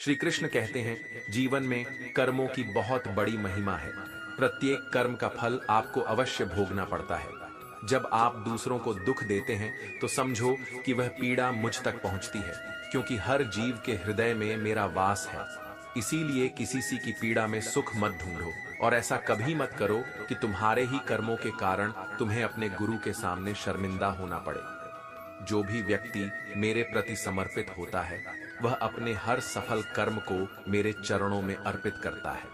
श्री कृष्ण कहते हैं, जीवन में कर्मों की बहुत बड़ी महिमा है। प्रत्येक कर्म का फल आपको अवश्य भोगना पड़ता है। जब आप दूसरों को दुख देते हैं तो समझो कि वह पीड़ा मुझ तक पहुंचती है, क्योंकि हर जीव के हृदय में मेरा वास है। इसीलिए किसी सी की पीड़ा में सुख मत ढूंढो, और ऐसा कभी मत करो कि तुम्हारे ही कर्मों के कारण तुम्हें अपने गुरु के सामने शर्मिंदा होना पड़े। जो भी व्यक्ति मेरे प्रति समर्पित होता है, वह अपने हर सफल कर्म को मेरे चरणों में अर्पित करता है।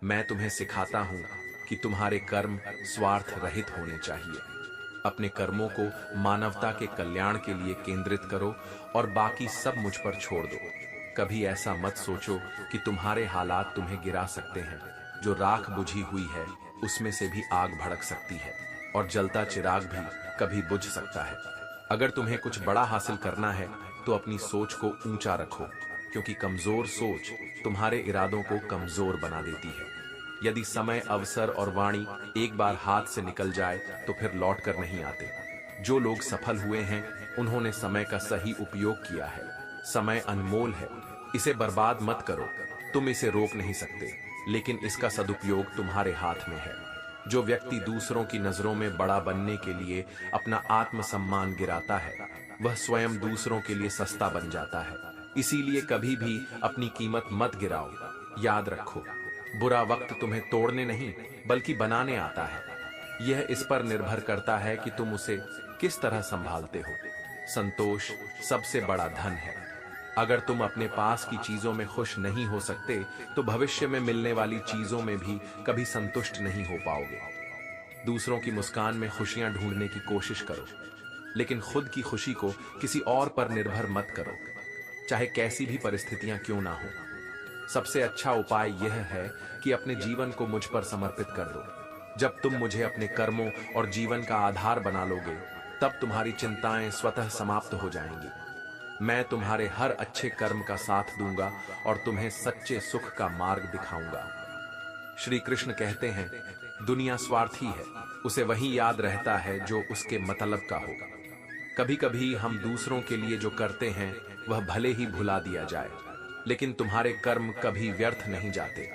मैं तुम्हें सिखाता हूं कि तुम्हारे कर्म स्वार्थ रहित होने चाहिए। अपने कर्मों को मानवता के कल्याण के लिए केंद्रित करो और बाकी सब मुझ पर छोड़ दो। कभी ऐसा मत सोचो कि तुम्हारे हालात तुम्हें गिरा सकते हैं। जो राख बुझी हुई है उसमें से भी आग भड़क सकती है, और जलता चिराग भी कभी बुझ सकता है। अगर तुम्हें कुछ बड़ा हासिल करना है तो अपनी सोच को ऊंचा रखो, क्योंकि कमजोर सोच तुम्हारे इरादों को कमजोर बना देती है। यदि समय, अवसर और वाणी एक बार हाथ से निकल जाए तो फिर लौट कर नहीं आते। जो लोग सफल हुए हैं उन्होंने समय का सही उपयोग किया है। समय अनमोल है, इसे बर्बाद मत करो। तुम इसे रोक नहीं सकते, लेकिन इसका सदुपयोग तुम्हारे हाथ में है। जो व्यक्ति दूसरों की नजरों में बड़ा बनने के लिए अपना आत्मसम्मान गिराता है, वह स्वयं दूसरों के लिए सस्ता बन जाता है। इसीलिए कभी भी अपनी कीमत मत गिराओ। याद रखो, बुरा वक्त तुम्हें तोड़ने नहीं बल्कि बनाने आता है। यह इस पर निर्भर करता है कि तुम उसे किस तरह संभालते हो। संतोष सबसे बड़ा धन है। अगर तुम अपने पास की चीजों में खुश नहीं हो सकते तो भविष्य में मिलने वाली चीजों में भी कभी संतुष्ट नहीं हो पाओगे। दूसरों की मुस्कान में खुशियां ढूंढने की कोशिश करो, लेकिन खुद की खुशी को किसी और पर निर्भर मत करो, चाहे कैसी भी परिस्थितियां क्यों ना हो। सबसे अच्छा उपाय यह है कि अपने जीवन को मुझ पर समर्पित कर दो। जब तुम मुझे अपने कर्मों और जीवन का आधार बना लोगे, तब तुम्हारी चिंताएं स्वतः समाप्त हो जाएंगी। मैं तुम्हारे हर अच्छे कर्म का साथ दूंगा और तुम्हें सच्चे सुख का मार्ग दिखाऊंगा। श्री कृष्ण कहते हैं, दुनिया स्वार्थी है, उसे वही याद रहता है जो उसके मतलब का हो। कभी कभी हम दूसरों के लिए जो करते हैं वह भले ही भुला दिया जाए, लेकिन तुम्हारे कर्म कभी व्यर्थ नहीं जाते।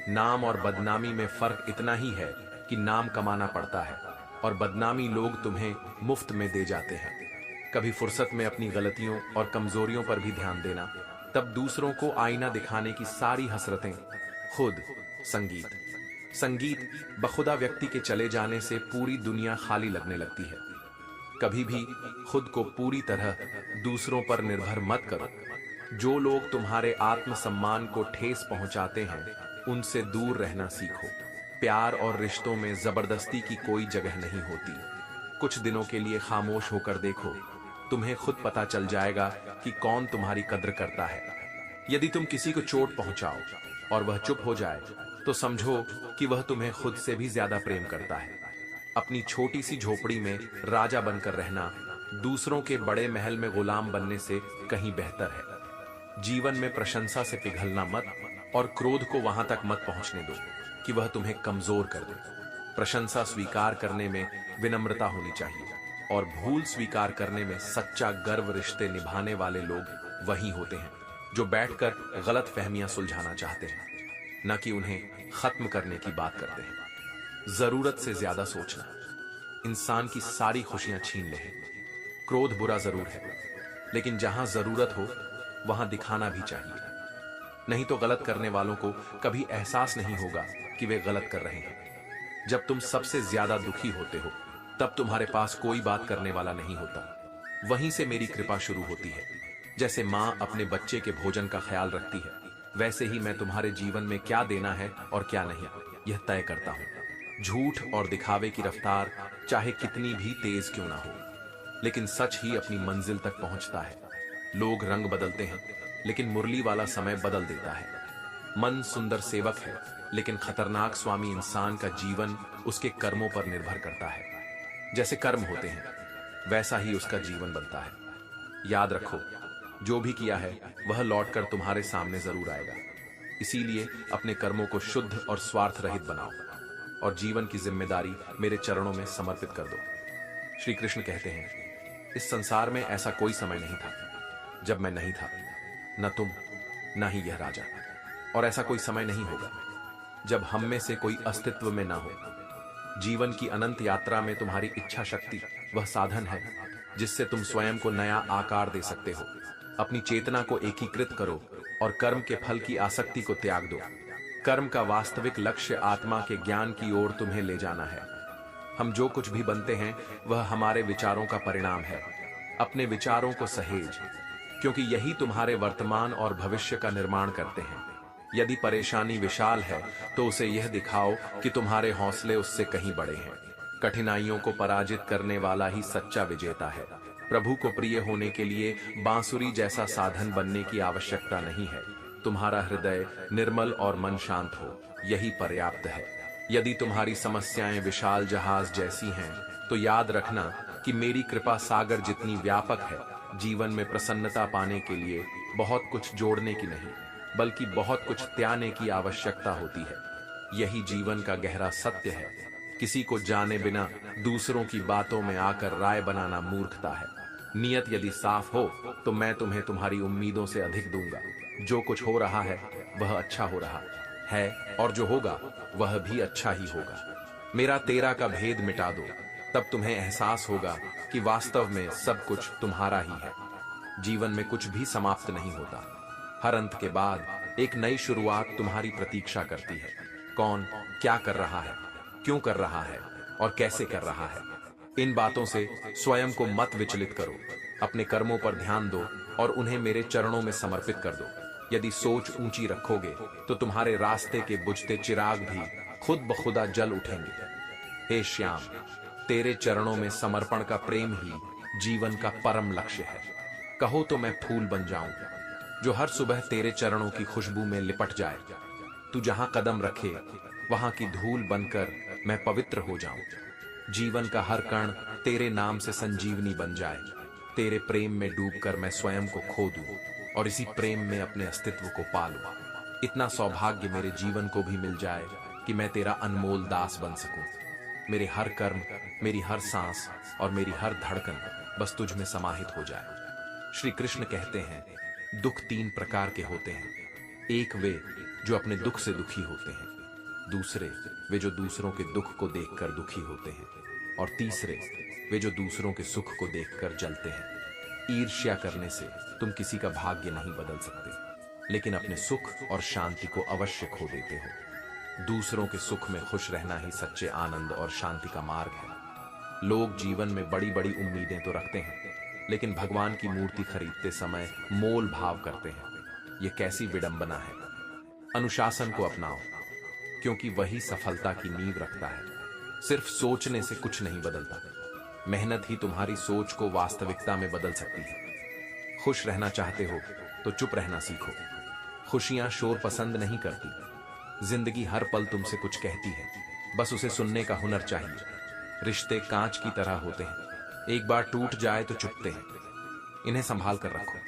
नाम और बदनामी में फर्क इतना ही है कि नाम कमाना पड़ता है और बदनामी लोग तुम्हें मुफ्त में दे जाते हैं। कभी फुर्सत में अपनी गलतियों और कमजोरियों पर भी ध्यान देना, तब दूसरों को आईना दिखाने की सारी हसरतें खुद। संगीत बखुदा व्यक्ति के चले जाने से पूरी दुनिया खाली लगने लगती है। कभी भी खुद को पूरी तरह दूसरों पर निर्भर मत करो। जो लोग तुम्हारे आत्मसम्मान को ठेस पहुंचाते हैं उनसे दूर रहना सीखो। प्यार और रिश्तों में जबरदस्ती की कोई जगह नहीं होती। कुछ दिनों के लिए खामोश होकर देखो, तुम्हें खुद पता चल जाएगा कि कौन तुम्हारी कद्र करता है। यदि तुम किसी को चोट पहुंचाओ और वह चुप हो जाए तो समझो कि वह तुम्हें खुद से भी ज्यादा प्रेम करता है। अपनी छोटी सी झोपड़ी में राजा बनकर रहना दूसरों के बड़े महल में गुलाम बनने से कहीं बेहतर है। जीवन में प्रशंसा से पिघलना मत, और क्रोध को वहां तक मत पहुंचने दो कि वह तुम्हें कमजोर कर दे। प्रशंसा स्वीकार करने में विनम्रता होनी चाहिए, और भूल स्वीकार करने में सच्चा गर्व। रिश्ते निभाने वाले लोग वही होते हैं जो बैठकर गलत फहमियां सुलझाना चाहते हैं, न कि उन्हें खत्म करने की बात करते हैं। जरूरत से ज्यादा सोचना इंसान की सारी खुशियां छीन ले। क्रोध बुरा जरूर है, लेकिन जहां जरूरत हो वहां दिखाना भी चाहिए। नहीं तो गलत करने वालों को कभी एहसास नहीं होगा कि वे गलत कर रहे हैं। जब तुम सबसे ज्यादा दुखी होते हो तब तुम्हारे पास कोई बात करने वाला नहीं होता। वहीं से मेरी कृपा शुरू होती है। जैसे मां अपने बच्चे के भोजन का ख्याल रखती है, वैसे ही मैं तुम्हारे जीवन में क्या देना है और क्या नहीं, यह तय करता हूं। झूठ और दिखावे की रफ्तार चाहे कितनी भी तेज क्यों ना हो, लेकिन सच ही अपनी मंजिल तक पहुंचता है। लोग रंग बदलते हैं, लेकिन मुरली वाला समय बदल देता है। मन सुंदर सेवक है, लेकिन खतरनाक स्वामी इंसान का जीवन उसके कर्मों पर निर्भर करता है। जैसे कर्म होते हैं वैसा ही उसका जीवन बनता है। याद रखो, जो भी किया है वह लौटकर तुम्हारे सामने जरूर आएगा। इसीलिए अपने कर्मों को शुद्ध और स्वार्थ रहित बनाओ, और जीवन की जिम्मेदारी मेरे चरणों में समर्पित कर दो। श्री कृष्ण कहते हैं, इस संसार में ऐसा कोई समय नहीं था जब मैं नहीं था, न तुम ना ही यह राजा। और ऐसा कोई समय नहीं होगा जब हम में से कोई अस्तित्व में ना हो। जीवन की अनंत यात्रा में तुम्हारी इच्छा शक्ति वह साधन है जिससे तुम स्वयं को नया आकार दे सकते हो। अपनी चेतना को एकीकृत करो और कर्म के फल की आसक्ति को त्याग दो। कर्म का वास्तविक लक्ष्य आत्मा के ज्ञान की ओर तुम्हें ले जाना है। हम जो कुछ भी बनते हैं वह हमारे विचारों का परिणाम है। अपने विचारों को सहेज, क्योंकि यही तुम्हारे वर्तमान और भविष्य का निर्माण करते हैं। यदि परेशानी विशाल है तो उसे यह दिखाओ कि तुम्हारे हौसले उससे कहीं बड़े हैं। कठिनाइयों को पराजित करने वाला ही सच्चा विजेता है। प्रभु को प्रिय होने के लिए बांसुरी जैसा साधन बनने की आवश्यकता नहीं है। तुम्हारा हृदय निर्मल और मन शांत हो, यही पर्याप्त है। यदि तुम्हारी समस्याएं विशाल जहाज जैसी हैं, तो याद रखना कि मेरी कृपा सागर जितनी व्यापक है। जीवन में प्रसन्नता पाने के लिए बहुत कुछ जोड़ने की नहीं, बल्कि बहुत कुछ त्यागने की आवश्यकता होती है। यही जीवन का गहरा सत्य है। किसी को जाने बिना दूसरों की बातों में आकर राय बनाना मूर्खता है। नियत यदि साफ हो तो मैं तुम्हें तुम्हारी उम्मीदों से अधिक दूंगा। जो कुछ हो रहा है वह अच्छा हो रहा है, और जो होगा वह भी अच्छा ही होगा। मेरा तेरा का भेद मिटा दो, तब तुम्हें एहसास होगा कि वास्तव में सब कुछ तुम्हारा ही है। जीवन में कुछ भी समाप्त नहीं होता। हर अंत के बाद एक नई शुरुआत तुम्हारी प्रतीक्षा करती है। कौन क्या कर रहा है, क्यों कर रहा है और कैसे कर रहा है, इन बातों से स्वयं को मत विचलित करो। अपने कर्मों पर ध्यान दो और उन्हें मेरे चरणों में समर्पित कर दो। यदि सोच ऊंची रखोगे तो तुम्हारे रास्ते के बुझते चिराग भी खुद ब खुदा जल उठेंगे। हे श्याम, तेरे चरणों में समर्पण का प्रेम ही जीवन का परम लक्ष्य है। कहो तो मैं फूल बन जाऊं जो हर सुबह तेरे चरणों की खुशबू में लिपट जाए। तू जहां कदम रखे वहां की धूल बनकर मैं पवित्र हो जाऊं। जीवन का हर कण तेरे नाम से संजीवनी बन जाए। तेरे प्रेम में डूबकर मैं स्वयं को खो दूं और इसी प्रेम में अपने अस्तित्व को पालूं। इतना सौभाग्य मेरे जीवन को भी मिल जाए कि मैं तेरा अनमोल दास बन सकूं। मेरे हर कर्म, मेरी हर सांस और मेरी हर धड़कन बस तुझ में समाहित हो जाए। श्री कृष्ण कहते हैं, दुख तीन प्रकार के होते हैं। एक वे जो अपने दुख से दुखी होते हैं, दूसरे वे जो दूसरों के दुख को देखकर दुखी होते हैं, और तीसरे वे जो दूसरों के सुख को देखकर जलते हैं। ईर्ष्या करने से तुम किसी का भाग्य नहीं बदल सकते, लेकिन अपने सुख और शांति को अवश्य खो देते हो। दूसरों के सुख में खुश रहना ही सच्चे आनंद और शांति का मार्ग है। लोग जीवन में बड़ी बड़ी उम्मीदें तो रखते हैं, लेकिन भगवान की मूर्ति खरीदते समय मोल भाव करते हैं। ये कैसी विडंबना है। अनुशासन को अपनाओ, क्योंकि वही सफलता की नींव रखता है। सिर्फ सोचने से कुछ नहीं बदलता। मेहनत ही तुम्हारी सोच को वास्तविकता में बदल सकती है। खुश रहना चाहते हो तो चुप रहना सीखो। खुशियां शोर पसंद नहीं करती। जिंदगी हर पल तुमसे कुछ कहती है, बस उसे सुनने का हुनर चाहिए। रिश्ते कांच की तरह होते हैं, एक बार टूट जाए तो चुभते हैं। इन्हें संभाल कर रखो,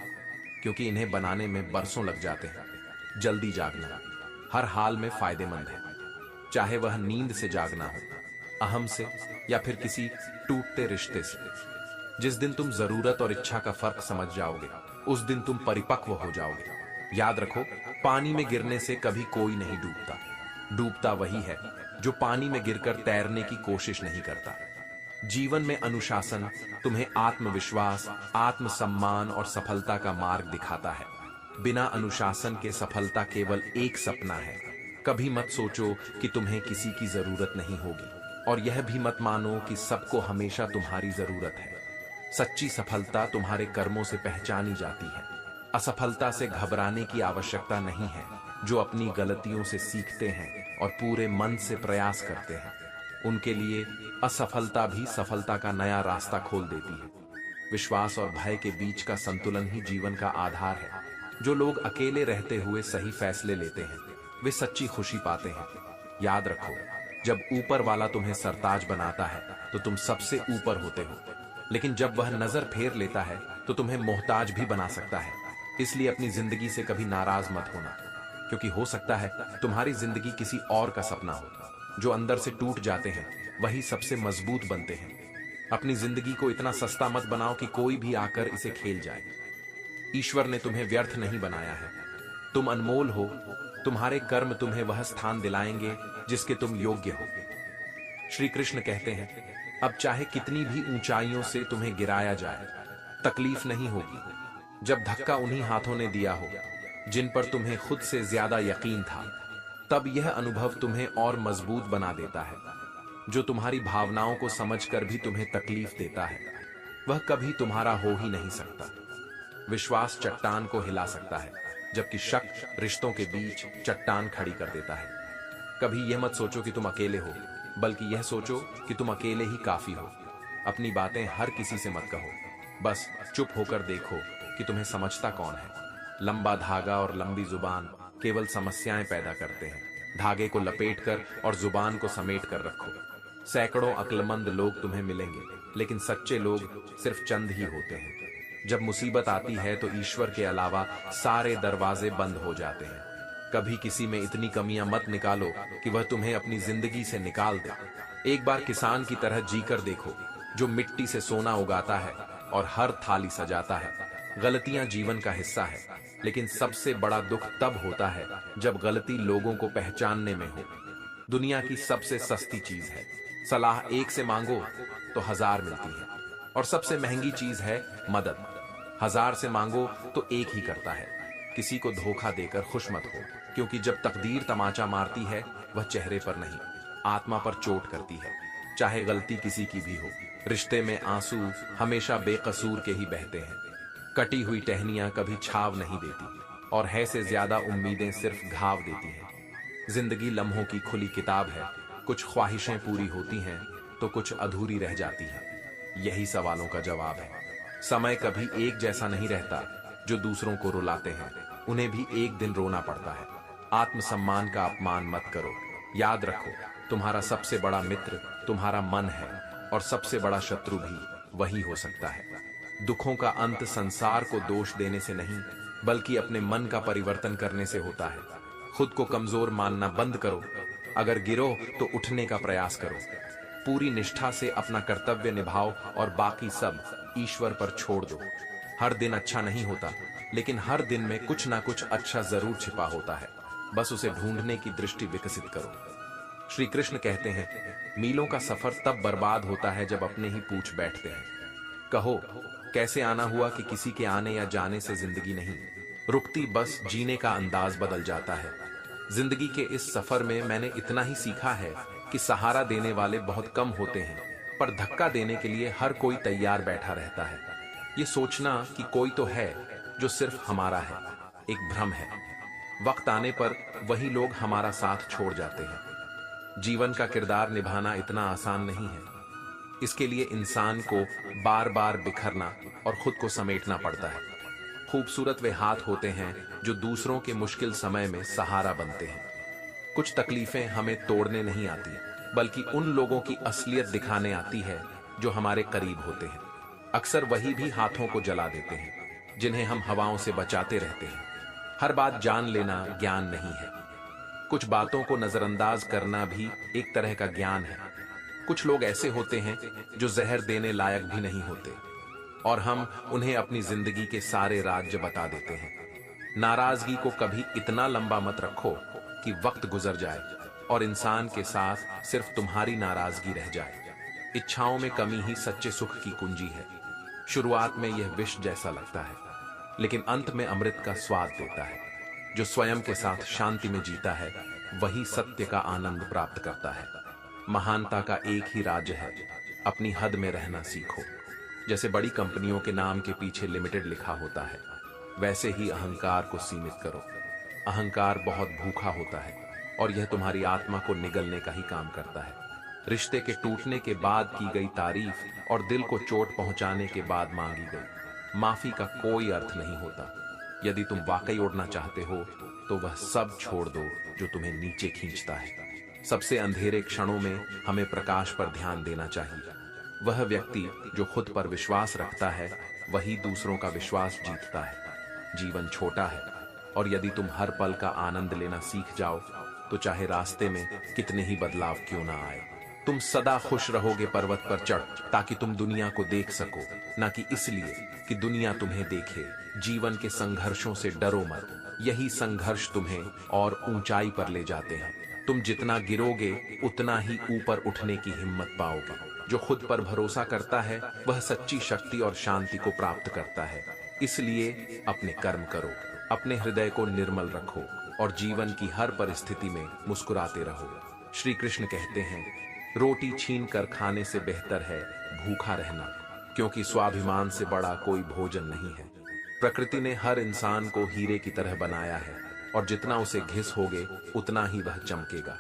क्योंकि इन्हें बनाने में बरसों लग जाते हैं। जल्दी जागना हर हाल में फायदेमंद है, चाहे वह नींद से जागना हो, अहम से, या फिर किसी टूटते रिश्ते से। जिस दिन तुम जरूरत और इच्छा का फर्क समझ जाओगे, उस दिन तुम परिपक्व हो जाओगे। याद रखो, पानी में गिरने से कभी कोई नहीं डूबता। डूबता वही है जो पानी में गिरकर तैरने की कोशिश नहीं करता। जीवन में अनुशासन तुम्हें आत्मविश्वास, आत्मसम्मान और सफलता का मार्ग दिखाता है। बिना अनुशासन के सफलता केवल एक सपना है। कभी मत सोचो कि तुम्हें किसी की जरूरत नहीं होगी, और यह भी मत मानो कि सबको हमेशा तुम्हारी जरूरत है। सच्ची सफलता तुम्हारे कर्मों से पहचानी जाती है। असफलता से घबराने की आवश्यकता नहीं है। जो अपनी गलतियों से सीखते हैं और पूरे मन से प्रयास करते हैं, उनके लिए असफलता भी सफलता का नया रास्ता खोल देती है। विश्वास और भय के बीच का संतुलन ही जीवन का आधार है। जो लोग अकेले रहते हुए सही फैसले लेते हैं, वे सच्ची खुशी पाते हैं। याद रखो, जब ऊपर वाला तुम्हें सरताज बनाता है तो तुम सबसे ऊपर होते हो, लेकिन जब वह नजर फेर लेता है तो तुम्हें मोहताज भी बना सकता है। इसलिए अपनी जिंदगी से कभी नाराज मत होना, क्योंकि हो सकता है तुम्हारी जिंदगी किसी और का सपना हो। जो अंदर से टूट जाते हैं वही सबसे मजबूत बनते हैं। अपनी जिंदगी को इतना सस्ता मत बनाओ कि कोई भी आकर इसे खेल जाए। ईश्वर ने तुम्हें व्यर्थ नहीं बनाया है, तुम अनमोल हो, तुम्हारे कर्म तुम्हें वह स्थान दिलाएंगे जिसके तुम योग्य हो। श्री कृष्ण कहते हैं, अब चाहे कितनी भी ऊंचाइयों से तुम्हें गिराया जाए, तकलीफ नहीं होगी। जब धक्का उन्हीं हाथों ने दिया हो जिन पर तुम्हें खुद से ज्यादा यकीन था, तब यह अनुभव तुम्हें और मजबूत बना देता है। जो तुम्हारी भावनाओं को समझकर भी तुम्हें तकलीफ देता है, वह कभी तुम्हारा हो ही नहीं सकता। विश्वास चट्टान को हिला सकता है, जबकि शक रिश्तों के बीच चट्टान खड़ी कर देता है। कभी यह मत सोचो कि तुम अकेले हो, बल्कि यह सोचो कि तुम अकेले ही काफी हो। अपनी बातें हर किसी से मत कहो, बस चुप होकर देखो कि तुम्हें समझता कौन है। लंबा धागा और लंबी जुबान केवल समस्याएं पैदा करते हैं। धागे को लपेटकर और जुबान को समेट कर रखो। सैकड़ों अक्लमंद लोग तुम्हें मिलेंगे, लेकिन सच्चे लोग सिर्फ चंद ही होते हैं। जब मुसीबत आती है तो ईश्वर के अलावा सारे दरवाजे बंद हो जाते हैं। कभी किसी में इतनी कमियां मत निकालो कि वह तुम्हें अपनी जिंदगी से निकाल दे। एक बार किसान की तरह जीकर देखो, जो मिट्टी से सोना उगाता है और हर थाली सजाता है। गलतियां जीवन का हिस्सा है, लेकिन सबसे बड़ा दुख तब होता है जब गलती लोगों को पहचानने में हो। दुनिया की सबसे सस्ती चीज है, सलाह एक से मांगो तो 1000 मिलती है, और सबसे महंगी चीज है मदद। 1000 से मांगो तो एक ही करता है। किसी को धोखा देकर खुश मत हो, क्योंकि जब तकदीर तमाचा मारती है, वह चेहरे पर नहीं, आत्मा पर चोट करती है। चाहे गलती किसी की भी हो, रिश्ते में आंसू हमेशा बेकसूर के ही बहते हैं। कटी हुई टहनियां कभी छाव नहीं देती, और है से ज्यादा उम्मीदें सिर्फ घाव देती हैं। जिंदगी लम्हों की खुली किताब है, कुछ ख्वाहिशें पूरी होती हैं तो कुछ अधूरी रह जाती हैं। यही सवालों का जवाब है। समय कभी एक जैसा नहीं रहता। जो दूसरों को रुलाते हैं, उन्हें भी एक दिन रोना पड़ता है। आत्मसम्मान का अपमान मत करो। याद रखो, तुम्हारा सबसे बड़ा मित्र तुम्हारा मन है, और सबसे बड़ा शत्रु भी वही हो सकता है। दुखों का अंत संसार को दोष देने से नहीं, बल्कि अपने मन का परिवर्तन करने से होता है। खुद को कमजोर मानना बंद करो। अगर गिरो तो उठने का प्रयास करो। पूरी निष्ठा से अपना कर्तव्य निभाओ और बाकी सब ईश्वर पर छोड़ दो। हर दिन अच्छा नहीं होता, लेकिन हर दिन में कुछ ना कुछ अच्छा जरूर छिपा होता है। बस उसे ढूंढने की दृष्टि विकसित करो। श्री कृष्ण कहते हैं, मीलों का सफर तब बर्बाद होता है जब अपने ही पूछ बैठते हैं। कहो, कैसे आना हुआ कि किसी के आने या जाने से जिंदगी नहीं रुकती, बस जीने का अंदाज बदल जाता है। जिंदगी के इस सफर में मैंने इतना ही सीखा है कि सहारा देने वाले बहुत कम होते हैं, पर धक्का देने के लिए हर कोई तैयार बैठा रहता है। ये सोचना कि कोई तो है जो सिर्फ हमारा है, एक भ्रम है। वक्त आने पर वही लोग हमारा साथ छोड़ जाते हैं। जीवन का किरदार निभाना इतना आसान नहीं है। इसके लिए इंसान को बार बार बिखरना और खुद को समेटना पड़ता है। खूबसूरत वे हाथ होते हैं जो दूसरों के मुश्किल समय में सहारा बनते हैं। कुछ तकलीफें हमें तोड़ने नहीं आती, बल्कि उन लोगों की असलियत दिखाने आती है जो हमारे करीब होते हैं। अक्सर वही भी हाथों को जला देते हैं जिन्हें हम हवाओं से बचाते रहते हैं। हर बात जान लेना ज्ञान नहीं है। कुछ बातों को नजरअंदाज करना भी एक तरह का ज्ञान है। कुछ लोग ऐसे होते हैं जो जहर देने लायक भी नहीं होते, और हम उन्हें अपनी जिंदगी के सारे राज बता देते हैं। नाराजगी को कभी इतना लंबा मत रखो कि वक्त गुजर जाए और इंसान के साथ सिर्फ तुम्हारी नाराजगी रह जाए। इच्छाओं में कमी ही सच्चे सुख की कुंजी है। शुरुआत में यह विष जैसा लगता है, लेकिन अंत में अमृत का स्वाद देता है। जो स्वयं के साथ शांति में जीता है, वही सत्य का आनंद प्राप्त करता है। महानता का एक ही राज है, अपनी हद में रहना सीखो। जैसे बड़ी कंपनियों के नाम के पीछे लिमिटेड लिखा होता है, वैसे ही अहंकार को सीमित करो। अहंकार बहुत भूखा होता है, और यह तुम्हारी आत्मा को निगलने का ही काम करता है। रिश्ते के टूटने के बाद की गई तारीफ और दिल को चोट पहुंचाने के बाद मांगी गई माफी का कोई अर्थ नहीं होता। यदि तुम वाकई उड़ना चाहते हो तो वह सब छोड़ दो जो तुम्हें नीचे खींचता है। सबसे अंधेरे क्षणों में हमें प्रकाश पर ध्यान देना चाहिए। वह व्यक्ति जो खुद पर विश्वास रखता है, वही दूसरों का विश्वास जीतता है। जीवन छोटा है, और यदि तुम हर पल का आनंद लेना सीख जाओ तो चाहे रास्ते में कितने ही बदलाव क्यों ना आए, तुम सदा खुश रहोगे पर्वत पर चढ़, ताकि तुम दुनिया को देख सको, ना कि इसलिए कि दुनिया तुम्हें देखे। जीवन के संघर्षों से डरो मत, यही संघर्ष तुम्हें और ऊंचाई पर ले जाते हैं। तुम जितना गिरोगे उतना ही ऊपर उठने की हिम्मत पाओगे। जो खुद पर भरोसा करता है वह सच्ची शक्ति और शांति को प्राप्त करता है। इसलिए अपने कर्म करो, अपने हृदय को निर्मल रखो और जीवन की हर परिस्थिति में मुस्कुराते रहो। श्री कृष्ण कहते हैं, रोटी छीन कर खाने से बेहतर है भूखा रहना, क्योंकि स्वाभिमान से बड़ा कोई भोजन नहीं है। प्रकृति ने हर इंसान को हीरे की तरह बनाया है और जितना उसे घिस होगे उतना ही वह चमकेगा।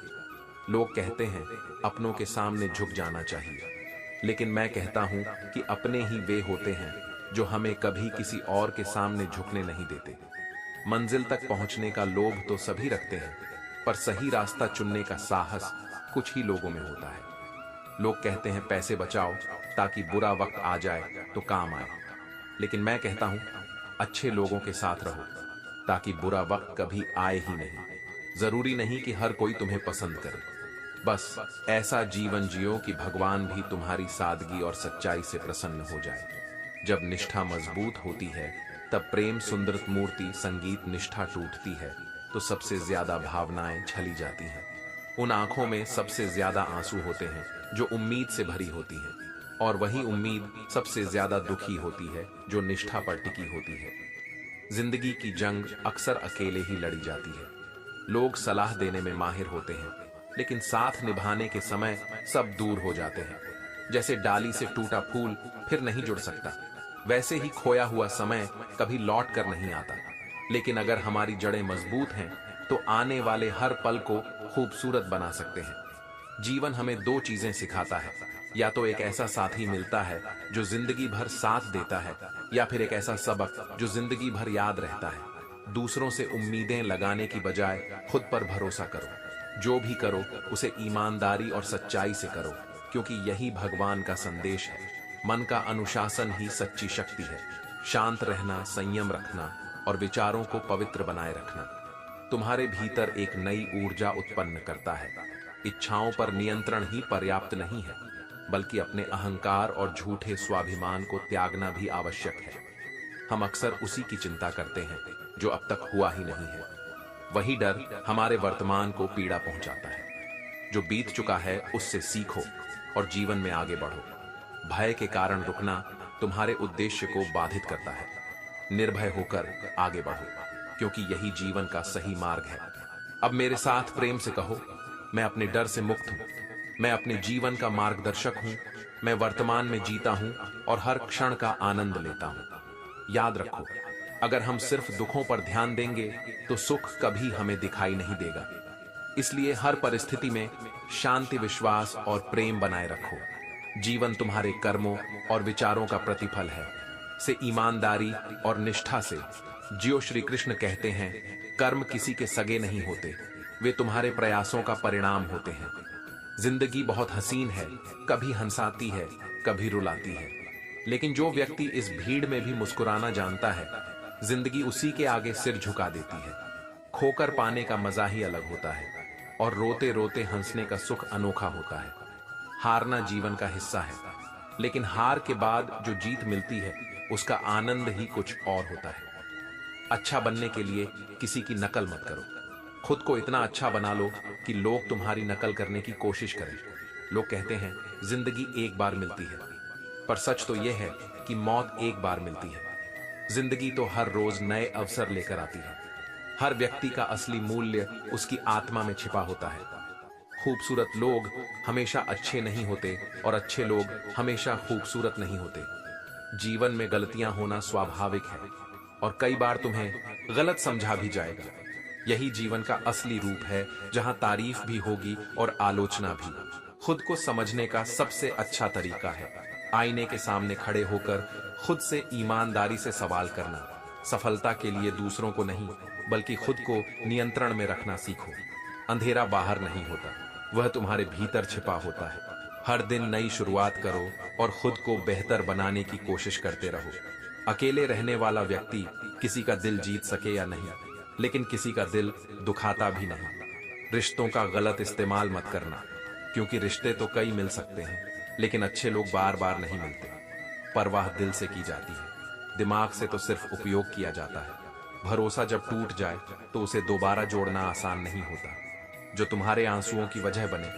लोग कहते हैं अपनों के सामने झुक जाना चाहिए, लेकिन मैं कहता हूं कि अपने ही वे होते हैं जो हमें कभी किसी और के सामने झुकने नहीं देते। मंजिल तक पहुंचने का लोभ तो सभी रखते हैं, पर सही रास्ता चुनने का साहस कुछ ही लोगों में होता है। लोग कहते हैं पैसे बचाओ ताकि बुरा वक्त आ जाए तो काम आए, लेकिन मैं कहता हूं अच्छे लोगों के साथ रहो ताकि बुरा वक्त कभी आए ही नहीं। जरूरी नहीं कि हर कोई तुम्हें पसंद करे, बस ऐसा जीवन जियो कि भगवान भी तुम्हारी सादगी और सच्चाई से प्रसन्न हो जाए। जब निष्ठा मजबूत होती है तब प्रेम सुंदर मूर्ति संगीत निष्ठा टूटती है तो सबसे ज्यादा भावनाएं छली जाती हैं। उन आंखों में सबसे ज्यादा आंसू होते हैं जो उम्मीद से भरी होती है, और वही उम्मीद सबसे ज्यादा दुखी होती है जो निष्ठा पर टिकी होती है। जिंदगी की जंग अक्सर अकेले ही लड़ी जाती है। लोग सलाह देने में माहिर होते हैं, लेकिन साथ निभाने के समय सब दूर हो जाते हैं। जैसे डाली से टूटा फूल फिर नहीं जुड़ सकता, वैसे ही खोया हुआ समय कभी लौट कर नहीं आता। लेकिन अगर हमारी जड़ें मजबूत हैं तो आने वाले हर पल को खूबसूरत बना सकते हैं। जीवन हमें दो चीजें सिखाता है, या तो एक ऐसा साथी मिलता है जो जिंदगी भर साथ देता है, या फिर एक ऐसा सबक जो जिंदगी भर याद रहता है। दूसरों से उम्मीदें लगाने की बजाय खुद पर भरोसा करो। जो भी करो उसे ईमानदारी और सच्चाई से करो, क्योंकि यही भगवान का संदेश है। मन का अनुशासन ही सच्ची शक्ति है। शांत रहना, संयम रखना और विचारों को पवित्र बनाए रखना तुम्हारे भीतर एक नई ऊर्जा उत्पन्न करता है। इच्छाओं पर नियंत्रण ही पर्याप्त नहीं है, बल्कि अपने अहंकार और झूठे स्वाभिमान को त्यागना भी आवश्यक है। हम अक्सर उसी की चिंता करते हैं जो अब तक हुआ ही नहीं है। वही डर हमारे वर्तमान को पीड़ा पहुंचाता है। जो बीत चुका है उससे सीखो और जीवन में आगे बढ़ो। भय के कारण रुकना तुम्हारे उद्देश्य को बाधित करता है। निर्भय होकर आगे बढ़ो, क्योंकि यही जीवन का सही मार्ग है। अब मेरे साथ प्रेम से कहो, मैं अपने डर से मुक्त हूं, मैं अपने जीवन का मार्गदर्शक हूं, मैं वर्तमान में जीता हूं और हर क्षण का आनंद लेता हूं। याद रखो, अगर हम सिर्फ दुखों पर ध्यान देंगे तो सुख कभी हमें दिखाई नहीं देगा। इसलिए हर परिस्थिति में शांति, विश्वास और प्रेम बनाए रखो। जीवन तुम्हारे कर्मों और विचारों का प्रतिफल है। से ईमानदारी और निष्ठा से जियो। श्री कृष्ण कहते हैं, कर्म किसी के सगे नहीं होते, वे तुम्हारे प्रयासों का परिणाम होते हैं। जिंदगी बहुत हसीन है, कभी हंसाती है, कभी रुलाती है, लेकिन जो व्यक्ति इस भीड़ में भी मुस्कुराना जानता है, जिंदगी उसी के आगे सिर झुका देती है। खोकर पाने का मजा ही अलग होता है और रोते रोते हंसने का सुख अनोखा होता है। हारना जीवन का हिस्सा है, लेकिन हार के बाद जो जीत मिलती है उसका आनंद ही कुछ और होता है। अच्छा बनने के लिए किसी की नकल मत करो, खुद को इतना अच्छा बना लो कि लोग तुम्हारी नकल करने की कोशिश करें। लोग कहते हैं जिंदगी एक बार मिलती है, पर सच तो यह है कि मौत एक बार मिलती है। जिंदगी तो हर रोज नए अवसर लेकर आती है। हर व्यक्ति का असली मूल्य उसकी आत्मा में छिपा होता है। खूबसूरत लोग हमेशा अच्छे नहीं होते और अच्छे लोग हमेशा खूबसूरत नहीं होते। जीवन में गलतियां होना स्वाभाविक है और कई बार तुम्हें गलत समझा भी जाएगा। यही जीवन का असली रूप है, जहां तारीफ भी होगी और आलोचना भी। खुद को समझने का सबसे अच्छा तरीका है आईने के सामने खड़े होकर खुद से ईमानदारी से सवाल करना। सफलता के लिए दूसरों को नहीं, बल्कि खुद को नियंत्रण में रखना सीखो। अंधेरा बाहर नहीं होता, वह तुम्हारे भीतर छिपा होता है। हर दिन नई शुरुआत करो और खुद को बेहतर बनाने की कोशिश करते रहो। अकेले रहने वाला व्यक्ति किसी का दिल जीत सके या नहीं, लेकिन किसी का दिल दुखाता भी नहीं। रिश्तों का गलत इस्तेमाल मत करना, क्योंकि रिश्ते तो कई मिल सकते हैं, लेकिन अच्छे लोग बार बार नहीं मिलते। परवाह दिल से की जाती है, दिमाग से तो सिर्फ उपयोग किया जाता है। भरोसा जब टूट जाए तो उसे दोबारा जोड़ना आसान नहीं होता। जो तुम्हारे आंसुओं की वजह बने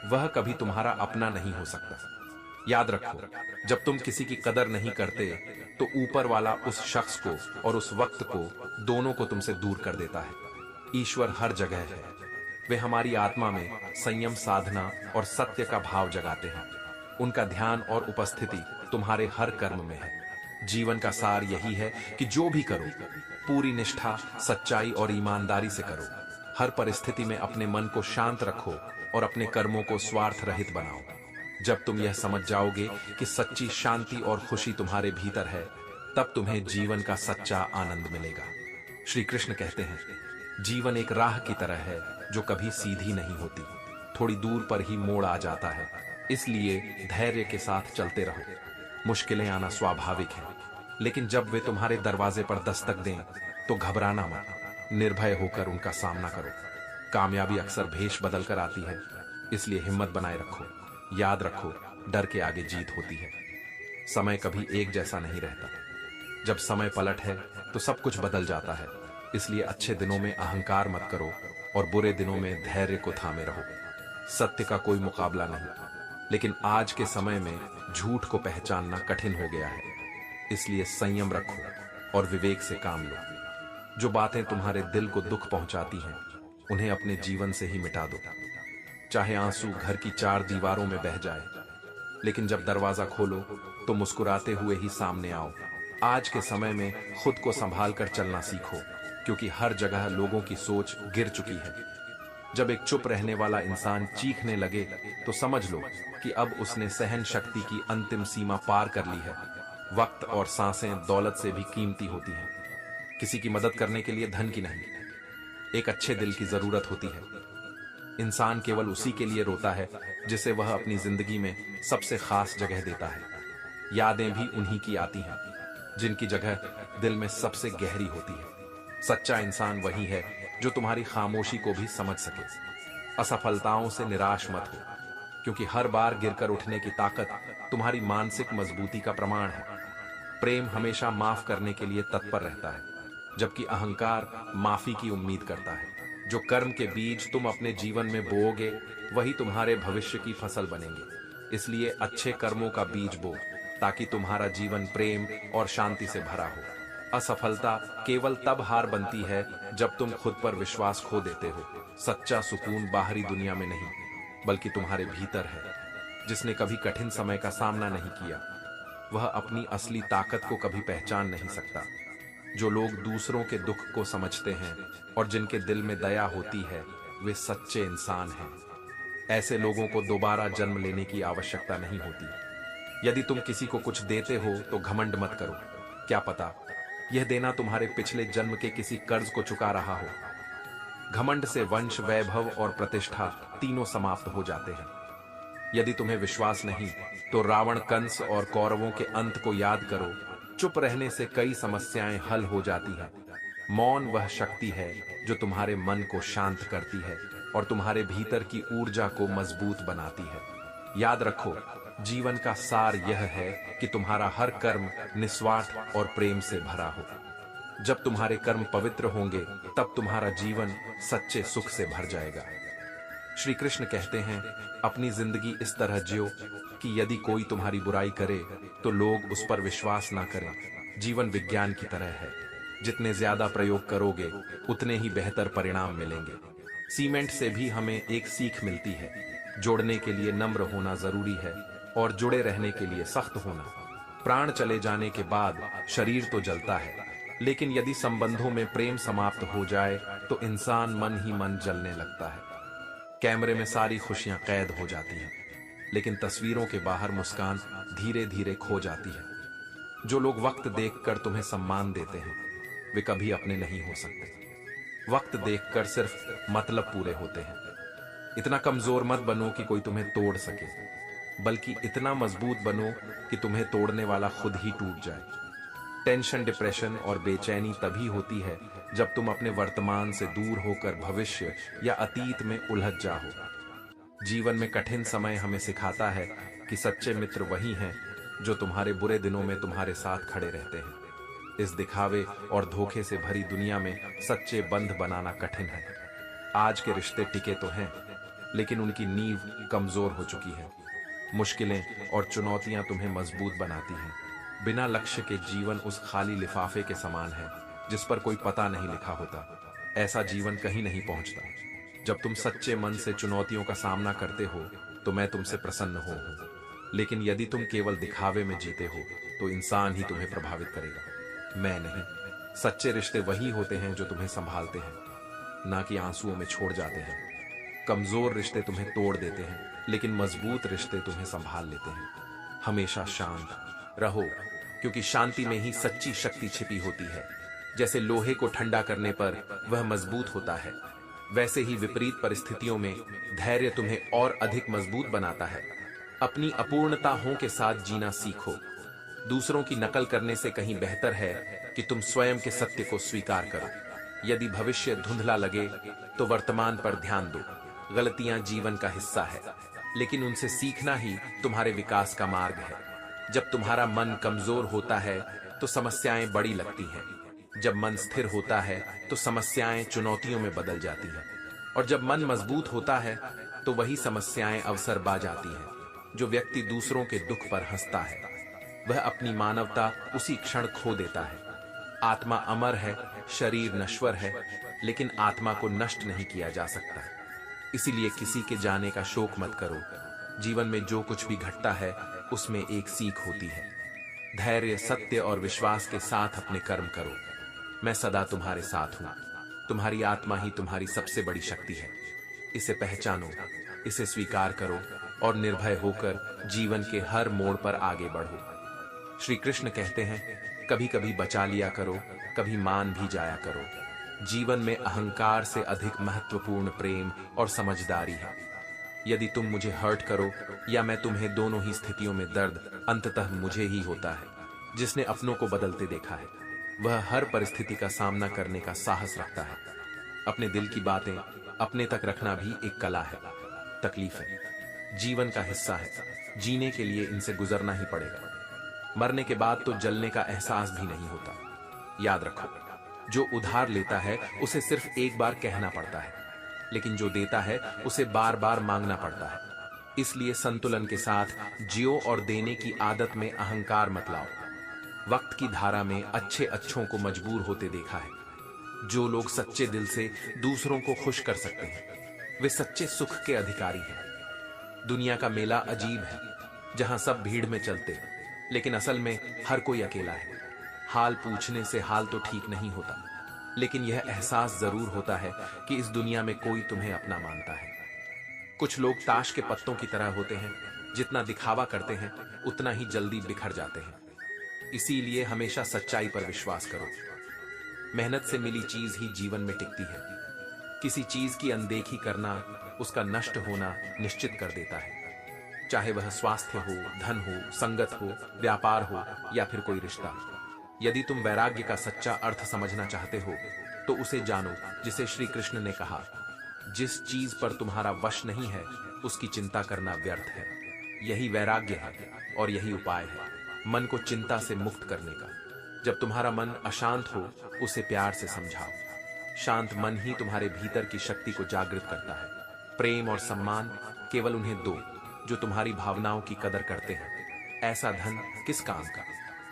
वह कभी तुम्हारा अपना नहीं हो सकता। याद रखो, जब तुम किसी की कदर नहीं करते तो ऊपर वाला उस शख्स को और उस वक्त को, दोनों को तुमसे दूर कर देता है। ईश्वर हर जगह है। वे हमारी आत्मा में संयम, साधना और सत्य का भाव जगाते हैं। उनका ध्यान और उपस्थिति तुम्हारे हर कर्म में है। जीवन का सार यही है कि जो भी करो पूरी निष्ठा, सच्चाई और ईमानदारी से करो। हर परिस्थिति में अपने मन को शांत रखो और अपने कर्मों को स्वार्थ रहित बनाओ। जब तुम यह समझ जाओगे कि सच्ची शांति और खुशी तुम्हारे भीतर है, तब तुम्हें जीवन का सच्चा आनंद मिलेगा। श्री कृष्ण कहते हैं, जीवन एक राह की तरह है जो कभी सीधी नहीं होती, थोड़ी दूर पर ही मोड़ आ जाता है। इसलिए धैर्य के साथ चलते रहो। मुश्किलें आना स्वाभाविक है, लेकिन जब वे तुम्हारे दरवाजे पर दस्तक दें तो घबराना मत, निर्भय होकर उनका सामना करो। कामयाबी अक्सर भेष बदल कर आती है, इसलिए हिम्मत बनाए रखो। याद रखो, डर के आगे जीत होती है। समय कभी एक जैसा नहीं रहता। जब समय पलट है तो सब कुछ बदल जाता है। इसलिए अच्छे दिनों में अहंकार मत करो और बुरे दिनों में धैर्य को थामे रहो। सत्य का कोई मुकाबला नहीं, लेकिन आज के समय में झूठ को पहचानना कठिन हो गया है। इसलिए संयम रखो और विवेक से काम लो। जो बातें तुम्हारे दिल को दुख पहुंचाती हैं, उन्हें अपने जीवन से ही मिटा दो। चाहे आंसू घर की 4 दीवारों में बह जाए, लेकिन जब दरवाजा खोलो तो मुस्कुराते हुए ही सामने आओ। आज के समय में खुद को संभाल कर चलना सीखो, क्योंकि हर जगह लोगों की सोच गिर चुकी है। जब एक चुप रहने वाला इंसान चीखने लगे तो समझ लो कि अब उसने सहन शक्ति की अंतिम सीमा पार कर ली है। वक्त और सांसें दौलत से भी कीमती होती हैं। किसी की मदद करने के लिए धन की नहीं, एक अच्छे दिल की जरूरत होती है। इंसान केवल उसी के लिए रोता है जिसे वह अपनी जिंदगी में सबसे खास जगह देता है। यादें भी उन्हीं की आती हैं जिनकी जगह दिल में सबसे गहरी होती है। सच्चा इंसान वही है जो तुम्हारी खामोशी को भी समझ सके। असफलताओं से निराश मत हो, क्योंकि हर बार गिरकर उठने की ताकत तुम्हारी मानसिक मजबूती का प्रमाण है। प्रेम हमेशा माफ करने के लिए तत्पर रहता है, जबकि अहंकार माफी की उम्मीद करता है। जो कर्म के बीज तुम अपने जीवन में बोओगे, वही तुम्हारे भविष्य की फसल बनेंगे। इसलिए अच्छे कर्मों का बीज बो, ताकि तुम्हारा जीवन प्रेम और शांति से भरा हो। असफलता केवल तब हार बनती है जब तुम खुद पर विश्वास खो देते हो। सच्चा सुकून बाहरी दुनिया में नहीं, बल्कि तुम्हारे भीतर है। जिसने कभी कठिन समय का सामना नहीं किया, वह अपनी असली ताकत को कभी पहचान नहीं सकता। जो लोग दूसरों के दुख को समझते हैं और जिनके दिल में दया होती है, वे सच्चे इंसान हैं। ऐसे लोगों को दोबारा जन्म लेने की आवश्यकता नहीं होती। यदि तुम किसी को कुछ देते हो तो घमंड मत करो। क्या पता यह देना तुम्हारे पिछले जन्म के किसी कर्ज को चुका रहा हो। घमंड से वंश, वैभव और प्रतिष्ठा तीनों समाप्त हो जाते हैं। यदि तुम्हें विश्वास नहीं तो रावण, कंस और कौरवों के अंत को याद करो। चुप रहने से कई समस्याएं हल हो जाती हैं। मौन वह शक्ति है जो तुम्हारे मन को शांत करती है और तुम्हारे भीतर की ऊर्जा को मजबूत बनाती है। याद रखो, जीवन का सार यह है कि तुम्हारा हर कर्म निस्वार्थ और प्रेम से भरा हो। जब तुम्हारे कर्म पवित्र होंगे, तब तुम्हारा जीवन सच्चे सुख से भर जाएगा। श्री कृष्ण कहते हैं, अपनी जिंदगी इस तरह जियो कि यदि कोई तुम्हारी बुराई करे तो लोग उस पर विश्वास ना करें। जीवन विज्ञान की तरह है, जितने ज्यादा प्रयोग करोगे उतने ही बेहतर परिणाम मिलेंगे। सीमेंट से भी हमें एक सीख मिलती है, जोड़ने के लिए नम्र होना जरूरी है और जुड़े रहने के लिए सख्त होना। प्राण चले जाने के बाद शरीर तो जलता है, लेकिन यदि संबंधों में प्रेम समाप्त हो जाए तो इंसान मन ही मन जलने लगता है। कैमरे में सारी खुशियां कैद हो जाती हैं, लेकिन तस्वीरों के बाहर मुस्कान धीरे धीरे खो जाती है। जो लोग वक्त देखकर तुम्हें सम्मान देते हैं, वे कभी अपने नहीं हो सकते। वक्त देखकर सिर्फ मतलब पूरे होते हैं। इतना कमजोर मत बनो कि कोई तुम्हें तोड़ सके, बल्कि इतना मजबूत बनो कि तुम्हें तोड़ने वाला खुद ही टूट जाए। टेंशन, डिप्रेशन और बेचैनी तभी होती है जब तुम अपने वर्तमान से दूर होकर भविष्य या अतीत में उलझ जाओ। जीवन में कठिन समय हमें सिखाता है कि सच्चे मित्र वही हैं जो तुम्हारे बुरे दिनों में तुम्हारे साथ खड़े रहते हैं। इस दिखावे और धोखे से भरी दुनिया में सच्चे बंध बनाना कठिन है। आज के रिश्ते टिके तो हैं, लेकिन उनकी नींव कमजोर हो चुकी है। मुश्किलें और चुनौतियां तुम्हें मजबूत बनाती हैं। बिना लक्ष्य के जीवन उस खाली लिफाफे के समान है जिस पर कोई पता नहीं लिखा होता। ऐसा जीवन कहीं नहीं पहुंचता। जब तुम सच्चे मन से चुनौतियों का सामना करते हो तो मैं तुमसे प्रसन्न हूं, लेकिन यदि तुम केवल दिखावे में जीते हो तो इंसान ही तुम्हें प्रभावित करेगा, मैं नहीं। सच्चे रिश्ते वही होते हैं जो तुम्हें संभालते हैं, ना कि आंसुओं में छोड़ जाते हैं। कमजोर रिश्ते तुम्हें तोड़ देते हैं, लेकिन मजबूत रिश्ते तुम्हें संभाल लेते हैं। हमेशा शांत रहो, क्योंकि शांति में ही सच्ची शक्ति छिपी होती है। जैसे लोहे को ठंडा करने पर वह मजबूत होता है, वैसे ही विपरीत परिस्थितियों में धैर्य तुम्हें और अधिक मजबूत बनाता है। अपनी अपूर्णताओं के साथ जीना सीखो। दूसरों की नकल करने से कहीं बेहतर है कि तुम स्वयं के सत्य को स्वीकार करो। यदि भविष्य धुंधला लगे तो वर्तमान पर ध्यान दो। गलतियां जीवन का हिस्सा है, लेकिन उनसे सीखना ही तुम्हारे विकास का मार्ग है। जब तुम्हारा मन कमजोर होता है तो समस्याएं बड़ी लगती हैं। जब मन स्थिर होता है तो समस्याएं चुनौतियों में बदल जाती हैं, और जब मन मजबूत होता है तो वही समस्याएं अवसर पा जाती हैं। जो व्यक्ति दूसरों के दुख पर हंसता है वह अपनी मानवता उसी क्षण खो देता है। आत्मा अमर है, शरीर नश्वर है, लेकिन आत्मा को नष्ट नहीं किया जा सकता। इसीलिए किसी के जाने का शोक मत करो। जीवन में जो कुछ भी घटता है उसमें एक सीख होती है। धैर्य, सत्य और विश्वास के साथ अपने कर्म करो। मैं सदा तुम्हारे साथ हूं। तुम्हारी आत्मा ही तुम्हारी सबसे बड़ी शक्ति है। इसे पहचानो, इसे स्वीकार करो और निर्भय होकर जीवन के हर मोड़ पर आगे बढ़ो। श्री कृष्ण कहते हैं, कभी कभी बचा लिया करो, कभी मान भी जाया करो। जीवन में अहंकार से अधिक महत्वपूर्ण प्रेम और समझदारी है। यदि तुम मुझे हर्ट करो या मैं तुम्हें, दोनों ही स्थितियों में दर्द अंततः मुझे ही होता है। जिसने अपनों को बदलते देखा है वह हर परिस्थिति का सामना करने का साहस रखता है। अपने दिल की बातें अपने तक रखना भी एक कला है। तकलीफें जीवन का हिस्सा है, जीने के लिए इनसे गुजरना ही पड़ेगा। मरने के बाद तो जलने का एहसास भी नहीं होता। याद रखो, जो उधार लेता है उसे सिर्फ एक बार कहना पड़ता है, लेकिन जो देता है उसे बार बार मांगना पड़ता है। इसलिए संतुलन के साथ जियो और देने की आदत में अहंकार मत लाओ। वक्त की धारा में अच्छे अच्छों को मजबूर होते देखा है। जो लोग सच्चे दिल से दूसरों को खुश कर सकते हैं वे सच्चे सुख के अधिकारी हैं। दुनिया का मेला अजीब है, जहां सब भीड़ में चलते, लेकिन असल में हर कोई अकेला है। हाल पूछने से हाल तो ठीक नहीं होता, लेकिन यह एहसास जरूर होता है कि इस दुनिया में कोई तुम्हें अपना मानता है। कुछ लोग ताश के पत्तों की तरह होते हैं, जितना दिखावा करते हैं उतना ही जल्दी बिखर जाते हैं। इसीलिए हमेशा सच्चाई पर विश्वास करो। मेहनत से मिली चीज ही जीवन में टिकती है। किसी चीज की अनदेखी करना उसका नष्ट होना निश्चित कर देता है, चाहे वह स्वास्थ्य हो, धन हो, संगत हो, व्यापार हो या फिर कोई रिश्ता। यदि तुम वैराग्य का सच्चा अर्थ समझना चाहते हो तो उसे जानो, जिसे श्री कृष्ण ने कहा, जिस चीज पर तुम्हारा वश नहीं है उसकी चिंता करना व्यर्थ है। यही वैराग्य है और यही उपाय है मन को चिंता से मुक्त करने का। जब तुम्हारा मन अशांत हो उसे प्यार से समझाओ। शांत मन ही तुम्हारे भीतर की शक्ति को जागृत करता है। प्रेम और सम्मान केवल उन्हें दो जो तुम्हारी भावनाओं की कदर करते हैं। ऐसा धन किस काम का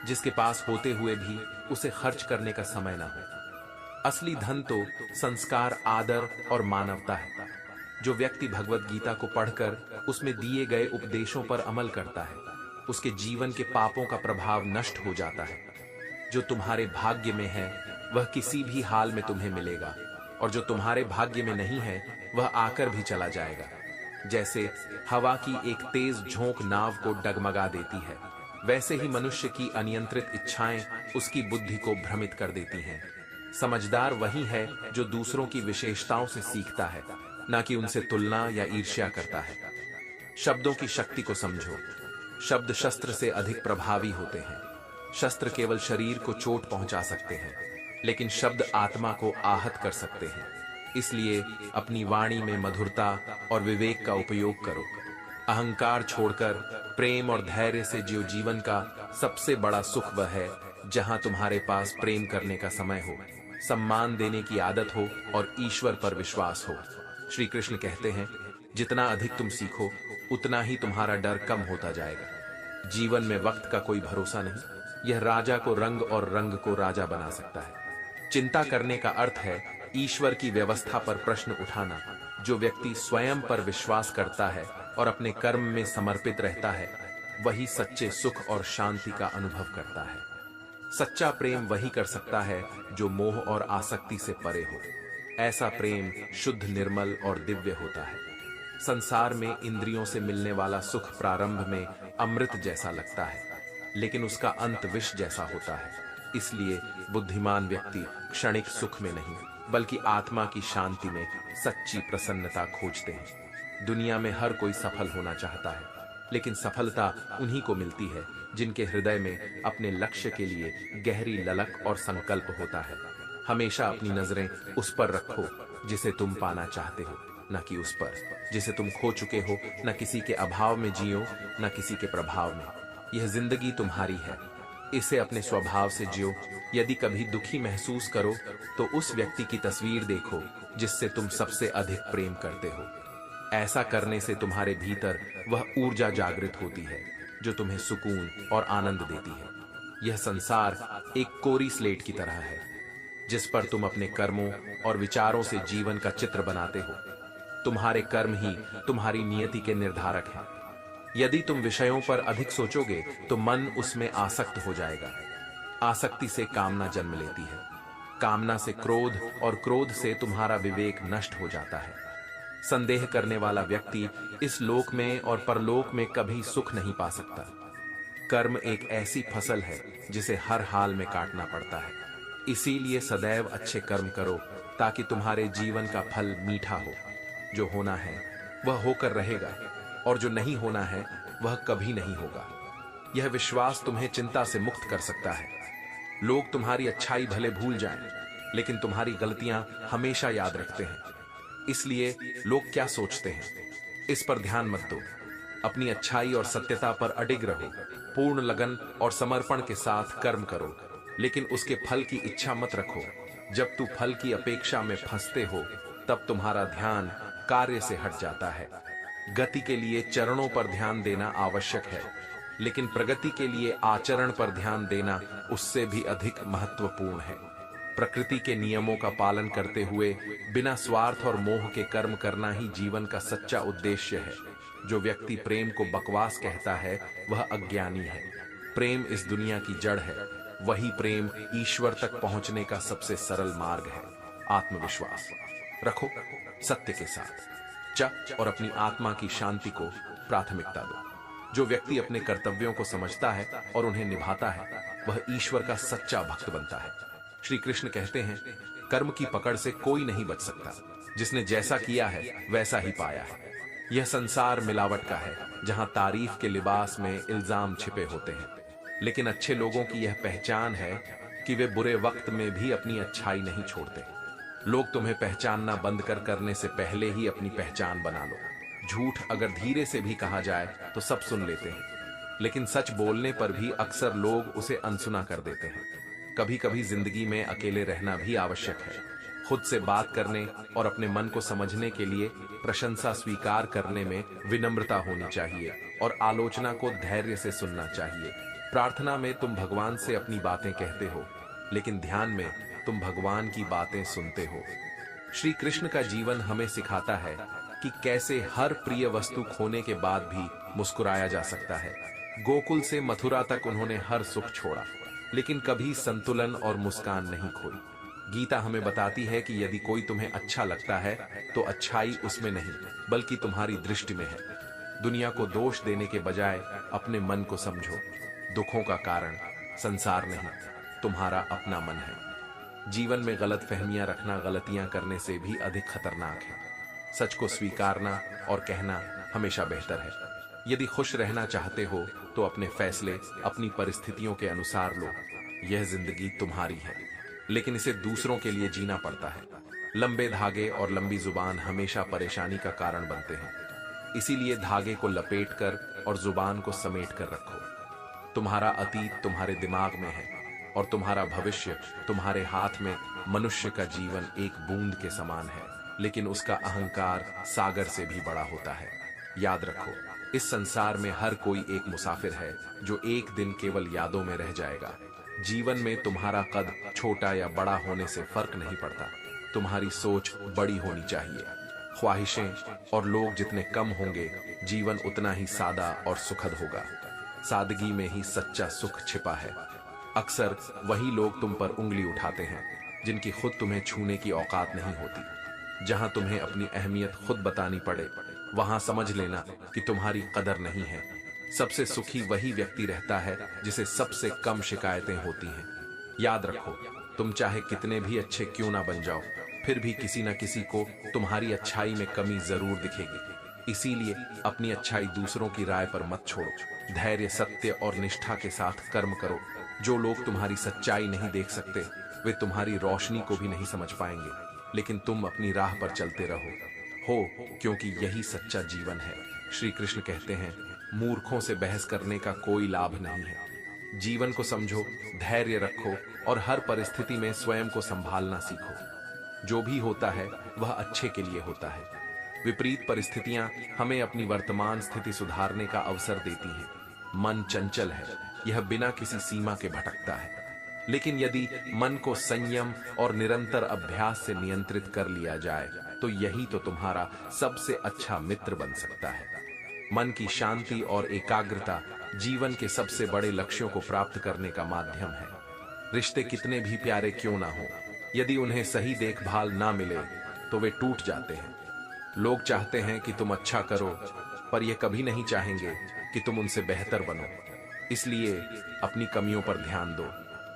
जिसके पास होते हुए भी उसे खर्च करने का समय ना हो। असली धन तो संस्कार, आदर और मानवता है। जो व्यक्ति भगवत गीता को पढ़कर उसमें दिए गए उपदेशों पर अमल करता है उसके जीवन के पापों का प्रभाव नष्ट हो जाता है। जो तुम्हारे भाग्य में है वह किसी भी हाल में तुम्हें मिलेगा, और जो तुम्हारे भाग्य में नहीं है वह आकर भी चला जाएगा। जैसे हवा की एक तेज झोंक नाव को डगमगा देती है, वैसे ही मनुष्य की अनियंत्रित इच्छाएं उसकी बुद्धि को भ्रमित कर देती हैं। समझदार वही है जो दूसरों की विशेषताओं से सीखता है, ना कि उनसे तुलना या ईर्ष्या करता है। शब्दों की शक्ति को समझो। शब्द शस्त्र से अधिक प्रभावी होते हैं। शस्त्र केवल शरीर को चोट पहुंचा सकते हैं, लेकिन शब्द आत्मा को आहत कर सकते हैं। इसलिए अपनी वाणी में मधुरता और विवेक का उपयोग करो। अहंकार छोड़कर प्रेम और धैर्य से जियो। जीवन का सबसे बड़ा सुख वह है जहां तुम्हारे पास प्रेम करने का समय हो, सम्मान देने की आदत हो और ईश्वर पर विश्वास हो। श्री कृष्ण कहते हैं, जितना अधिक तुम सीखो उतना ही तुम्हारा डर कम होता जाएगा। जीवन में वक्त का कोई भरोसा नहीं, यह राजा को रंग और रंग को राजा बना सकता है। चिंता करने का अर्थ है ईश्वर की व्यवस्था पर प्रश्न उठाना। जो व्यक्ति स्वयं पर विश्वास करता है और अपने कर्म में समर्पित रहता है, वही सच्चे सुख और शांति का अनुभव करता है। सच्चा प्रेम वही कर सकता है जो मोह और आसक्ति से परे हो। ऐसा प्रेम शुद्ध, निर्मल और दिव्य होता है। संसार में इंद्रियों से मिलने वाला सुख प्रारंभ में अमृत जैसा लगता है, लेकिन उसका अंत विष जैसा होता है। इसलिए बुद्धिमान व्यक्ति क्षणिक सुख में नहीं, बल्कि आत्मा की शांति में सच्ची प्रसन्नता खोजते हैं। दुनिया में हर कोई सफल होना चाहता है, लेकिन सफलता उन्हीं को मिलती है जिनके हृदय में अपने लक्ष्य के लिए गहरी ललक और संकल्प होता है। हमेशा अपनी नजरें उस पर रखो जिसे तुम पाना चाहते हो, न कि उस पर जिसे तुम खो चुके हो। न किसी के अभाव में जियो, न किसी के प्रभाव में। यह जिंदगी तुम्हारी है, इसे अपने स्वभाव से जियो। यदि कभी दुखी महसूस करो तो उस व्यक्ति की तस्वीर देखो जिससे तुम सबसे अधिक प्रेम करते हो। ऐसा करने से तुम्हारे भीतर वह ऊर्जा जागृत होती है जो तुम्हें सुकून और आनंद देती है। यह संसार एक कोरी स्लेट की तरह है जिस पर तुम अपने कर्मों और विचारों से जीवन का चित्र बनाते हो। तुम्हारे कर्म ही तुम्हारी नियति के निर्धारक हैं। यदि तुम विषयों पर अधिक सोचोगे तो मन उसमें आसक्त हो जाएगा। आसक्ति से कामना जन्म लेती है, कामना से क्रोध और क्रोध से तुम्हारा विवेक नष्ट हो जाता है। संदेह करने वाला व्यक्ति इस लोक में और परलोक में कभी सुख नहीं पा सकता। कर्म एक ऐसी फसल है जिसे हर हाल में काटना पड़ता है। इसीलिए सदैव अच्छे कर्म करो ताकि तुम्हारे जीवन का फल मीठा हो। जो होना है वह होकर रहेगा और जो नहीं होना है वह कभी नहीं होगा। यह विश्वास तुम्हें चिंता से मुक्त कर सकता है। लोग तुम्हारी अच्छाई भले भूल जाएं, लेकिन तुम्हारी गलतियां हमेशा याद रखते हैं। इसलिए लोग क्या सोचते हैं इस पर ध्यान मत दो। अपनी अच्छाई और सत्यता पर अडिग रहो। पूर्ण लगन और समर्पण के साथ कर्म करो, लेकिन उसके फल की इच्छा मत रखो। जब तू फल की अपेक्षा में फंसते हो तब तुम्हारा ध्यान कार्य से हट जाता है। गति के लिए चरणों पर ध्यान देना आवश्यक है, लेकिन प्रगति के लिए आचरण पर ध्यान देना उससे भी अधिक महत्वपूर्ण है। प्रकृति के नियमों का पालन करते हुए बिना स्वार्थ और मोह के कर्म करना ही जीवन का सच्चा उद्देश्य है। जो व्यक्ति प्रेम को बकवास कहता है वह अज्ञानी है। प्रेम इस दुनिया की जड़ है, वही प्रेम ईश्वर तक पहुंचने का सबसे सरल मार्ग है। आत्मविश्वास रखो सत्य के साथ, और अपनी आत्मा की शांति को प्राथमिकता दो। जो व्यक्ति अपने कर्तव्यों को समझता है और उन्हें निभाता है, वह ईश्वर का सच्चा भक्त बनता है। श्री कृष्ण कहते हैं, कर्म की पकड़ से कोई नहीं बच सकता। जिसने जैसा किया है वैसा ही पाया है। यह संसार मिलावट का है, जहां तारीफ के लिबास में इल्जाम छिपे होते हैं। लेकिन अच्छे लोगों की यह पहचान है कि वे बुरे वक्त में भी अपनी अच्छाई नहीं छोड़ते। लोग तुम्हें पहचानना बंद करने से पहले ही अपनी पहचान बना लो। झूठ अगर धीरे से भी कहा जाए तो सब सुन लेते हैं, लेकिन सच बोलने पर भी अक्सर लोग उसे अनसुना कर देते हैं। कभी कभी जिंदगी में अकेले रहना भी आवश्यक है। खुद से बात करने और अपने मन को समझने के लिए प्रशंसा स्वीकार करने में विनम्रता होनी चाहिए और आलोचना को धैर्य से सुनना चाहिए। प्रार्थना में तुम भगवान से अपनी बातें कहते हो, लेकिन ध्यान में तुम भगवान की बातें सुनते हो। श्री कृष्ण का जीवन हमें सिखाता है कि कैसे हर प्रिय वस्तु खोने के बाद भी मुस्कुराया जा सकता है। गोकुल से मथुरा तक उन्होंने हर सुख छोड़ा, लेकिन कभी संतुलन और मुस्कान नहीं खोई। गीता हमें बताती है कि यदि कोई तुम्हें अच्छा लगता है तो अच्छाई उसमें नहीं, बल्कि तुम्हारी दृष्टि में है। दुनिया को दोष देने के बजाय अपने मन को समझो। दुखों का कारण संसार नहीं, तुम्हारा अपना मन है। जीवन में गलत फहमियां रखना गलतियां करने से भी अधिक खतरनाक है। सच को स्वीकारना और कहना हमेशा बेहतर है। यदि खुश रहना चाहते हो तो अपने फैसले अपनी परिस्थितियों के अनुसार लो। यह जिंदगी तुम्हारी है, लेकिन इसे दूसरों के लिए जीना पड़ता है। लंबे धागे और लंबी जुबान हमेशा परेशानी का कारण बनते हैं। इसीलिए धागे को लपेटकर और जुबान को समेट कर रखो। तुम्हारा अतीत तुम्हारे दिमाग में है और तुम्हारा भविष्य तुम्हारे हाथ में। मनुष्य का जीवन एक बूंद के समान है, लेकिन उसका अहंकार सागर से भी बड़ा होता है। याद रखो, इस संसार में हर कोई एक मुसाफिर है जो एक दिन केवल यादों में रह जाएगा। जीवन में तुम्हारा कद छोटा या बड़ा होने से फर्क नहीं पड़ता, तुम्हारी सोच बड़ी होनी चाहिए। ख्वाहिशें और लोग जितने कम होंगे, जीवन उतना ही सादा और सुखद होगा। सादगी में ही सच्चा सुख छिपा है। अक्सर वही लोग तुम पर उंगली उठाते हैं जिनकी खुद तुम्हें छूने की औकात नहीं होती। जहां तुम्हें अपनी अहमियत खुद बतानी पड़े, वहां समझ लेना कि तुम्हारी कदर नहीं है। सबसे सुखी वही व्यक्ति रहता है जिसे सबसे कम शिकायतें होती हैं। याद रखो, तुम चाहे कितने भी अच्छे क्यों ना बन जाओ, फिर भी किसी न किसी को तुम्हारी अच्छाई में कमी जरूर दिखेगी। इसीलिए अपनी अच्छाई दूसरों की राय पर मत छोड़ो। धैर्य, सत्य और निष्ठा के साथ कर्म करो। जो लोग तुम्हारी सच्चाई नहीं देख सकते, वे तुम्हारी रोशनी को भी नहीं समझ पाएंगे, लेकिन तुम अपनी राह पर चलते रहो, क्योंकि यही सच्चा जीवन है। श्री कृष्ण कहते हैं, मूर्खों से बहस करने का कोई लाभ नहीं है। जीवन को समझो, धैर्य रखो और हर परिस्थिति में स्वयं को संभालना सीखो। जो भी होता है वह अच्छे के लिए होता है। विपरीत परिस्थितियां हमें अपनी वर्तमान स्थिति सुधारने का अवसर देती हैं। मन चंचल है, यह बिना किसी सीमा के भटकता है, लेकिन यदि मन को संयम और निरंतर अभ्यास से नियंत्रित कर लिया जाए तो यही तो तुम्हारा सबसे अच्छा मित्र बन सकता है। मन की शांति और एकाग्रता जीवन के सबसे बड़े लक्ष्यों को प्राप्त करने का माध्यम है। रिश्ते कितने भी प्यारे क्यों ना हो, यदि उन्हें सही देखभाल ना मिले तो वे टूट जाते हैं। लोग चाहते हैं कि तुम अच्छा करो, पर यह कभी नहीं चाहेंगे कि तुम उनसे बेहतर बनो। इसलिए अपनी कमियों पर ध्यान दो,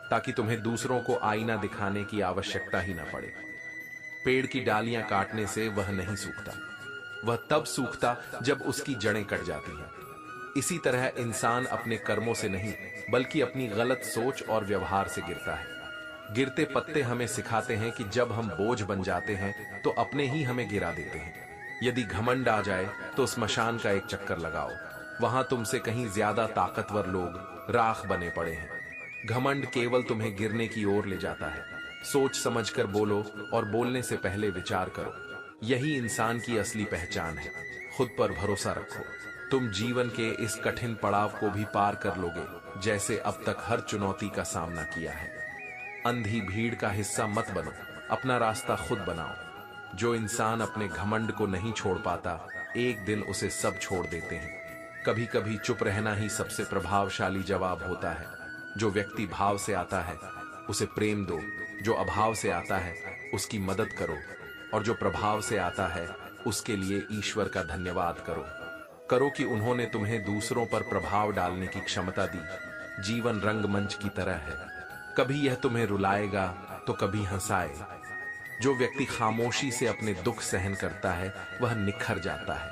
ताकि तुम्हें दूसरों को आईना दिखाने की आवश्यकता ही न पड़े। पेड़ की डालियां काटने से वह नहीं सूखता, वह तब सूखता जब उसकी जड़ें कट जाती हैं। इसी तरह इंसान अपने कर्मों से नहीं, बल्कि अपनी गलत सोच और व्यवहार से गिरता है। गिरते पत्ते हमें सिखाते हैं कि जब हम बोझ बन जाते हैं तो अपने ही हमें गिरा देते हैं। यदि घमंड आ जाए तो स्मशान का एक चक्कर लगाओ, वहां तुमसे कहीं ज्यादा ताकतवर लोग राख बने पड़े हैं। घमंड केवल तुम्हें गिरने की ओर ले जाता है। सोच समझकर बोलो और बोलने से पहले विचार करो। यही इंसान की असली पहचान है। खुद पर भरोसा रखो, तुम जीवन के इस कठिन पड़ाव को भी पार कर लोगे, जैसे अब तक हर चुनौती का सामना किया है। अंधी भीड़ का हिस्सा मत बनो, अपना रास्ता खुद बनाओ। जो इंसान अपने घमंड को नहीं छोड़ पाता, एक दिन उसे सब छोड़ देते हैं। कभी कभी चुप रहना ही सबसे प्रभावशाली जवाब होता है। जो व्यक्ति भाव से आता है उसे प्रेम दो, जो अभाव से आता है उसकी मदद करो, और जो प्रभाव से आता है उसके लिए ईश्वर का धन्यवाद करो कि उन्होंने तुम्हें दूसरों पर प्रभाव डालने की क्षमता दी। जीवन रंगमंच की तरह है, कभी यह तुम्हें रुलाएगा तो कभी हंसाए। जो व्यक्ति खामोशी से अपने दुख सहन करता है वह निखर जाता है,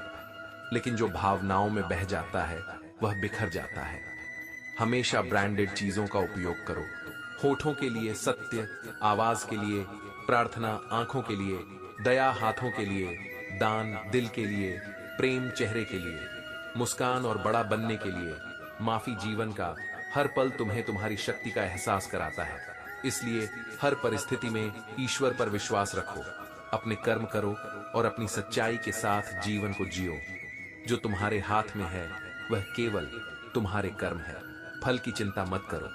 लेकिन जो भावनाओं में बह जाता है वह बिखर जाता है। हमेशा ब्रांडेड चीजों का उपयोग करो, होठों के लिए सत्य, आवाज के लिए प्रार्थना, आंखों के लिए दया, हाथों के लिए दान, दिल के लिए प्रेम, चेहरे के लिए मुस्कान और बड़ा बनने के लिए माफी। जीवन का हर पल तुम्हें तुम्हारी शक्ति का एहसास कराता है। इसलिए हर परिस्थिति में ईश्वर पर विश्वास रखो, अपने कर्म करो और अपनी सच्चाई के साथ जीवन को जियो। जो तुम्हारे हाथ में है वह केवल तुम्हारे कर्म है। फल की चिंता मत करो,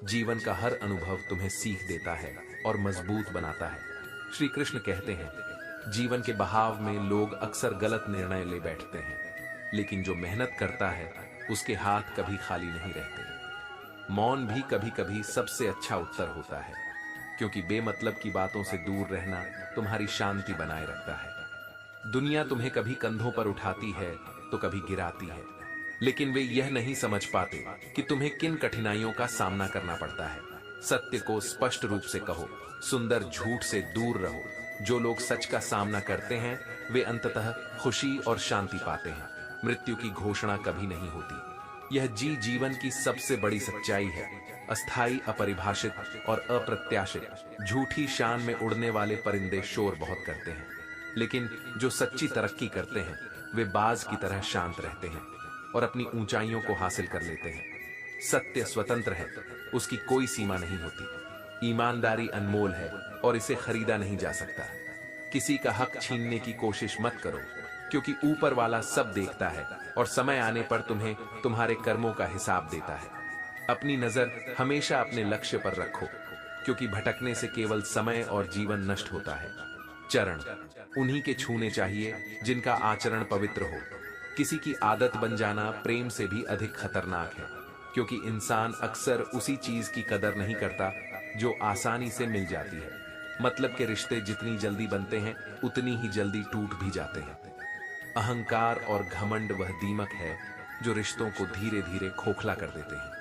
जीवन का हर अनुभव तुम्हें सीख देता है और मजबूत बनाता है। श्री कृष्ण कहते हैं, जीवन के बहाव में लोग अक्सर गलत निर्णय ले बैठते हैं, लेकिन जो मेहनत करता है उसके हाथ कभी खाली नहीं रहते। मौन भी कभी कभी सबसे अच्छा उत्तर होता है, क्योंकि बेमतलब की बातों से दूर रहना तुम्हारी शांति बनाए रखता है। दुनिया तुम्हें कभी कंधों पर उठाती है तो कभी गिराती है, लेकिन वे यह नहीं समझ पाते कि तुम्हें किन कठिनाइयों का सामना करना पड़ता है। सत्य को स्पष्ट रूप से कहो, सुंदर झूठ से दूर रहो। जो लोग सच का सामना करते हैं वे अंततः खुशी और शांति पाते हैं। मृत्यु की घोषणा कभी नहीं होती, यह जीवन की सबसे बड़ी सच्चाई है। अस्थाई, अपरिभाषित और अप्रत्याशित, झूठी शान में उड़ने वाले परिंदे शोर बहुत करते हैं, लेकिन जो सच्ची तरक्की करते हैं वे बाज की तरह शांत रहते हैं और अपनी ऊंचाइयों को हासिल कर लेते हैं। सत्य स्वतंत्र है, उसकी कोई सीमा नहीं होती। ईमानदारी अनमोल है और इसे खरीदा नहीं जा सकता। किसी का हक छीनने की कोशिश मत करो, क्योंकि ऊपर वाला सब देखता है और समय आने पर तुम्हें तुम्हारे कर्मों का हिसाब देता है। अपनी नजर हमेशा अपने लक्ष्य पर रखो, क्योंकि भटकने से केवल समय और जीवन नष्ट होता है। चरण उन्हीं के छूने चाहिए जिनका आचरण पवित्र हो। किसी की आदत बन जाना प्रेम से भी अधिक खतरनाक है, क्योंकि इंसान अक्सर उसी चीज की कदर नहीं करता जो आसानी से मिल जाती है। मतलब के रिश्ते जितनी जल्दी बनते हैं उतनी ही जल्दी टूट भी जाते हैं। अहंकार और घमंड वह दीमक है जो रिश्तों को धीरे धीरे खोखला कर देते हैं।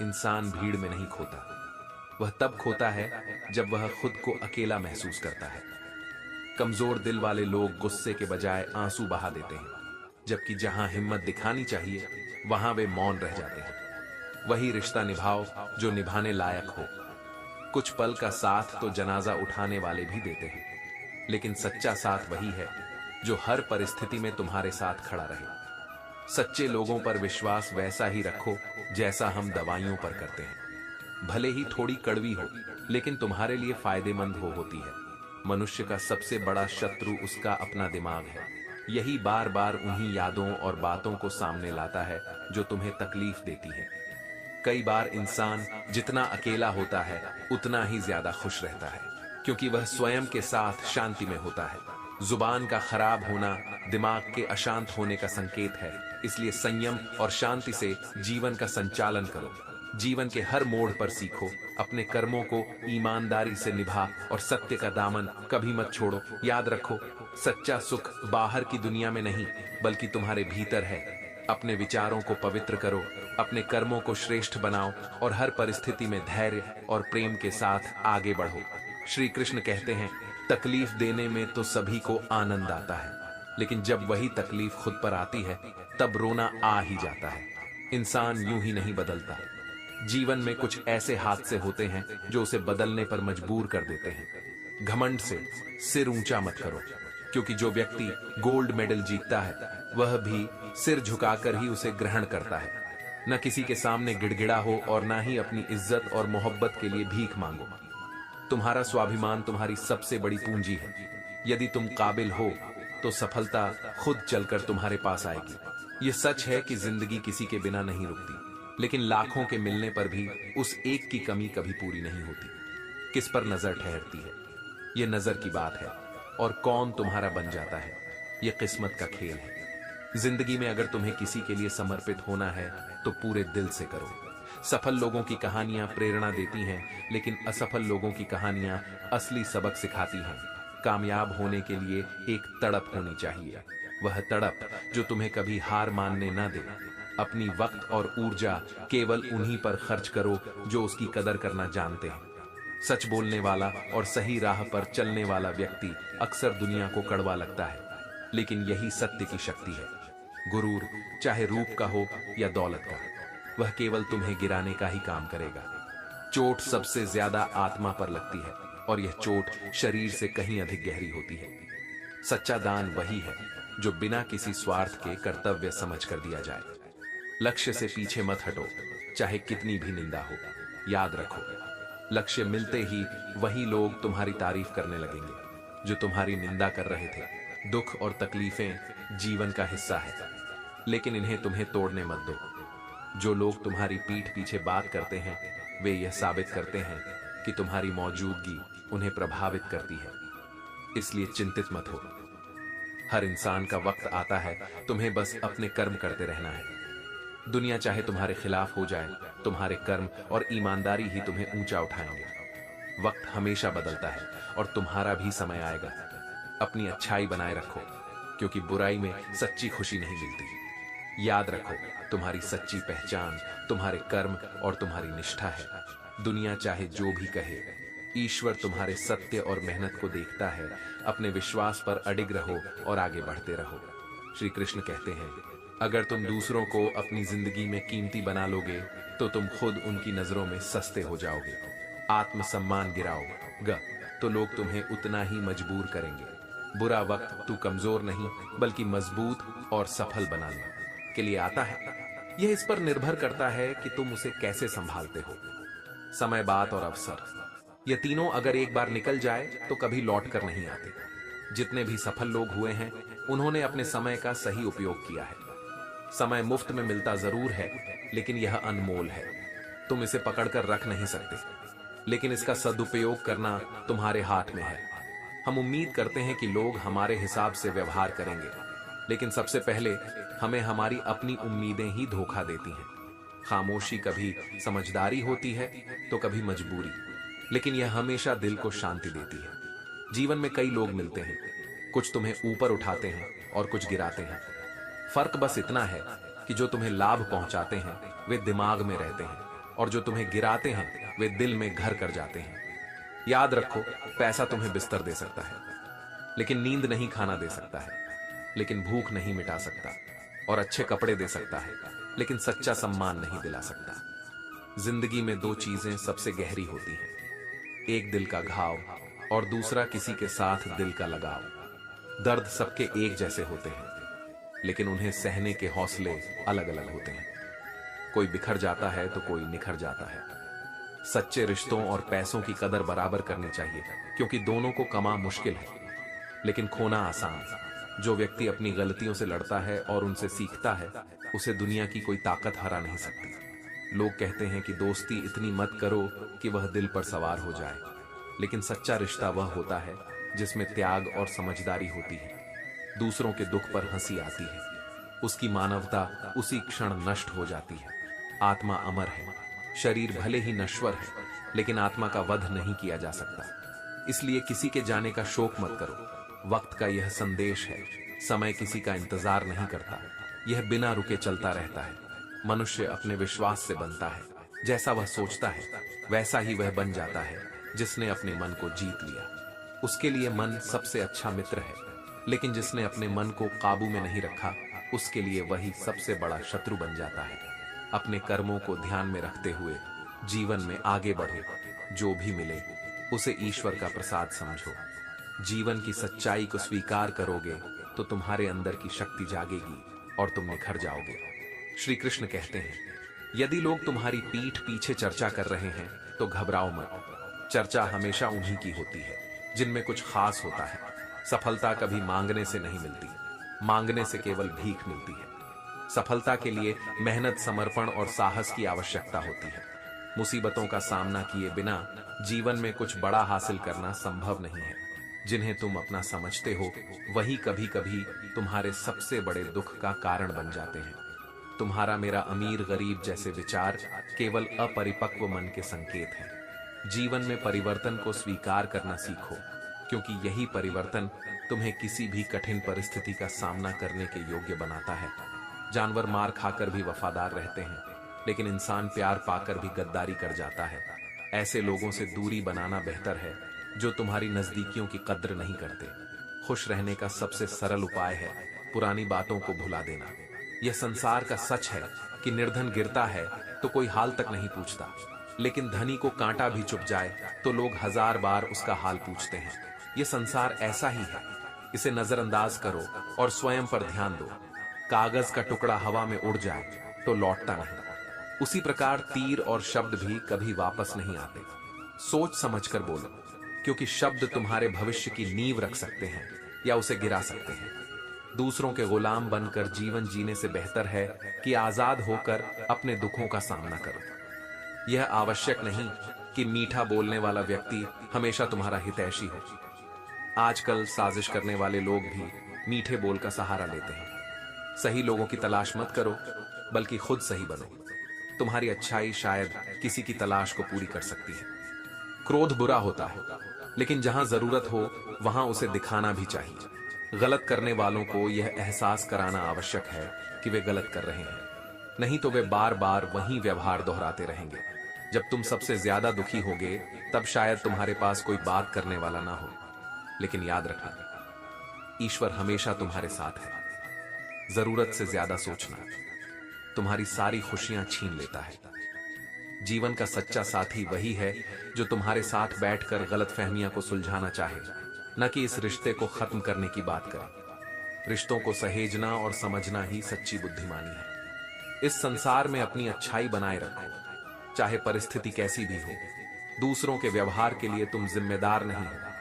इंसान भीड़ में नहीं खोता, वह तब खोता है जब वह खुद को अकेला महसूस करता है। कमजोर दिल वाले लोग गुस्से के बजाय आंसू बहा देते हैं, जबकि जहां हिम्मत दिखानी चाहिए वहां वे मौन रह जाते हैं। वही रिश्ता निभाओ जो निभाने लायक हो। कुछ पल का साथ तो जनाजा उठाने वाले भी देते हैं, लेकिन सच्चा साथ वही है जो हर परिस्थिति में तुम्हारे साथ खड़ा रहे। सच्चे लोगों पर विश्वास वैसा ही रखो जैसा हम दवाइयों पर करते हैं। भले ही थोड़ी कड़वी हो, लेकिन तुम्हारे लिए फायदेमंद होती है। मनुष्य का सबसे बड़ा शत्रु उसका अपना दिमाग है। यही बार बार उन्हीं यादों और बातों को सामने लाता है जो तुम्हें तकलीफ देती है। कई बार इंसान जितना अकेला होता है उतना ही ज्यादा खुश रहता है, क्योंकि वह स्वयं के साथ शांति में होता है। जुबान का खराब होना दिमाग के अशांत होने का संकेत है, इसलिए संयम और शांति से जीवन का संचालन करो। जीवन के हर मोड़ पर सीखो, अपने कर्मों को ईमानदारी से निभा और सत्य का दामन कभी मत छोड़ो। याद रखो, सच्चा सुख बाहर की दुनिया में नहीं बल्कि तुम्हारे भीतर है। अपने विचारों को पवित्र करो, अपने कर्मों को श्रेष्ठ बनाओ और हर परिस्थिति में धैर्य और प्रेम के साथ आगे बढ़ो। श्री कृष्ण कहते हैं, तकलीफ देने में तो सभी को आनंद आता है, लेकिन जब वही तकलीफ खुद पर आती है तब रोना आ ही जाता है। इंसान यूं ही नहीं बदलता। जीवन में कुछ ऐसे हादसे होते हैं जो उसे बदलने पर मजबूर कर देते हैं। घमंड से सिर ऊंचा मत करो, क्योंकि जो व्यक्ति गोल्ड मेडल जीतता है वह भी सिर झुकाकर ही उसे ग्रहण करता है। न किसी के सामने गिड़गिड़ा हो और ना ही अपनी इज्जत और मोहब्बत के लिए भीख मांगो। तुम्हारा स्वाभिमान तुम्हारी सबसे बड़ी पूंजी है। यदि तुम काबिल हो तो सफलता खुद चलकर तुम्हारे पास आएगी। यह सच है कि जिंदगी किसी के बिना नहीं रुकती, लेकिन लाखों के मिलने पर भी उस एक की कमी कभी पूरी नहीं होती। किस पर नजर ठहरती है, यह नजर की बात है, और कौन तुम्हारा बन जाता है यह किस्मत का खेल है। जिंदगी में अगर तुम्हें किसी के लिए समर्पित होना है तो पूरे दिल से करो। सफल लोगों की कहानियां प्रेरणा देती हैं, लेकिन असफल लोगों की कहानियां असली सबक सिखाती हैं। कामयाब होने के लिए एक तड़प होनी चाहिए, वह तड़प जो तुम्हें कभी हार मानने ना दे। अपनी वक्त और ऊर्जा केवल उन्हीं पर खर्च करो जो उसकी कदर करना जानते हैं। सच बोलने वाला और सही राह पर चलने वाला व्यक्ति अक्सर दुनिया को कड़वा लगता है, लेकिन यही सत्य की शक्ति है। गुरूर चाहे रूप का हो या दौलत का, वह केवल तुम्हें गिराने का ही काम करेगा। चोट सबसे ज्यादा आत्मा पर लगती है, और यह चोट शरीर से कहीं अधिक गहरी होती है। सच्चा दान वही है जो बिना किसी स्वार्थ के कर्तव्य समझ कर दिया जाए। लक्ष्य से पीछे मत हटो, चाहे कितनी भी निंदा हो। याद रखो, लक्ष्य मिलते ही वही लोग तुम्हारी तारीफ करने लगेंगे जो तुम्हारी निंदा कर रहे थे। दुख और तकलीफें जीवन का हिस्सा है, लेकिन इन्हें तुम्हें तोड़ने मत दो। जो लोग तुम्हारी पीठ पीछे बात करते हैं वे यह साबित करते हैं कि तुम्हारी मौजूदगी उन्हें प्रभावित करती है, इसलिए चिंतित मत हो। हर इंसान का वक्त आता है, तुम्हें बस अपने कर्म करते रहना है। दुनिया चाहे तुम्हारे खिलाफ हो जाए, तुम्हारे कर्म और ईमानदारी ही तुम्हें ऊंचा उठाएंगे। वक्त हमेशा बदलता है और तुम्हारा भी समय आएगा। अपनी अच्छाई बनाए रखो, क्योंकि बुराई में सच्ची खुशी नहीं मिलती। याद रखो, तुम्हारी सच्ची पहचान तुम्हारे कर्म और तुम्हारी निष्ठा है। दुनिया चाहे जो भी कहे, ईश्वर तुम्हारे सत्य और मेहनत को देखता है। अपने विश्वास पर अडिग रहो और आगे बढ़ते रहो। श्री कृष्ण कहते हैं, अगर तुम दूसरों को अपनी जिंदगी में कीमती बना लोगे तो तुम खुद उनकी नजरों में सस्ते हो जाओगे। आत्मसम्मान गिराओगे तो लोग तुम्हें उतना ही मजबूर करेंगे। बुरा वक्त तू कमजोर नहीं बल्कि मजबूत और सफल बनाने के लिए आता है। यह इस पर निर्भर करता है कि तुम उसे कैसे संभालते हो। समय, बात और अवसर, ये तीनों अगर एक बार निकल जाए तो कभी लौट कर नहीं आते। जितने भी सफल लोग हुए हैं, उन्होंने अपने समय का सही उपयोग किया है। समय मुफ्त में मिलता जरूर है, लेकिन यह अनमोल है। तुम इसे पकड़कर रख नहीं सकते, लेकिन इसका सदुपयोग करना तुम्हारे हाथ में है। हम उम्मीद करते हैं कि लोग हमारे हिसाब से व्यवहार करेंगे, लेकिन सबसे पहले हमें हमारी अपनी उम्मीदें ही धोखा देती हैं। खामोशी कभी समझदारी होती है तो कभी मजबूरी, लेकिन यह हमेशा दिल को शांति देती है। जीवन में कई लोग मिलते हैं, कुछ तुम्हें ऊपर उठाते हैं और कुछ गिराते हैं। फर्क बस इतना है कि जो तुम्हें लाभ पहुंचाते हैं वे दिमाग में रहते हैं, और जो तुम्हें गिराते हैं वे दिल में घर कर जाते हैं। याद रखो, पैसा तुम्हें बिस्तर दे सकता है, लेकिन नींद नहीं खाना दे सकता है। लेकिन भूख नहीं मिटा सकता, और अच्छे कपड़े दे सकता है, लेकिन सच्चा सम्मान नहीं दिला सकता। जिंदगी में दो चीजें सबसे गहरी होती हैं, एक दिल का घाव और दूसरा किसी के साथ दिल का लगाव। दर्द सबके एक जैसे होते हैं, लेकिन उन्हें सहने के हौसले अलग अलग होते हैं। कोई बिखर जाता है तो कोई निखर जाता है। सच्चे रिश्तों और पैसों की कदर बराबर करनी चाहिए, क्योंकि दोनों को कमा मुश्किल है, लेकिन खोना आसान। जो व्यक्ति अपनी गलतियों से लड़ता है और उनसे सीखता है, उसे दुनिया की कोई ताकत हरा नहीं सकती। लोग कहते हैं कि दोस्ती इतनी मत करो कि वह दिल पर सवार हो जाए, लेकिन सच्चा रिश्ता वह होता है जिसमें त्याग और समझदारी होती है। दूसरों के दुख पर हंसी आती है, उसकी मानवता उसी क्षण नष्ट हो जाती है। आत्मा अमर है, शरीर भले ही नश्वर है, लेकिन आत्मा का वध नहीं किया जा सकता। इसलिए किसी के जाने का शोक मत करो। वक्त का यह संदेश है, समय किसी का इंतजार नहीं करता, यह बिना रुके चलता रहता है। मनुष्य अपने विश्वास से बनता है, जैसा वह सोचता है वैसा ही वह बन जाता है। जिसने अपने मन को जीत लिया, उसके लिए मन सबसे अच्छा मित्र है, लेकिन जिसने अपने मन को काबू में नहीं रखा, उसके लिए वही सबसे बड़ा शत्रु बन जाता है। अपने कर्मों को ध्यान में रखते हुए जीवन में आगे बढ़ो। जो भी मिले उसे ईश्वर का प्रसाद समझो। जीवन की सच्चाई को स्वीकार करोगे तो तुम्हारे अंदर की शक्ति जागेगी और तुम निखर जाओगे। श्री कृष्ण कहते हैं, यदि लोग तुम्हारी पीठ पीछे चर्चा कर रहे हैं तो घबराओ मत। चर्चा हमेशा उन्हीं की होती है जिनमें कुछ खास होता है। सफलता कभी मांगने से नहीं मिलती, मांगने से केवल भीख मिलती है। सफलता के लिए मेहनत, समर्पण और साहस की आवश्यकता होती है। मुसीबतों का सामना किए बिना जीवन में कुछ बड़ा हासिल करना संभव नहीं है। जिन्हें तुम अपना समझते हो वही कभी कभी तुम्हारे सबसे बड़े दुख का कारण बन जाते हैं। तुम्हारा मेरा अमीर गरीब जैसे विचार केवल अपरिपक्व मन के संकेत हैं। जीवन में परिवर्तन को स्वीकार करना सीखो, क्योंकि यही परिवर्तन तुम्हें किसी भी कठिन परिस्थिति का सामना करने के योग्य बनाता है। जानवर मार खाकर भी वफादार रहते हैं, लेकिन इंसान प्यार पाकर भी गद्दारी कर जाता है। ऐसे लोगों से दूरी बनाना बेहतर है जो तुम्हारी नजदीकियों की कद्र नहीं करते। खुश रहने का सबसे सरल उपाय है पुरानी बातों को भुला देना। यह संसार का सच है कि निर्धन गिरता है तो कोई हाल तक नहीं पूछता, लेकिन धनी को कांटा भी चुभ जाए तो लोग 1000 बार उसका हाल पूछते हैं। यह संसार ऐसा ही है, इसे नजरअंदाज करो और स्वयं पर ध्यान दो। कागज का टुकड़ा हवा में उड़ जाए तो लौटता नहीं, उसी प्रकार तीर और शब्द भी कभी वापस नहीं आते। सोच समझकर बोलो, क्योंकि शब्द तुम्हारे भविष्य की नींव रख सकते हैं या उसे गिरा सकते हैं। दूसरों के गुलाम बनकर जीवन जीने से बेहतर है कि आजाद होकर अपने दुखों का सामना करो। यह आवश्यक नहीं कि मीठा बोलने वाला व्यक्ति हमेशा तुम्हारा हितैषी हो। आजकल साजिश करने वाले लोग भी मीठे बोल का सहारा लेते हैं। सही लोगों की तलाश मत करो, बल्कि खुद सही बनो। तुम्हारी अच्छाई शायद किसी की तलाश को पूरी कर सकती है। क्रोध बुरा होता है, लेकिन जहां जरूरत हो वहां उसे दिखाना भी चाहिए। गलत करने वालों को यह एहसास कराना आवश्यक है कि वे गलत कर रहे हैं, नहीं तो वे बार बार वही व्यवहार दोहराते रहेंगे। जब तुम सबसे ज्यादा दुखी होगे तब शायद तुम्हारे पास कोई बात करने वाला ना हो, लेकिन याद रखना, ईश्वर हमेशा तुम्हारे साथ है। जरूरत से ज्यादा सोचना तुम्हारी सारी खुशियां छीन लेता है। जीवन का सच्चा साथी वही है जो तुम्हारे साथ बैठकर गलतफहमियां को सुलझाना चाहे, न कि इस रिश्ते को खत्म करने की बात करे। रिश्तों को सहेजना और समझना ही सच्ची बुद्धिमानी है। इस संसार में अपनी अच्छाई बनाए रखो, चाहे परिस्थिति कैसी भी हो। दूसरों के व्यवहार के लिए तुम जिम्मेदार नहीं हो,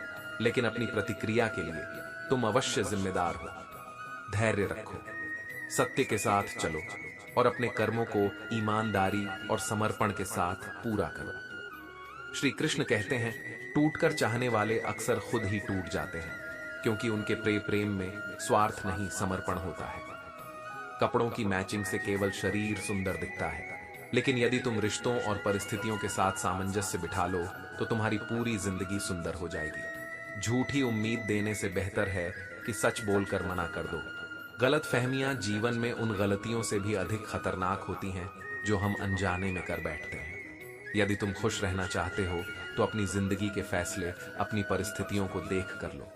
लेकिन अपनी प्रतिक्रिया के लिए तुम अवश्य जिम्मेदार हो। धैर्य रखो, सत्य के साथ चलो और अपने कर्मों को ईमानदारी और समर्पण के साथ पूरा करो। श्री कृष्ण कहते हैं, टूटकर चाहने वाले अक्सर खुद ही टूट जाते हैं, क्योंकि उनके प्रेम में स्वार्थ नहीं समर्पण होता है। कपड़ों की मैचिंग से केवल शरीर सुंदर दिखता है, लेकिन यदि तुम रिश्तों और परिस्थितियों के साथ सामंजस्य बिठा लो तो तुम्हारी पूरी जिंदगी सुंदर हो जाएगी। झूठी उम्मीद देने से बेहतर है कि सच बोलकर मना कर दो। गलत फहमियां जीवन में उन गलतियों से भी अधिक खतरनाक होती हैं जो हम अनजाने में कर बैठते हैं। यदि तुम खुश रहना चाहते हो तो अपनी जिंदगी के फैसले अपनी परिस्थितियों को देख कर लो,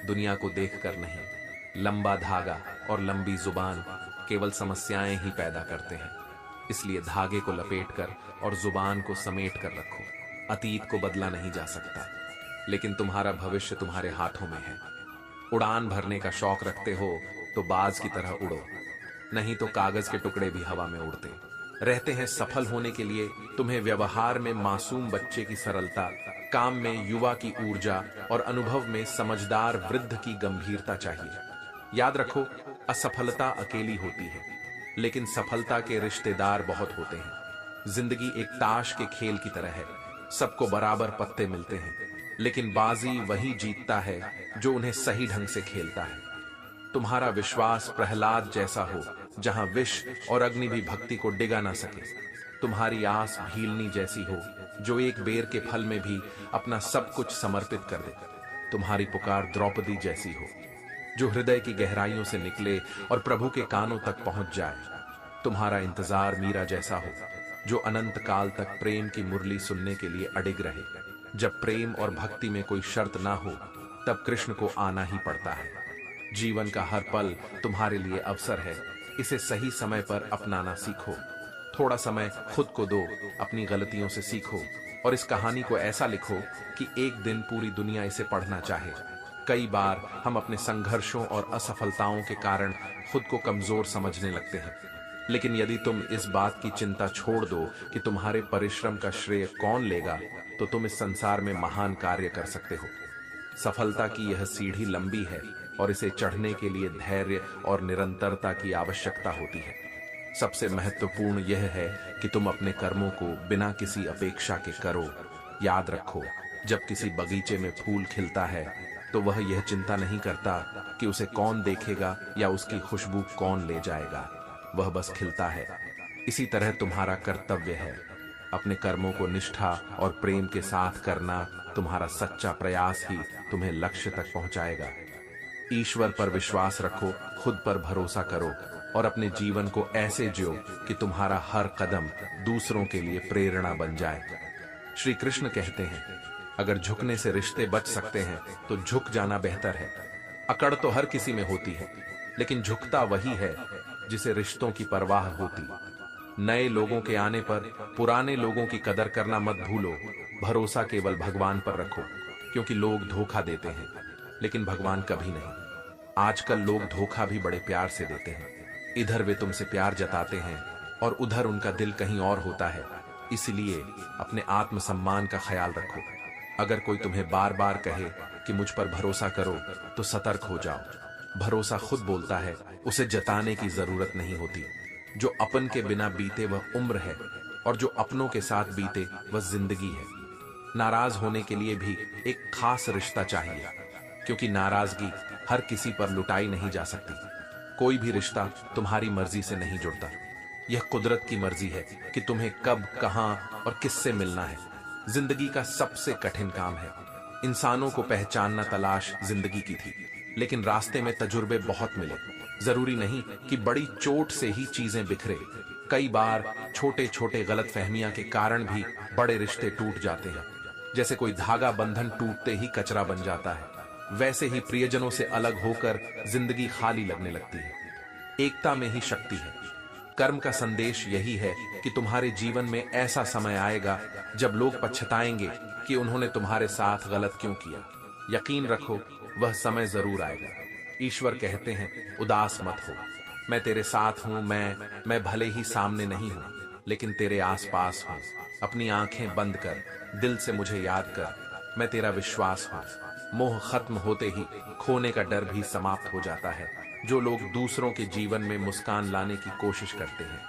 दुनिया को देख कर नहीं। लंबा धागा और लंबी जुबान केवल समस्याएं ही पैदा करते हैं, इसलिए धागे को लपेटकर और जुबान को समेट कर रखो। अतीत को बदला नहीं जा सकता, लेकिन तुम्हारा भविष्य तुम्हारे हाथों में है। उड़ान भरने का शौक रखते हो तो बाज की तरह उड़ो, नहीं तो कागज के टुकड़े भी हवा में उड़ते रहते हैं। सफल होने के लिए तुम्हें व्यवहार में मासूम बच्चे की सरलता, काम में युवा की ऊर्जा और अनुभव में समझदार वृद्ध की गंभीरता चाहिए। याद रखो, असफलता अकेली होती है, लेकिन सफलता के रिश्तेदार बहुत होते हैं। जिंदगी एक ताश के खेल की तरह है, सबको बराबर पत्ते मिलते हैं, लेकिन बाजी वही जीतता है जो उन्हें सही ढंग से खेलता है। तुम्हारा विश्वास प्रहलाद जैसा हो, जहां विष और अग्नि भी भक्ति को डिगा ना सके। तुम्हारी आस भीलनी जैसी हो, जो एक बेर के फल में भी अपना सब कुछ समर्पित कर दे। तुम्हारी पुकार द्रौपदी जैसी हो, जो हृदय की गहराइयों से निकले और प्रभु के कानों तक पहुंच जाए। तुम्हारा इंतजार मीरा जैसा हो, जो अनंत काल तक प्रेम की मुरली सुनने के लिए अडिग रहे। जब प्रेम और भक्ति में कोई शर्त ना हो, तब कृष्ण को आना ही पड़ता है। जीवन का हर पल तुम्हारे लिए अवसर है, इसे सही समय पर अपनाना सीखो। थोड़ा समय खुद को दो, अपनी गलतियों से सीखो और इस कहानी को ऐसा लिखो कि एक दिन पूरी दुनिया इसे पढ़ना चाहे। कई बार हम अपने संघर्षों और असफलताओं के कारण खुद को कमजोर समझने लगते हैं, लेकिन यदि तुम इस बात की चिंता छोड़ दो कि तुम्हारे परिश्रम का श्रेय कौन लेगा, तो तुम इस संसार में महान कार्य कर सकते हो। सफलता की यह सीढ़ी लंबी है और इसे चढ़ने के लिए धैर्य और निरंतरता की आवश्यकता होती है। सबसे महत्वपूर्ण यह है कि तुम अपने कर्मों को बिना किसी अपेक्षा के करो। याद रखो, जब किसी बगीचे में फूल खिलता है तो वह यह चिंता नहीं करता कि उसे कौन देखेगा या उसकी खुशबू कौन ले जाएगा, वह बस खिलता है। इसी तरह तुम्हारा कर्तव्य है, अपने कर्मों को निष्ठा और प्रेम के साथ करना। तुम्हारा सच्चा प्रयास ही तुम्हें लक्ष्य तक पहुंचाएगा। ईश्वर पर विश्वास रखो, खुद पर भरोसा करो और अपने जीवन को ऐसे जियो कि तुम्हारा हर कदम दूसरों के लिए प्रेरणा बन जाए। श्री कृष्ण कहते हैं, अगर झुकने से रिश्ते बच सकते हैं तो झुक जाना बेहतर है। अकड़ तो हर किसी में होती है, लेकिन झुकता वही है जिसे रिश्तों की परवाह होती। नए लोगों के आने पर पुराने लोगों की कदर करना मत भूलो। भरोसा केवल भगवान पर रखो, क्योंकि लोग धोखा देते हैं, लेकिन भगवान कभी नहीं। आजकल लोग धोखा भी बड़े प्यार से देते हैं। इधर वे तुमसे प्यार जताते हैं और उधर उनका दिल कहीं और होता है। इसलिए अपने आत्मसम्मान का ख्याल रखो। अगर कोई तुम्हें बार बार कहे कि मुझ पर भरोसा करो, तो सतर्क हो जाओ। भरोसा खुद बोलता है, उसे जताने की जरूरत नहीं होती। जो अपन के बिना बीते वह उम्र है, और जो अपनों के साथ बीते वह जिंदगी है। नाराज होने के लिए भी एक खास रिश्ता चाहिए, क्योंकि नाराजगी हर किसी पर लुटाई नहीं जा सकती। कोई भी रिश्ता तुम्हारी मर्जी से नहीं जुड़ता। यह कुदरत की मर्जी है कि तुम्हें कब, कहां और किससे मिलना है। जिंदगी का सबसे कठिन काम है। इंसानों को पहचानना तलाश जिंदगी की थी, लेकिन रास्ते में तजुर्बे बहुत मिले। जरूरी नहीं कि बड़ी चोट से ही चीजें बिखरे। कई बार छोटे छोटे गलत फहमियां के कारण भी बड़े रिश्ते टूट जाते हैं। जैसे कोई धागा बंधन टूटते ही कचरा बन जाता है, वैसे ही प्रियजनों से अलग होकर जिंदगी खाली लगने लगती है। एकता में ही शक्ति है। कर्म का संदेश यही है कि तुम्हारे जीवन में ऐसा समय आएगा जब लोग पछताएंगे कि उन्होंने तुम्हारे साथ गलत क्यों किया। यकीन रखो, वह समय जरूर आएगा। ईश्वर कहते हैं, उदास मत हो, मैं तेरे साथ हूँ, मैं भले ही सामने नहीं हूँ, लेकिन तेरे आसपास हूँ। अपनी आंखें बंद कर, दिल से मुझे याद कर, मैं तेरा विश्वास हूँ। मोह खत्म होते ही खोने का डर भी समाप्त हो जाता है। जो लोग दूसरों के जीवन में मुस्कान लाने की कोशिश करते हैं,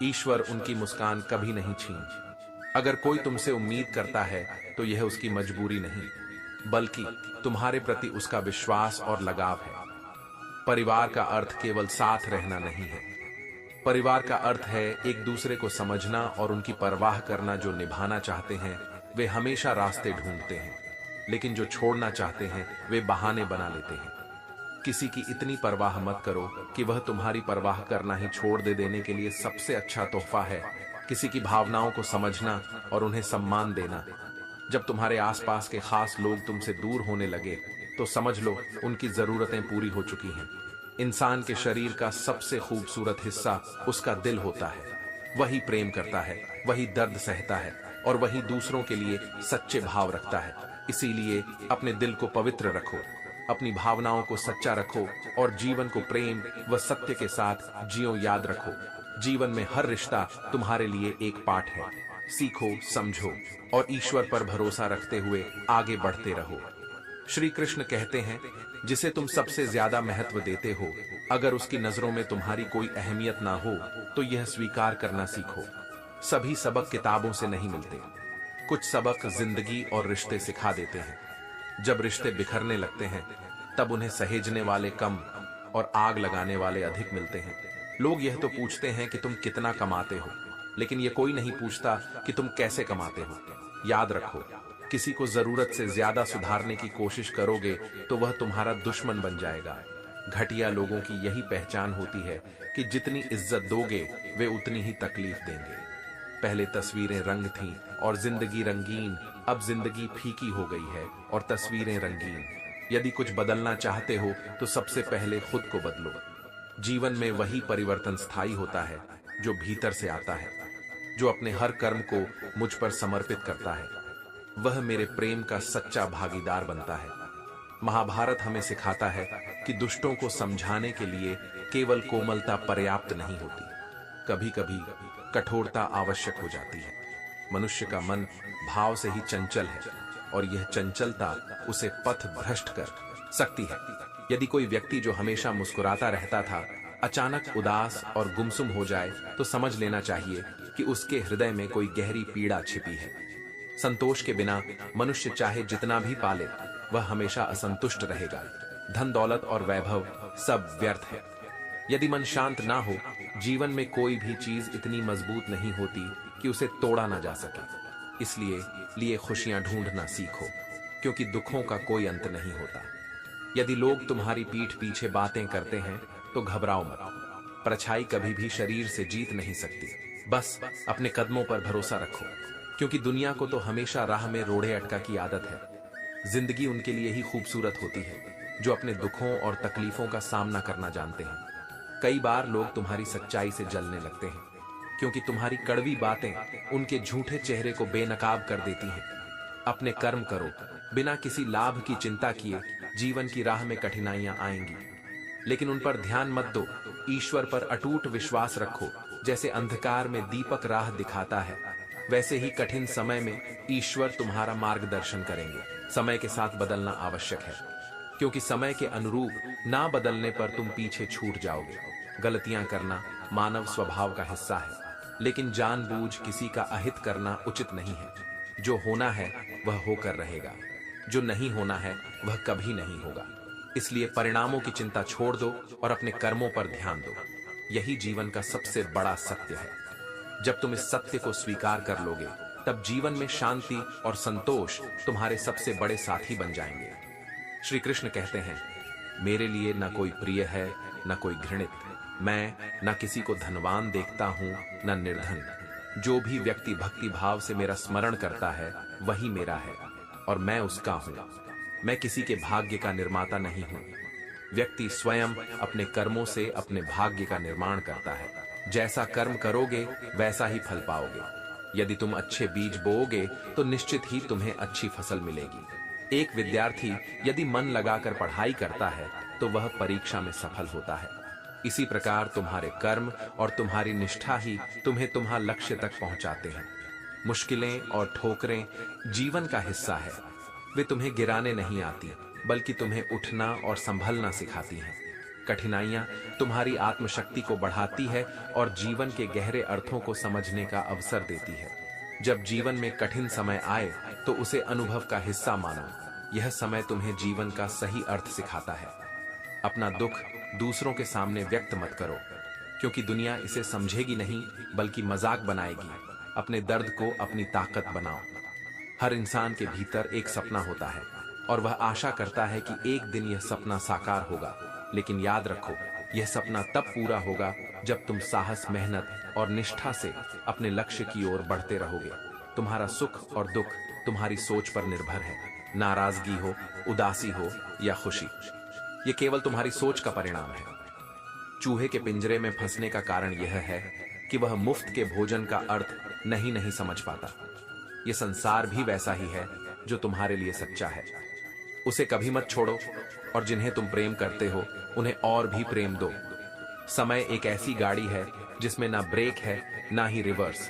ईश्वर उनकी मुस्कान कभी नहीं छीन। अगर कोई तुमसे उम्मीद करता है तो यह उसकी मजबूरी नहीं, बल्कि तुम्हारे प्रति उसका विश्वास और लगाव है। परिवार का अर्थ केवल साथ रहना नहीं है। परिवार का अर्थ है एक दूसरे को समझना और उनकी परवाह करना। जो निभाना चाहते हैं वे हमेशा रास्ते ढूंढते हैं, लेकिन जो छोड़ना चाहते हैं वे बहाने बना लेते हैं। किसी की इतनी परवाह मत करो कि वह तुम्हारी परवाह करना ही छोड़ दे। देने के लिए सबसे अच्छा तोहफा है किसी की भावनाओं को समझना और उन्हें सम्मान देना। जब तुम्हारे आसपास के खास लोग तुमसे दूर होने लगे तो समझ लो उनकी जरूरतें पूरी हो चुकी हैं। इंसान के शरीर का सबसे खूबसूरत हिस्सा उसका दिल होता है। वही प्रेम करता है, वही दर्द सहता है और वही दूसरों के लिए सच्चे भाव रखता है। इसीलिए अपने दिल को पवित्र रखो, अपनी भावनाओं को सच्चा रखो और जीवन को प्रेम व सत्य के साथ जियो। याद रखो, जीवन में हर रिश्ता तुम्हारे लिए एक पाठ है। सीखो, समझो और ईश्वर पर भरोसा रखते हुए आगे बढ़ते रहो। श्री कृष्ण कहते हैं, जिसे तुम सबसे ज्यादा महत्व देते हो, अगर उसकी नजरों में तुम्हारी कोई अहमियत ना हो तो यह स्वीकार करना सीखो। सभी सबक किताबों से नहीं मिलते, कुछ सबक जिंदगी और रिश्ते सिखा देते हैं। जब रिश्ते बिखरने लगते हैं तब उन्हें सहेजने वाले कम और आग लगाने वाले अधिक मिलते हैं। लोग यह तो पूछते हैं कि तुम कितना कमाते हो, लेकिन यह कोई नहीं पूछता कि तुम कैसे कमाते हो। याद रखो, किसी को जरूरत से ज्यादा सुधारने की कोशिश करोगे तो वह तुम्हारा दुश्मन बन जाएगा। घटिया लोगों की यही पहचान होती है कि जितनी इज्जत दोगे वे उतनी ही तकलीफ देंगे। पहले तस्वीरें रंग थीं और जिंदगी रंगीन, अब जिंदगी फीकी हो गई है और तस्वीरें रंगीन। यदि कुछ बदलना चाहते हो तो सबसे पहले खुद को बदलो। जीवन में वही परिवर्तन स्थायी होता है जो भीतर से आता है। जो अपने हर कर्म को मुझ पर समर्पित करता है वह मेरे प्रेम का सच्चा भागीदार बनता है। महाभारत हमें सिखाता है कि दुष्टों को समझाने के लिए केवल कोमलता पर्याप्त नहीं होती, कभी कभी कठोरता आवश्यक हो जाती है। मनुष्य का मन भाव से ही चंचल है और यह चंचलता उसे पथ भ्रष्ट कर सकती है। यदि कोई व्यक्ति जो हमेशा मुस्कुराता रहता था अचानक उदास और गुमसुम हो जाए तो समझ लेना चाहिए कि उसके हृदय में कोई गहरी पीड़ा छिपी है। संतोष के बिना मनुष्य चाहे जितना भी पाले वह हमेशा असंतुष्ट रहेगा। धन दौलत और वैभव सब व्यर्थ है। यदि मन शांत ना हो, जीवन में कोई भी चीज इतनी मजबूत नहीं होती कि उसे तोड़ा ना जा सके। इसलिए खुशियां ढूंढना सीखो, क्योंकि दुखों का कोई अंत नहीं होता। यदि लोग तुम्हारी पीठ पीछे बातें करते हैं तो घबराओ मत। परछाई कभी भी शरीर से जीत नहीं सकती। बस अपने कदमों पर भरोसा रखो, क्योंकि दुनिया को तो हमेशा राह में रोड़े अटका की आदत है। जिंदगी उनके लिए ही खूबसूरत होती है जो अपने दुखों और तकलीफों का सामना करना जानते हैं। कई बार लोग तुम्हारी सच्चाई से जलने लगते हैं, क्योंकि तुम्हारी कड़वी बातें उनके झूठे चेहरे को बेनकाब कर देती हैं। अपने कर्म करो, बिना किसी लाभ की चिंता किए। जीवन की राह में कठिनाइयां आएंगी, लेकिन उन पर ध्यान मत दो। ईश्वर पर अटूट विश्वास रखो। जैसे अंधकार में दीपक राह दिखाता है, वैसे ही कठिन समय में ईश्वर तुम्हारा मार्गदर्शन करेंगे। समय के साथ बदलना आवश्यक है, क्योंकि समय के अनुरूप ना बदलने पर तुम पीछे छूट जाओगे। गलतियां करना मानव स्वभाव का हिस्सा है, लेकिन जानबूझ किसी का अहित करना उचित नहीं है। जो होना है वह होकर रहेगा, जो नहीं होना है वह कभी नहीं होगा। इसलिए परिणामों की चिंता छोड़ दो और अपने कर्मों पर ध्यान दो। यही जीवन का सबसे बड़ा सत्य है। जब तुम इस सत्य को स्वीकार कर लोगे तब जीवन में शांति और संतोष तुम्हारे सबसे बड़े साथी बन जाएंगे। श्री कृष्ण कहते हैं, मेरे लिए न कोई प्रिय है न कोई घृणित। मैं न किसी को धनवान देखता हूं न निर्धन। जो भी व्यक्ति भक्ति भाव से मेरा स्मरण करता है वही मेरा है और मैं उसका हूं। मैं किसी के भाग्य का निर्माता नहीं हूं। व्यक्ति स्वयं अपने कर्मों से अपने भाग्य का निर्माण करता है। जैसा कर्म करोगे वैसा ही फल पाओगे। यदि तुम अच्छे बीज बोओगे तो निश्चित ही तुम्हें अच्छी फसल मिलेगी। एक विद्यार्थी यदि मन लगाकर पढ़ाई करता है तो वह परीक्षा में सफल होता है। इसी प्रकार तुम्हारे कर्म और तुम्हारी निष्ठा ही तुम्हें तुम्हारे लक्ष्य तक पहुंचाते हैं। मुश्किलें और ठोकरें जीवन का हिस्सा है। वे तुम्हें गिराने नहीं आती, बल्कि तुम्हें उठना और संभलना सिखाती हैं। कठिनाइयां तुम्हारी आत्मशक्ति को बढ़ाती है और जीवन के गहरे अर्थों को समझने का अवसर देती है। जब जीवन में कठिन समय आए तो उसे अनुभव का हिस्सा मानो। यह समय तुम्हें जीवन का सही अर्थ सिखाता है। अपना दुख दूसरों के सामने व्यक्त मत करो, क्योंकि दुनिया इसे समझेगी नहीं बल्कि मजाक बनाएगी। अपने दर्द को अपनी ताकत बनाओ। हर इंसान के भीतर एक सपना होता है और वह आशा करता है कि एक दिन यह सपना साकार होगा। लेकिन याद रखो, यह सपना तब पूरा होगा जब तुम साहस, मेहनत और निष्ठा से अपने लक्ष्य की ओर बढ़ते रहोगे। तुम्हारा सुख और दुख तुम्हारी सोच पर निर्भर है। नाराजगी हो, उदासी हो या खुशी, ये केवल तुम्हारी सोच का परिणाम है। चूहे के पिंजरे में फंसने का कारण यह है कि वह मुफ्त के भोजन का अर्थ नहीं समझ पाता। यह संसार भी वैसा ही है जो तुम्हारे लिए सच्चा है। उसे कभी मत छोड़ो और जिन्हें तुम प्रेम करते हो उन्हें और भी प्रेम दो। समय एक ऐसी गाड़ी है जिसमें ना ब्रेक है ना ही रिवर्स।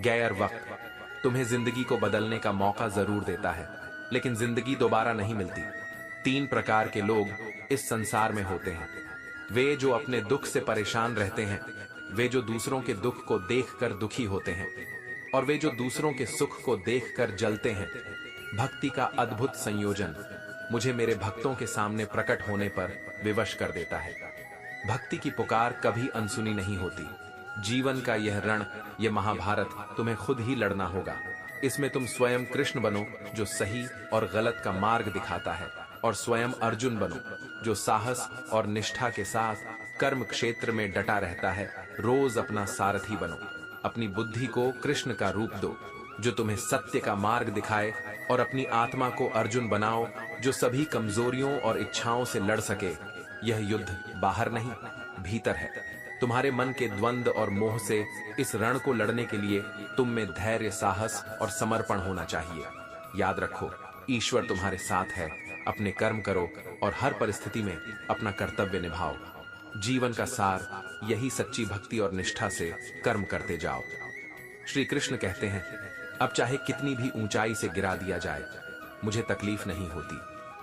गैर वक्त तुम्हें जिंदगी को बदलने का मौका जरूर देता है, लेकिन जिंदगी दोबारा नहीं मिलती। 3 प्रकार के लोग इस संसार में होते हैं। वे जो अपने दुख से परेशान रहते हैं, वे जो दूसरों के दुख को देखकर दुखी होते हैं, और वे जो दूसरों के सुख को देखकर जलते हैं। भक्ति का अद्भुत संयोजन मुझे मेरे भक्तों के सामने प्रकट होने पर विवश कर देता है। भक्ति की पुकार कभी अनसुनी नहीं होती। जीवन का यह रण, यह महाभारत तुम्हें खुद ही लड़ना होगा। इसमें तुम स्वयं कृष्ण बनो जो सही और गलत का मार्ग दिखाता है, और स्वयं अर्जुन बनो जो साहस और निष्ठा के साथ कर्म क्षेत्र में डटा रहता है। रोज अपना सारथी बनो। अपनी बुद्धि को कृष्ण का रूप दो जो तुम्हें सत्य का मार्ग दिखाए, और अपनी आत्मा को अर्जुन बनाओ जो सभी कमजोरियों और इच्छाओं से लड़ सके। यह युद्ध बाहर नहीं, भीतर है। तुम्हारे मन के द्वंद्व और मोह से इस रण को लड़ने के लिए तुम में धैर्य, साहस और समर्पण होना चाहिए। याद रखो, ईश्वर तुम्हारे साथ है। अपने कर्म करो और हर परिस्थिति में अपना कर्तव्य निभाओ। जीवन का सार यही सच्ची भक्ति और निष्ठा से कर्म करते जाओ। श्री कृष्ण कहते हैं, अब चाहे कितनी भी ऊंचाई से गिरा दिया जाए, मुझे तकलीफ नहीं होती,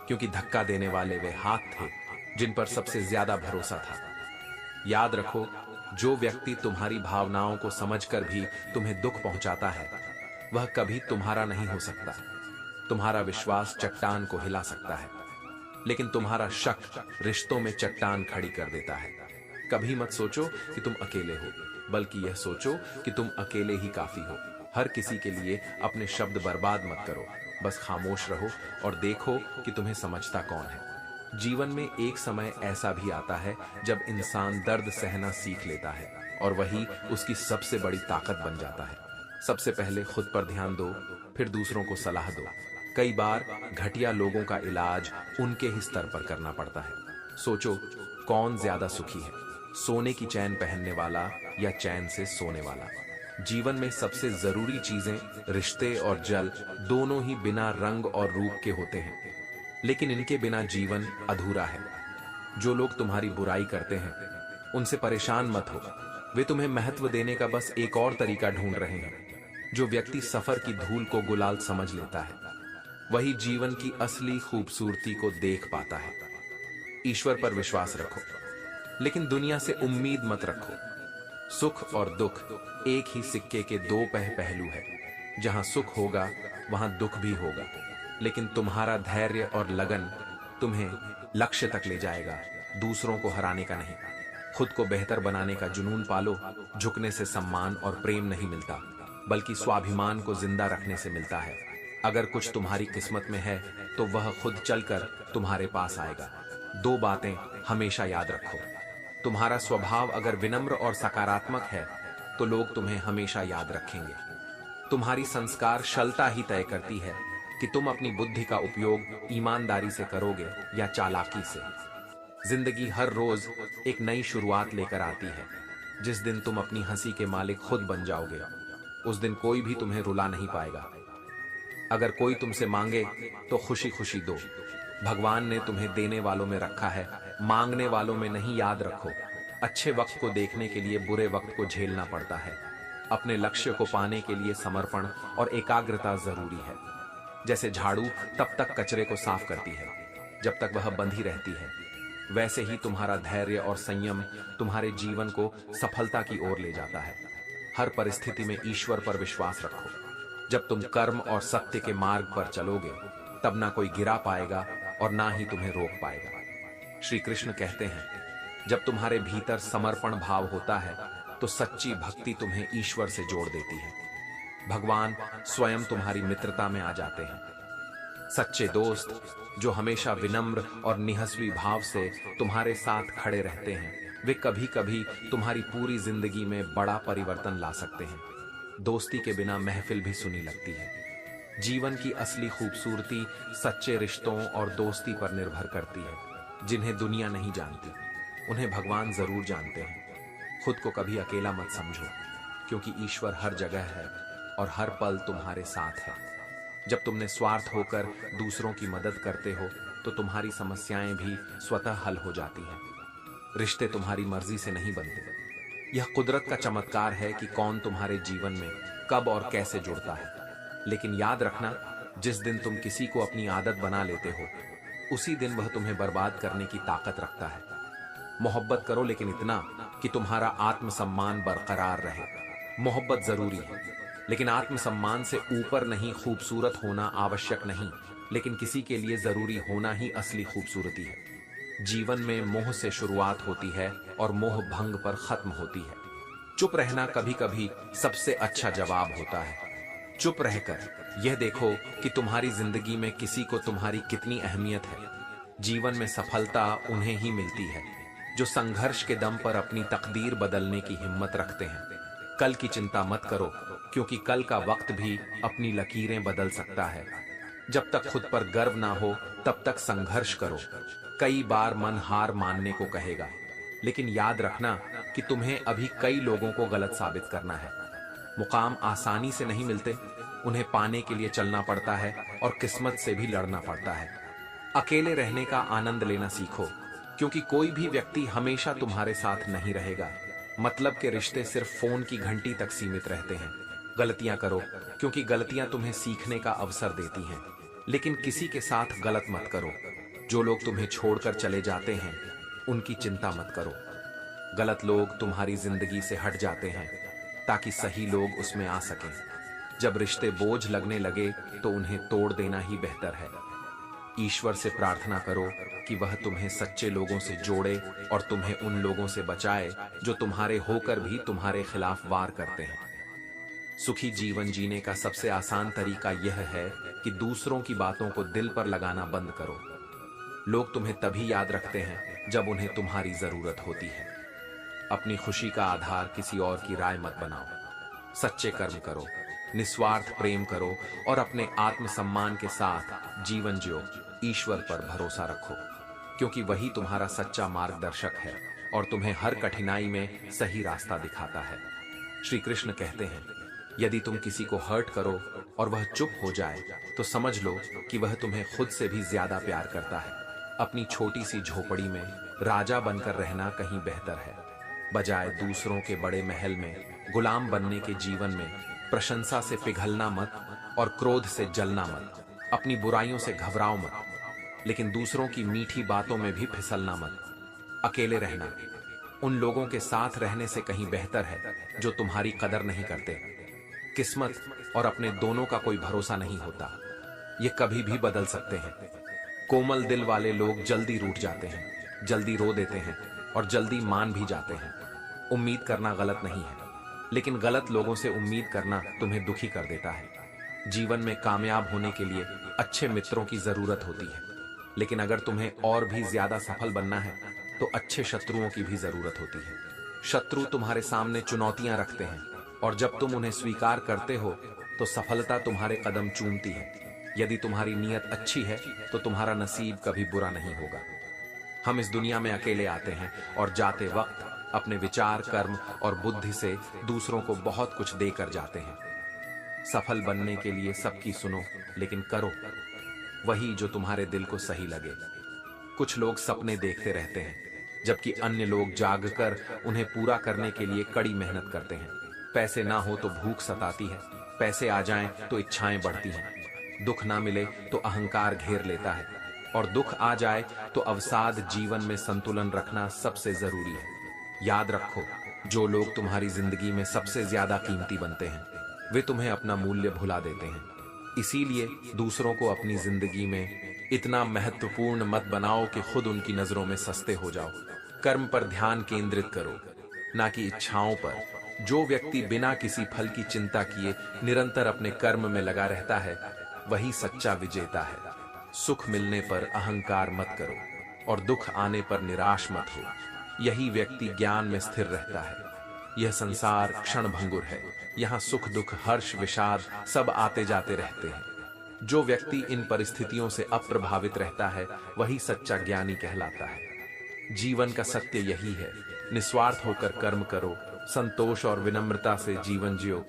क्योंकि धक्का देने वाले वे हाथ थे जिन पर सबसे ज्यादा भरोसा था। याद रखो, जो व्यक्ति तुम्हारी भावनाओं को समझकर भी तुम्हें दुख पहुंचाता है, वह कभी तुम्हारा नहीं हो सकता। तुम्हारा विश्वास चट्टान को हिला सकता है, लेकिन तुम्हारा शक रिश्तों में चट्टान खड़ी कर देता है। कभी मत सोचो कि तुम अकेले हो, बल्कि यह सोचो कि तुम अकेले ही काफी हो। हर किसी के लिए अपने शब्द बर्बाद मत करो। बस खामोश रहो और देखो कि तुम्हें समझता कौन है। जीवन में एक समय ऐसा भी आता है जब इंसान दर्द सहना सीख लेता है, और वही उसकी सबसे बड़ी ताकत बन जाता है। सबसे पहले खुद पर ध्यान दो, फिर दूसरों को सलाह दो। कई बार घटिया लोगों का इलाज उनके ही स्तर पर करना पड़ता है। सोचो, कौन ज्यादा सुखी है, सोने की चैन पहनने वाला या चैन से सोने वाला? जीवन में सबसे जरूरी चीजें रिश्ते और जल दोनों ही बिना रंग और रूप के होते हैं, लेकिन इनके बिना जीवन अधूरा है। जो लोग तुम्हारी बुराई करते हैं, उनसे परेशान मत हो। वे तुम्हें महत्व देने का बस एक और तरीका ढूंढ रहे हैं। जो व्यक्ति सफर की धूल को गुलाल समझ लेता है, वही जीवन की असली खूबसूरती को देख पाता है। ईश्वर पर विश्वास रखो, लेकिन दुनिया से उम्मीद मत रखो। सुख और दुख एक ही सिक्के के 2 पहलू है। जहां सुख होगा वहां दुख भी होगा, लेकिन तुम्हारा धैर्य और लगन तुम्हें लक्ष्य तक ले जाएगा, दूसरों को हराने का नहीं। खुद को बेहतर बनाने का जुनून पालो। झुकने से सम्मान और प्रेम नहीं मिलता, बल्कि स्वाभिमान को जिंदा रखने से मिलता है। अगर कुछ तुम्हारी किस्मत में है तो वह खुद चलकर तुम्हारे पास आएगा। 2 बातें हमेशा याद रखो। तुम्हारा स्वभाव अगर विनम्र और सकारात्मक है तो लोग तुम्हें हमेशा याद रखेंगे। तुम्हारी संस्कारशीलता ही तय करती है कि तुम अपनी बुद्धि का उपयोग ईमानदारी से करोगे या चालाकी से। जिंदगी हर रोज एक नई शुरुआत लेकर आती है। जिस दिन तुम अपनी हंसी के मालिक खुद बन जाओगे, उस दिन कोई भी तुम्हें रुला नहीं पाएगा। अगर कोई तुमसे मांगे तो खुशी खुशी दो। भगवान ने तुम्हें देने वालों में रखा है, मांगने वालों में नहीं। याद रखो, अच्छे वक्त को देखने के लिए बुरे वक्त को झेलना पड़ता है। अपने लक्ष्य को पाने के लिए समर्पण और एकाग्रता जरूरी है। जैसे झाड़ू तब तक कचरे को साफ करती है जब तक वह बंधी रहती है, वैसे ही तुम्हारा धैर्य और संयम तुम्हारे जीवन को सफलता की ओर ले जाता है। हर परिस्थिति में ईश्वर पर विश्वास रखो। जब तुम कर्म और सत्य के मार्ग पर चलोगे तब ना कोई गिरा पाएगा और ना ही तुम्हें रोक पाएगा। श्री कृष्ण कहते हैं, जब तुम्हारे भीतर समर्पण भाव होता है तो सच्ची भक्ति तुम्हें ईश्वर से जोड़ देती है। भगवान स्वयं तुम्हारी मित्रता में आ जाते हैं। सच्चे दोस्त जो हमेशा विनम्र और निहस्वी भाव से तुम्हारे साथ खड़े रहते हैं, वे कभी कभी तुम्हारी पूरी जिंदगी में बड़ा परिवर्तन ला सकते हैं। दोस्ती के बिना महफिल भी सुनी लगती है। जीवन की असली खूबसूरती सच्चे रिश्तों और दोस्ती पर निर्भर करती है। जिन्हें दुनिया नहीं जानती उन्हें भगवान जरूर जानते हैं। खुद को कभी अकेला मत समझो, क्योंकि ईश्वर हर जगह है और हर पल तुम्हारे साथ है। जब तुमने स्वार्थ होकर दूसरों की मदद करते हो तो तुम्हारी समस्याएं भी स्वतः हल हो जाती हैं। रिश्ते तुम्हारी मर्जी से नहीं बनते। यह कुदरत का चमत्कार है कि कौन तुम्हारे जीवन में कब और कैसे जुड़ता है। लेकिन याद रखना, जिस दिन तुम किसी को अपनी आदत बना लेते हो उसी दिन वह तुम्हें बर्बाद करने की ताकत रखता है। मोहब्बत करो, लेकिन इतना कि तुम्हारा आत्मसम्मान बरकरार रहे। मोहब्बत जरूरी है, लेकिन आत्मसम्मान से ऊपर नहीं। खूबसूरत होना आवश्यक नहीं, लेकिन किसी के लिए जरूरी होना ही असली खूबसूरती है। जीवन में मोह से शुरुआत होती है और मोह भंग पर खत्म होती है। चुप रहना कभी कभी सबसे अच्छा जवाब होता है। चुप रहकर यह देखो कि तुम्हारी जिंदगी में किसी को तुम्हारी कितनी अहमियत है। जीवन में सफलता उन्हें ही मिलती है जो संघर्ष के दम पर अपनी तकदीर बदलने की हिम्मत रखते हैं। कल की चिंता मत करो, क्योंकि कल का वक्त भी अपनी लकीरें बदल सकता है। जब तक खुद पर गर्व ना हो तब तक संघर्ष करो। कई बार मन हार मानने को कहेगा, लेकिन याद रखना कि तुम्हें अभी कई लोगों को गलत साबित करना है। मुकाम आसानी से नहीं मिलते, उन्हें पाने के लिए चलना पड़ता है और किस्मत से भी लड़ना पड़ता है। अकेले रहने का आनंद लेना सीखो, क्योंकि कोई भी व्यक्ति हमेशा तुम्हारे साथ नहीं रहेगा। मतलब के रिश्ते सिर्फ फोन की घंटी तक सीमित रहते हैं। गलतियां करो, क्योंकि गलतियां तुम्हें सीखने का अवसर देती हैं, लेकिन किसी के साथ गलत मत करो। जो लोग तुम्हें छोड़कर चले जाते हैं उनकी चिंता मत करो। गलत लोग तुम्हारी जिंदगी से हट जाते हैं ताकि सही लोग उसमें आ सकें। जब रिश्ते बोझ लगने लगे तो उन्हें तोड़ देना ही बेहतर है। ईश्वर से प्रार्थना करो कि वह तुम्हें सच्चे लोगों से जोड़े और तुम्हें उन लोगों से बचाए जो तुम्हारे होकर भी तुम्हारे खिलाफ वार करते हैं। सुखी जीवन जीने का सबसे आसान तरीका यह है कि दूसरों की बातों को दिल पर लगाना बंद करो। लोग तुम्हें तभी याद रखते हैं जब उन्हें तुम्हारी जरूरत होती है। अपनी खुशी का आधार किसी और की राय मत बनाओ। सच्चे कर्म करो, निस्वार्थ प्रेम करो और अपने आत्मसम्मान के साथ जीवन जियो। ईश्वर पर भरोसा रखो, क्योंकि वही तुम्हारा सच्चा मार्गदर्शक है और तुम्हें हर कठिनाई में सही रास्ता दिखाता है। श्री कृष्ण कहते हैं, यदि तुम किसी को हर्ट करो और वह चुप हो जाए तो समझ लो कि वह तुम्हें खुद से भी ज्यादा प्यार करता है। अपनी छोटी सी झोपड़ी में राजा बनकर रहना कहीं बेहतर है, बजाय दूसरों के बड़े महल में गुलाम बनने के। जीवन में प्रशंसा से पिघलना मत और क्रोध से जलना मत। अपनी बुराइयों से घबराओ मत, लेकिन दूसरों की मीठी बातों में भी फिसलना मत। अकेले रहना उन लोगों के साथ रहने से कहीं बेहतर है जो तुम्हारी कदर नहीं करते। किस्मत और अपने दोनों का कोई भरोसा नहीं होता, ये कभी भी बदल सकते हैं। कोमल दिल वाले लोग जल्दी रूठ जाते हैं, जल्दी रो देते हैं और जल्दी मान भी जाते हैं। उम्मीद करना गलत नहीं है, लेकिन गलत लोगों से उम्मीद करना तुम्हें दुखी कर देता है। जीवन में कामयाब होने के लिए अच्छे मित्रों की जरूरत होती है, लेकिन अगर तुम्हें और भी ज्यादा सफल बनना है तो अच्छे शत्रुओं की भी जरूरत होती है। शत्रु तुम्हारे सामने चुनौतियां रखते हैं और जब तुम उन्हें स्वीकार करते हो तो सफलता तुम्हारे कदम चूमती है। यदि तुम्हारी नीयत अच्छी है तो तुम्हारा नसीब कभी बुरा नहीं होगा। हम इस दुनिया में अकेले आते हैं और जाते वक्त अपने विचार, कर्म और बुद्धि से दूसरों को बहुत कुछ देकर जाते हैं। सफल बनने के लिए सबकी सुनो, लेकिन करो वही जो तुम्हारे दिल को सही लगे। कुछ लोग सपने देखते रहते हैं, जबकि अन्य लोग जागकर उन्हें पूरा करने के लिए कड़ी मेहनत करते हैं। पैसे ना हो तो भूख सताती है, पैसे आ जाएं तो इच्छाएं बढ़ती हैं, दुख ना मिले तो अहंकार घेर लेता है, और दुख आ जाए तो अवसाद। जीवन में संतुलन रखना सबसे जरूरी है। याद रखो, जो लोग तुम्हारी जिंदगी में सबसे ज्यादा कीमती बनते हैं, वे तुम्हें अपना मूल्य भुला देते हैं। इसीलिए दूसरों को अपनी जिंदगी में इतना महत्वपूर्ण मत बनाओ कि खुद उनकी नजरों में सस्ते हो जाओ। कर्म पर ध्यान केंद्रित करो, ना कि इच्छाओं पर। जो व्यक्ति बिना किसी फल की चिंता किए निरंतर अपने कर्म में लगा रहता है, वही सच्चा विजेता है। सुख मिलने पर अहंकार मत करो और दुख आने पर निराश मत हो। यही व्यक्ति ज्ञान में स्थिर रहता है। यह संसार क्षणभंगुर है, यहाँ सुख दुख हर्ष विषाद सब आते जाते रहते हैं। जो व्यक्ति इन परिस्थितियों से अप्रभावित रहता है, वही सच्चा ज्ञानी कहलाता है। जीवन का सत्य यही है, निस्वार्थ होकर कर्म करो, संतोष और विनम्रता से जीवन जियो,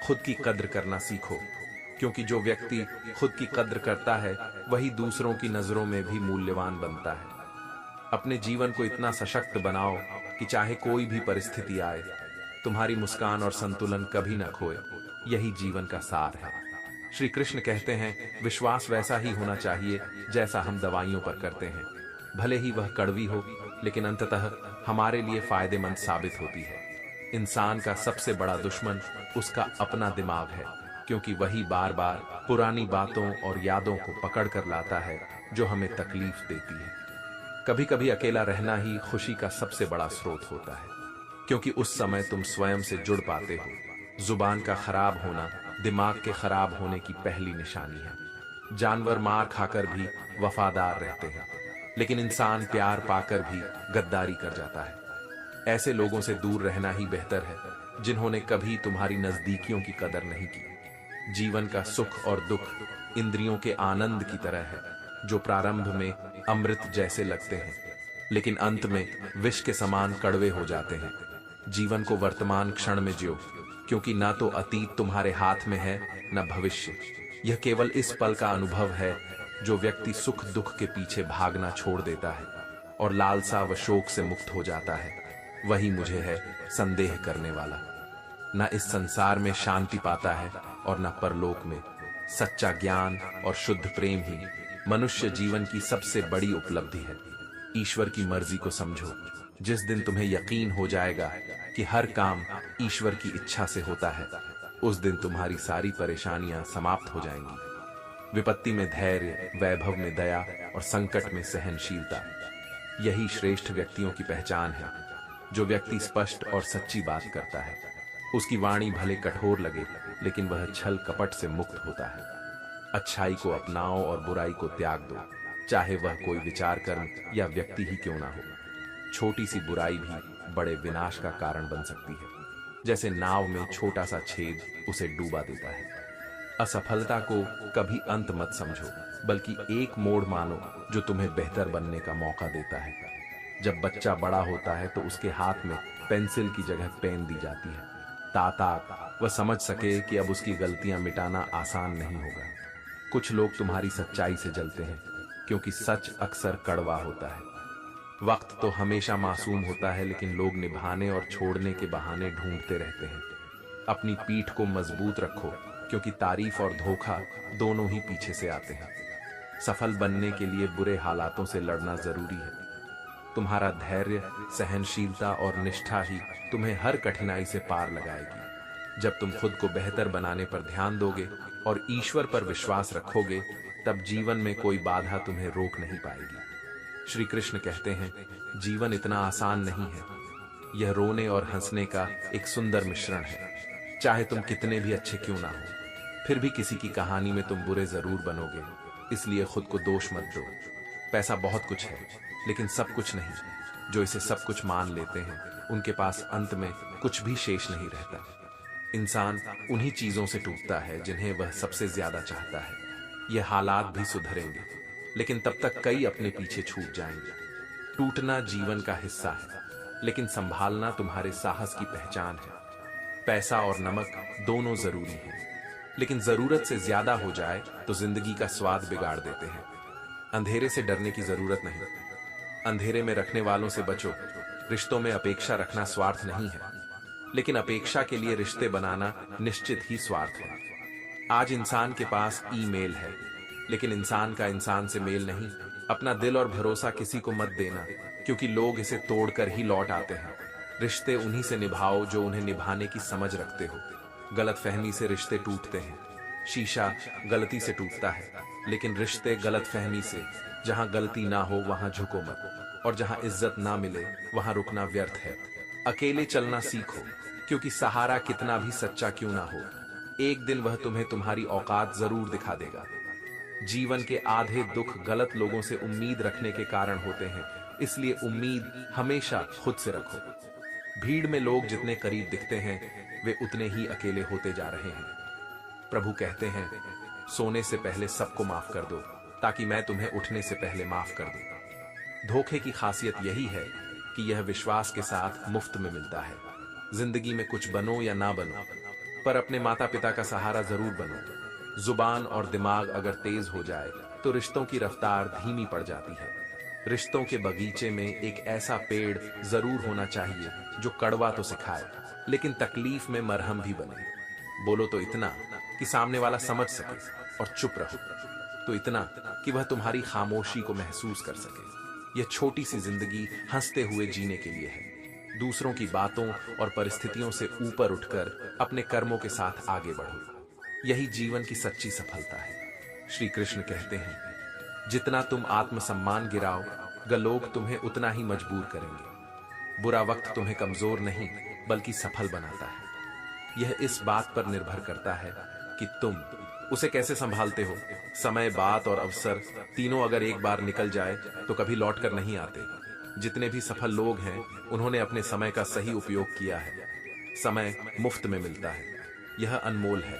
खुद की कद्र करना सीखो। क्योंकि जो व्यक्ति खुद की कद्र करता है, वही दूसरों की नजरों में भी मूल्यवान बनता है। अपने जीवन को इतना सशक्त बनाओ कि चाहे कोई भी परिस्थिति आए, तुम्हारी मुस्कान और संतुलन कभी न खोए। यही जीवन का सार है। श्री कृष्ण कहते हैं, विश्वास वैसा ही होना चाहिए जैसा हम दवाइयों पर करते हैं। भले ही वह कड़वी हो, लेकिन अंततः हमारे लिए फायदेमंद साबित होती है। इंसान का सबसे बड़ा दुश्मन उसका अपना दिमाग है, क्योंकि वही बार बार पुरानी बातों और यादों को पकड़ कर लाता है जो हमें तकलीफ देती है। कभी कभी अकेला रहना ही खुशी का सबसे बड़ा स्रोत होता है, क्योंकि उस समय तुम स्वयं से जुड़ पाते हो। जुबान का खराब होना दिमाग के खराब होने की पहली निशानी है। जानवर मार खाकर भी वफादार रहते हैं, लेकिन इंसान प्यार पाकर भी गद्दारी कर जाता है। ऐसे लोगों से दूर रहना ही बेहतर है, जिन्होंने कभी तुम्हारी नजदीकियों की कदर नहीं की। जीवन का सुख और दुख इंद्रियों के आनंद की तरह है, जो प्रारंभ में अमृत जैसे लगते हैं, लेकिन अंत में विष के समान कड़वे हो जाते हैं। जीवन को वर्तमान क्षण में जियो, क्योंकि ना तो अतीत तुम्हारे हाथ में है, न भविष्य। यह केवल इस पल का अनुभव है। जो व्यक्ति सुख दुख के पीछे भागना छोड़ देता है और लालसा व शोक से मुक्त हो जाता है, वही मुझे है संदेह करने वाला। न इस संसार में शांति पाता है और न परलोक में। सच्चा ज्ञान और शुद्ध प्रेम ही मनुष्य जीवन की सबसे बड़ी उपलब्धि है। ईश्वर की मर्जी को समझो। जिस दिन तुम्हें यकीन हो जाएगा कि हर काम ईश्वर की इच्छा से होता है, उस दिन तुम्हारी सारी परेशानियां समाप्त हो जाएंगी। विपत्ति में धैर्य, वैभव में दया और संकट में सहनशीलता, यही श्रेष्ठ व्यक्तियों की पहचान है। जो व्यक्ति स्पष्ट और सच्ची बात करता है, उसकी वाणी भले कठोर लगे, लेकिन वह छल कपट से मुक्त होता है। अच्छाई को अपनाओ और बुराई को त्याग दो, चाहे वह कोई विचार कर्म या व्यक्ति ही क्यों ना हो। छोटी सी बुराई भी बड़े विनाश का कारण बन सकती है। जैसे नाव में छोटा सा छेद उसे डूबा देता है। असफलता को कभी अंत मत समझो, बल्कि एक मोड़ मानो जो तुम्हें बेहतर बनने का मौका देता है। जब बच्चा बड़ा होता है तो उसके हाथ में पेंसिल की जगह पेन दी जाती है, ताकि वह समझ सके कि अब उसकी गलतियां मिटाना आसान नहीं होगा। कुछ लोग तुम्हारी सच्चाई से जलते हैं, क्योंकि सच अक्सर कड़वा होता है। वक्त तो हमेशा मासूम होता है, लेकिन लोग निभाने और छोड़ने के बहाने ढूंढते रहते हैं। अपनी पीठ को मजबूत रखो, क्योंकि तारीफ और धोखा दोनों ही पीछे से आते हैं। सफल बनने के लिए बुरे हालातों से लड़ना जरूरी है। तुम्हारा धैर्य, सहनशीलता और निष्ठा ही तुम्हें हर कठिनाई से पार लगाएगी। जब तुम खुद को बेहतर बनाने पर ध्यान दोगे और ईश्वर पर विश्वास रखोगे, तब जीवन में कोई बाधा तुम्हें रोक नहीं पाएगी। श्री कृष्ण कहते हैं, जीवन इतना आसान नहीं है। यह रोने और हंसने का एक सुंदर मिश्रण है। चाहे तुम कितने भी अच्छे क्यों ना हो, फिर भी किसी की कहानी में तुम बुरे जरूर बनोगे। इसलिए खुद को दोष मत दो। पैसा बहुत कुछ है, लेकिन सब कुछ नहीं। जो इसे सब कुछ मान लेते हैं, उनके पास अंत में कुछ भी शेष नहीं रहता। इंसान उन्हीं चीजों से टूटता है जिन्हें वह सबसे ज्यादा चाहता है। यह हालात भी सुधरेंगे, लेकिन तब तक कई अपने पीछे छूट जाएंगे। टूटना जीवन का हिस्सा है, लेकिन संभालना तुम्हारे साहस की पहचान है। पैसा और नमक दोनों जरूरी हैं, लेकिन जरूरत से ज्यादा हो जाए तो जिंदगी का स्वाद बिगाड़ देते हैं। अंधेरे से डरने की जरूरत नहीं। अंधेरे में रखने वालों से बचो। रिश्तों में अपेक्षा रखना स्वार्थ नहीं है, लेकिन अपेक्षा के लिए रिश्ते बनाना निश्चित ही स्वार्थ है। आज इंसान के पास ईमेल है, लेकिन इंसान का इंसान से मेल नहीं। अपना दिल और भरोसा किसी को मत देना, क्योंकि लोग इसे तोड़कर ही लौट आते हैं। रिश्ते उन्हीं से निभाओ जो उन्हें निभाने की समझ रखते हो। गलतफहमी से रिश्ते टूटते हैं। शीशा गलती से टूटता है, लेकिन रिश्ते गलतफहमी से। जहां गलती ना हो वहां झुको मत, और जहां इज्जत ना मिले वहां रुकना व्यर्थ है। अकेले चलना सीखो, क्योंकि सहारा कितना भी सच्चा क्यों ना हो, एक दिन वह तुम्हें तुम्हारी औकात जरूर दिखा देगा। जीवन के आधे दुख गलत लोगों से उम्मीद रखने के कारण होते हैं, इसलिए उम्मीद हमेशा खुद से रखो। भीड़ में लोग जितने करीब दिखते हैं, वे उतने ही अकेले होते जा रहे हैं। प्रभु कहते हैं, सोने से पहले सबको माफ कर दो, ताकि मैं तुम्हें उठने से पहले माफ कर दूं। धोखे की खासियत यही है कि यह विश्वास के साथ मुफ्त में मिलता है। जिंदगी में कुछ बनो या ना बनो, पर अपने माता पिता का सहारा जरूर बनो। जुबान और दिमाग अगर तेज हो जाए तो रिश्तों की रफ्तार धीमी पड़ जाती है। रिश्तों के बगीचे में एक ऐसा पेड़ जरूर होना चाहिए जो कड़वा तो सिखाए, लेकिन तकलीफ में मरहम भी बने। बोलो तो इतना कि सामने वाला समझ सके, और चुप रहो तो इतना कि वह तुम्हारी खामोशी को महसूस कर सके। यह छोटी सी जिंदगी हंसते हुए जीने के लिए है। दूसरों की बातों और परिस्थितियों से ऊपर उठकर अपने कर्मों के साथ आगे बढ़ो। यही जीवन की सच्ची सफलता है। श्री कृष्ण कहते हैं, जितना तुम आत्मसम्मान गिराओ लोग तुम्हें उतना ही मजबूर करेंगे। बुरा वक्त तुम्हें कमजोर नहीं बल्कि सफल बनाता है। यह इस बात पर निर्भर करता है कि तुम उसे कैसे संभालते हो। समय, बात और अवसर तीनों अगर एक बार निकल जाए तो कभी लौट कर नहीं आते। जितने भी सफल लोग हैं, उन्होंने अपने समय का सही उपयोग किया है। समय मुफ्त में मिलता है, यह अनमोल है।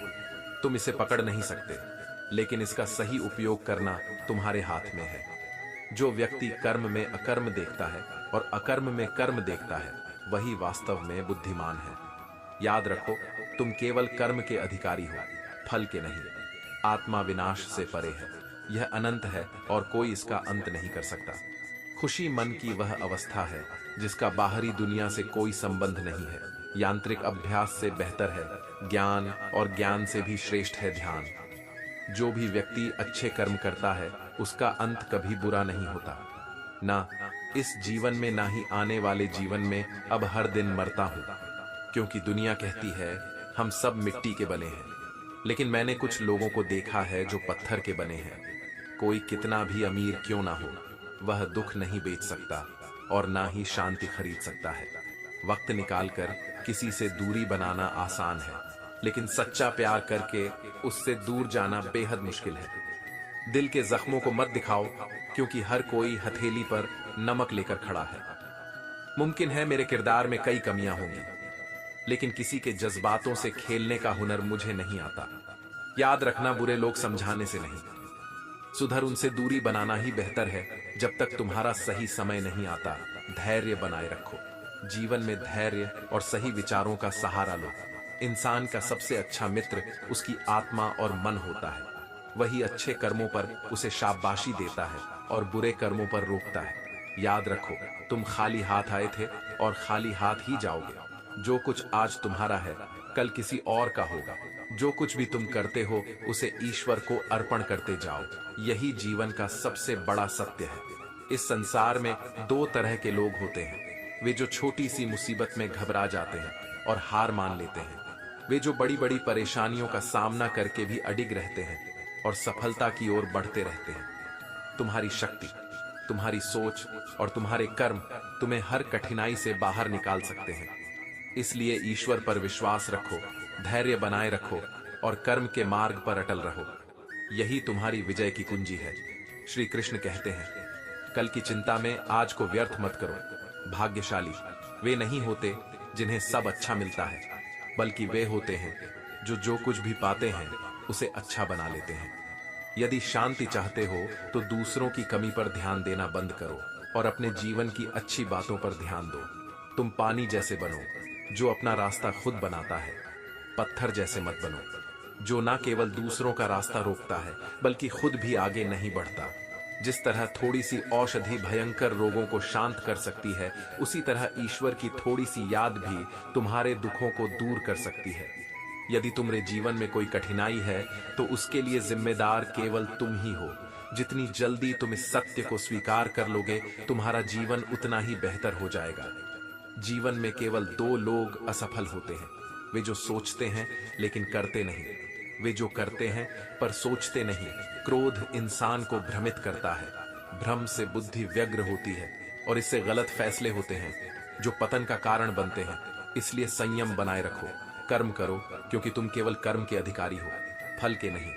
तुम इसे पकड़ नहीं सकते, लेकिन इसका सही उपयोग करना तुम्हारे हाथ में है। जो व्यक्ति कर्म में अकर्म देखता है और अकर्म में कर्म देखता है, वही वास्तव में बुद्धिमान है। याद रखो, तुम केवल कर्म के अधिकारी हो, फल के नहीं। आत्मा विनाश से परे है, यह अनंत है और कोई इसका अंत नहीं कर सकता। खुशी मन की वह अवस्था है जिसका बाहरी दुनिया से कोई संबंध नहीं है। यांत्रिक अभ्यास से बेहतर है ज्ञान, और ज्ञान से भी श्रेष्ठ है ध्यान। जो भी व्यक्ति अच्छे कर्म करता है, उसका अंत कभी बुरा नहीं होता। ना इस जीवन में, ना ही आने वाले जीवन में अब हर दिन मरता हूं, क्योंकि दुनिया कहती है हम सब मिट्टी के बने हैं। लेकिन मैंने कुछ लोगों को देखा है जो पत्थर के बने हैं। कोई कितना भी अमीर क्यों ना हो, वह दुख नहीं बेच सकता और ना ही शांति खरीद सकता है। वक्त निकालकर किसी से दूरी बनाना आसान है, लेकिन सच्चा प्यार करके उससे दूर जाना बेहद मुश्किल है। दिल के जख्मों को मत दिखाओ, क्योंकि हर कोई हथेली पर नमक लेकर खड़ा है। मुमकिन है मेरे किरदार में कई कमियां होंगी, लेकिन किसी के जज्बातों से खेलने का हुनर मुझे नहीं आता। याद रखना, बुरे लोग समझाने से नहीं, सुधर उनसे दूरी बनाना ही बेहतर है। जब तक तुम्हारा सही समय नहीं आता, धैर्य बनाए रखो। जीवन में धैर्य और सही विचारों का सहारा लो। इंसान का सबसे अच्छा मित्र उसकी आत्मा और मन होता है। वही अच्छे कर्मों पर उसे शाबाशी देता है और बुरे कर्मों पर रोकता है। याद रखो, तुम खाली हाथ आए थे और खाली हाथ ही जाओगे। जो कुछ आज तुम्हारा है, कल किसी और का होगा। जो कुछ भी तुम करते हो, उसे ईश्वर को अर्पण करते जाओ। यही जीवन का सबसे बड़ा सत्य है। इस संसार में दो तरह के लोग होते हैं, वे जो छोटी सी मुसीबत में घबरा जाते हैं और हार मान लेते हैं। वे जो बड़ी बड़ी परेशानियों का सामना करके भी अडिग रहते हैं और सफलता की ओर बढ़ते रहते हैं। तुम्हारी शक्ति, तुम्हारी सोच और तुम्हारे कर्म तुम्हें हर कठिनाई से बाहर निकाल सकते हैं। इसलिए ईश्वर पर विश्वास रखो, धैर्य बनाए रखो और कर्म के मार्ग पर अटल रहो। यही तुम्हारी विजय की कुंजी है। श्री कृष्ण कहते हैं, कल की चिंता में आज को व्यर्थ मत करो। भाग्यशाली वे नहीं होते जिन्हें सब अच्छा मिलता है, बल्कि वे होते हैं जो कुछ भी पाते हैं उसे अच्छा बना लेते हैं। यदि शांति चाहते हो तो दूसरों की कमी पर ध्यान देना बंद करो और अपने जीवन की अच्छी बातों पर ध्यान दो। तुम पानी जैसे बनो जो अपना रास्ता खुद बनाता है। पत्थर जैसे मत बनो जो ना केवल दूसरों का रास्ता रोकता है बल्कि खुद भी आगे नहीं बढ़ता। जिस तरह थोड़ी सी औषधि भयंकर रोगों को शांत कर सकती है, उसी तरह ईश्वर की थोड़ी सी याद भी तुम्हारे दुखों को दूर कर सकती है। यदि तुम्हारे जीवन में कोई कठिनाई है तो उसके लिए जिम्मेदार केवल तुम ही हो। जितनी जल्दी तुम इस सत्य को स्वीकार कर लोगे, तुम्हारा जीवन उतना ही बेहतर हो जाएगा। जीवन में केवल दो लोग असफल होते हैं, वे जो सोचते हैं लेकिन करते नहीं, वे जो करते हैं पर सोचते नहीं। क्रोध इंसान को भ्रमित करता है, भ्रम से बुद्धि व्यग्र होती है और इससे गलत फैसले होते हैं जो पतन का कारण बनते हैं। इसलिए संयम बनाए रखो, कर्म करो, क्योंकि तुम केवल कर्म के अधिकारी हो, फल के नहीं।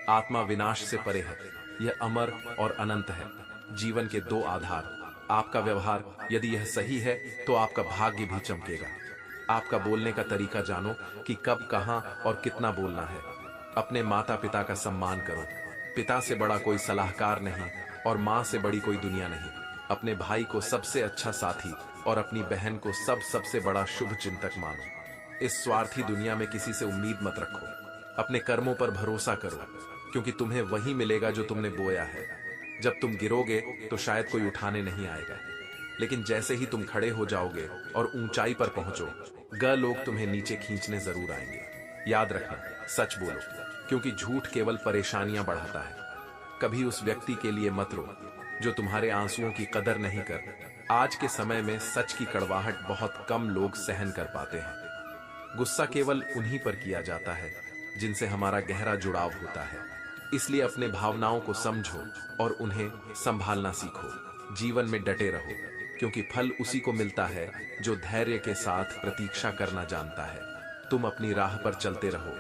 आत्मा विनाश से परे है, यह अमर और अनंत है। जीवन के दो आधार, आपका व्यवहार यदि यह सही है तो आपका भाग्य भी चमकेगा। आपका बोलने का तरीका जानो कि कब, कहां और कितना बोलना है। अपने माता पिता का सम्मान करो, पिता से बड़ा कोई सलाहकार नहीं और मां से बड़ी कोई दुनिया नहीं। अपने भाई को सबसे अच्छा साथी और अपनी बहन को सबसे बड़ा शुभ चिंतक मानो। इस स्वार्थी दुनिया में किसी से उम्मीद मत रखो, अपने कर्मों पर भरोसा करो, क्योंकि तुम्हें वही मिलेगा जो तुमने बोया है। जब तुम गिरोगे तो शायद कोई उठाने नहीं आएगा, लेकिन जैसे ही तुम खड़े हो जाओगे और ऊंचाई पर पहुंचो, लोग तुम्हें नीचे खींचने जरूर आएंगे। याद रखना, सच बोलो, क्योंकि झूठ केवल परेशानियां बढ़ाता है। कभी उस व्यक्ति के लिए मत रो जो तुम्हारे आंसुओं की कदर नहीं कर। आज के समय में सच की कड़वाहट बहुत कम लोग सहन कर पाते हैं। गुस्सा केवल उन्हीं पर किया जाता है जिनसे हमारा गहरा जुड़ाव होता है। इसलिए अपने भावनाओं को समझो और उन्हें संभालना सीखो। जीवन में डटे रहो, क्योंकि फल उसी को मिलता है जो धैर्य के साथ प्रतीक्षा करना जानता है। तुम अपनी राह पर चलते रहो,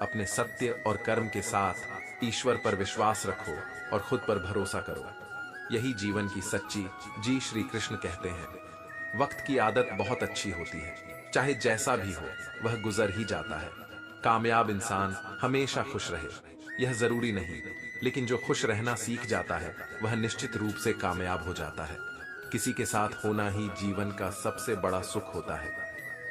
अपने सत्य और कर्म के साथ ईश्वर पर विश्वास रखो और खुद पर भरोसा करो। यही जीवन की सच्ची जी। श्री कृष्ण कहते हैं, वक्त की आदत बहुत अच्छी होती है, चाहे जैसा भी हो वह गुजर ही जाता है। कामयाब इंसान हमेशा खुश रहे, यह जरूरी नहीं, लेकिन जो खुश रहना सीख जाता है वह निश्चित रूप से कामयाब हो जाता है। किसी के साथ होना ही जीवन का सबसे बड़ा सुख होता है।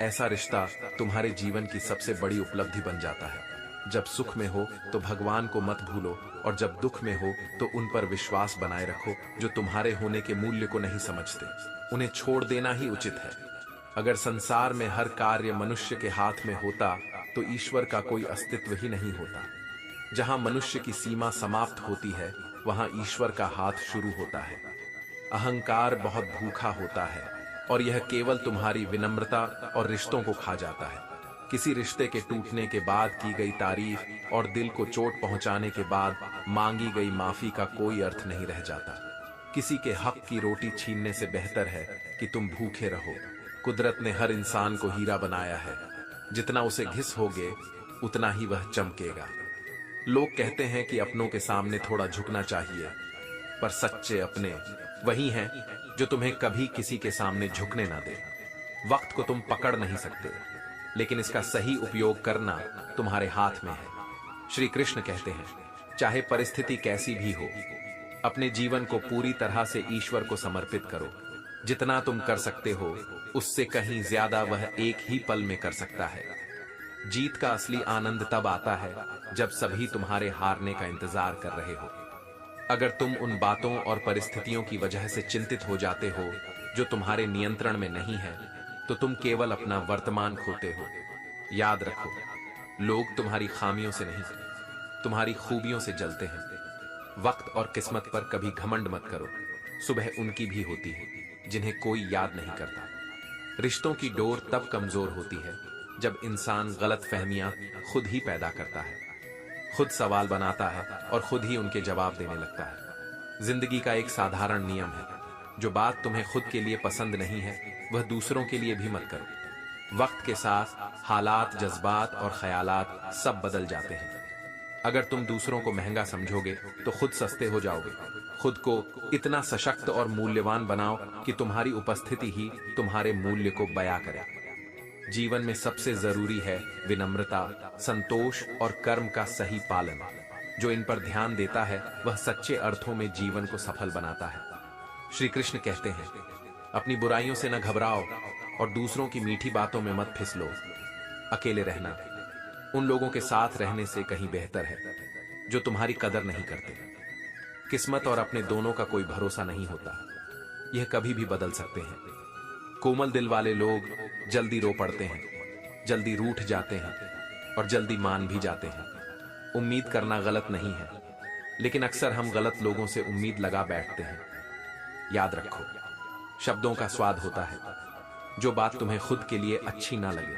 ऐसा रिश्ता तुम्हारे जीवन की सबसे बड़ी उपलब्धि बन जाता है। जब सुख में हो तो भगवान को मत भूलो, और जब दुख में हो तो उन पर विश्वास बनाए रखो जो तुम्हारे होने के मूल्य को नहीं समझते। उन्हें छोड़ देना ही उचित है। अगर संसार में हर कार्य मनुष्य के हाथ में होता तो ईश्वर का कोई अस्तित्व ही नहीं होता। जहां मनुष्य की सीमा समाप्त होती है वहां ईश्वर का हाथ शुरू होता है। अहंकार बहुत भूखा होता है और यह केवल तुम्हारी विनम्रता और रिश्तों को खा जाता है। किसी रिश्ते के टूटने के बाद की गई तारीफ और दिल को चोट पहुंचाने के बाद मांगी गई माफी का कोई अर्थ नहीं रह जाता। किसी के हक की रोटी छीनने से बेहतर है कि तुम भूखे रहो। कुदरत ने हर इंसान को हीरा बनाया है, जितना उसे घिस होगे उतना ही वह चमकेगा। लोग कहते हैं कि अपनों के सामने थोड़ा झुकना चाहिए, पर सच्चे अपने वही हैं जो तुम्हें कभी किसी के सामने झुकने ना दे। वक्त को तुम पकड़ नहीं सकते, लेकिन इसका सही उपयोग करना तुम्हारे हाथ में है। श्री कृष्ण कहते हैं, चाहे परिस्थिति कैसी भी हो, अपने जीवन को पूरी तरह से ईश्वर को समर्पित करो। जितना तुम कर सकते हो उससे कहीं ज्यादा वह एक ही पल में कर सकता है। जीत का असली आनंद तब आता है जब सभी तुम्हारे हारने का इंतजार कर रहे हो। अगर तुम उन बातों और परिस्थितियों की वजह से चिंतित हो जाते हो जो तुम्हारे नियंत्रण में नहीं है, तो तुम केवल अपना वर्तमान खोते हो। याद रखो, लोग तुम्हारी खामियों से नहीं, तुम्हारी खूबियों से जलते हैं। वक्त और किस्मत पर कभी घमंड मत करो, सुबह उनकी भी होती है जिन्हें कोई याद नहीं करता। रिश्तों की डोर तब कमजोर होती है जब इंसान गलतफहमियां खुद ही पैदा करता है, खुद सवाल बनाता है और खुद ही उनके जवाब देने लगता है। जिंदगी का एक साधारण नियम है, जो बात तुम्हें खुद के लिए पसंद नहीं है वह दूसरों के लिए भी मत करो। वक्त के साथ हालात, जज्बात और ख्यालात सब बदल जाते हैं। अगर तुम दूसरों को महंगा समझोगे तो खुद सस्ते हो जाओगे। खुद को इतना सशक्त और मूल्यवान बनाओ कि तुम्हारी उपस्थिति ही तुम्हारे मूल्य को बयां करे। जीवन में सबसे जरूरी है विनम्रता, संतोष और कर्म का सही पालन। जो इन पर ध्यान देता है वह सच्चे अर्थों में जीवन को सफल बनाता है। श्री कृष्ण कहते हैं, अपनी बुराइयों से न घबराओ और दूसरों की मीठी बातों में मत फिसलो। अकेले रहना उन लोगों के साथ रहने से कहीं बेहतर है जो तुम्हारी कदर नहीं करते। किस्मत और अपने दोनों का कोई भरोसा नहीं होता, यह कभी भी बदल सकते हैं। कोमल दिल वाले लोग जल्दी रो पड़ते हैं, जल्दी रूठ जाते हैं और जल्दी मान भी जाते हैं। उम्मीद करना गलत नहीं है, लेकिन अक्सर हम गलत लोगों से उम्मीद लगा बैठते हैं। याद रखो, शब्दों का स्वाद होता है। जो बात तुम्हें खुद के लिए अच्छी ना लगे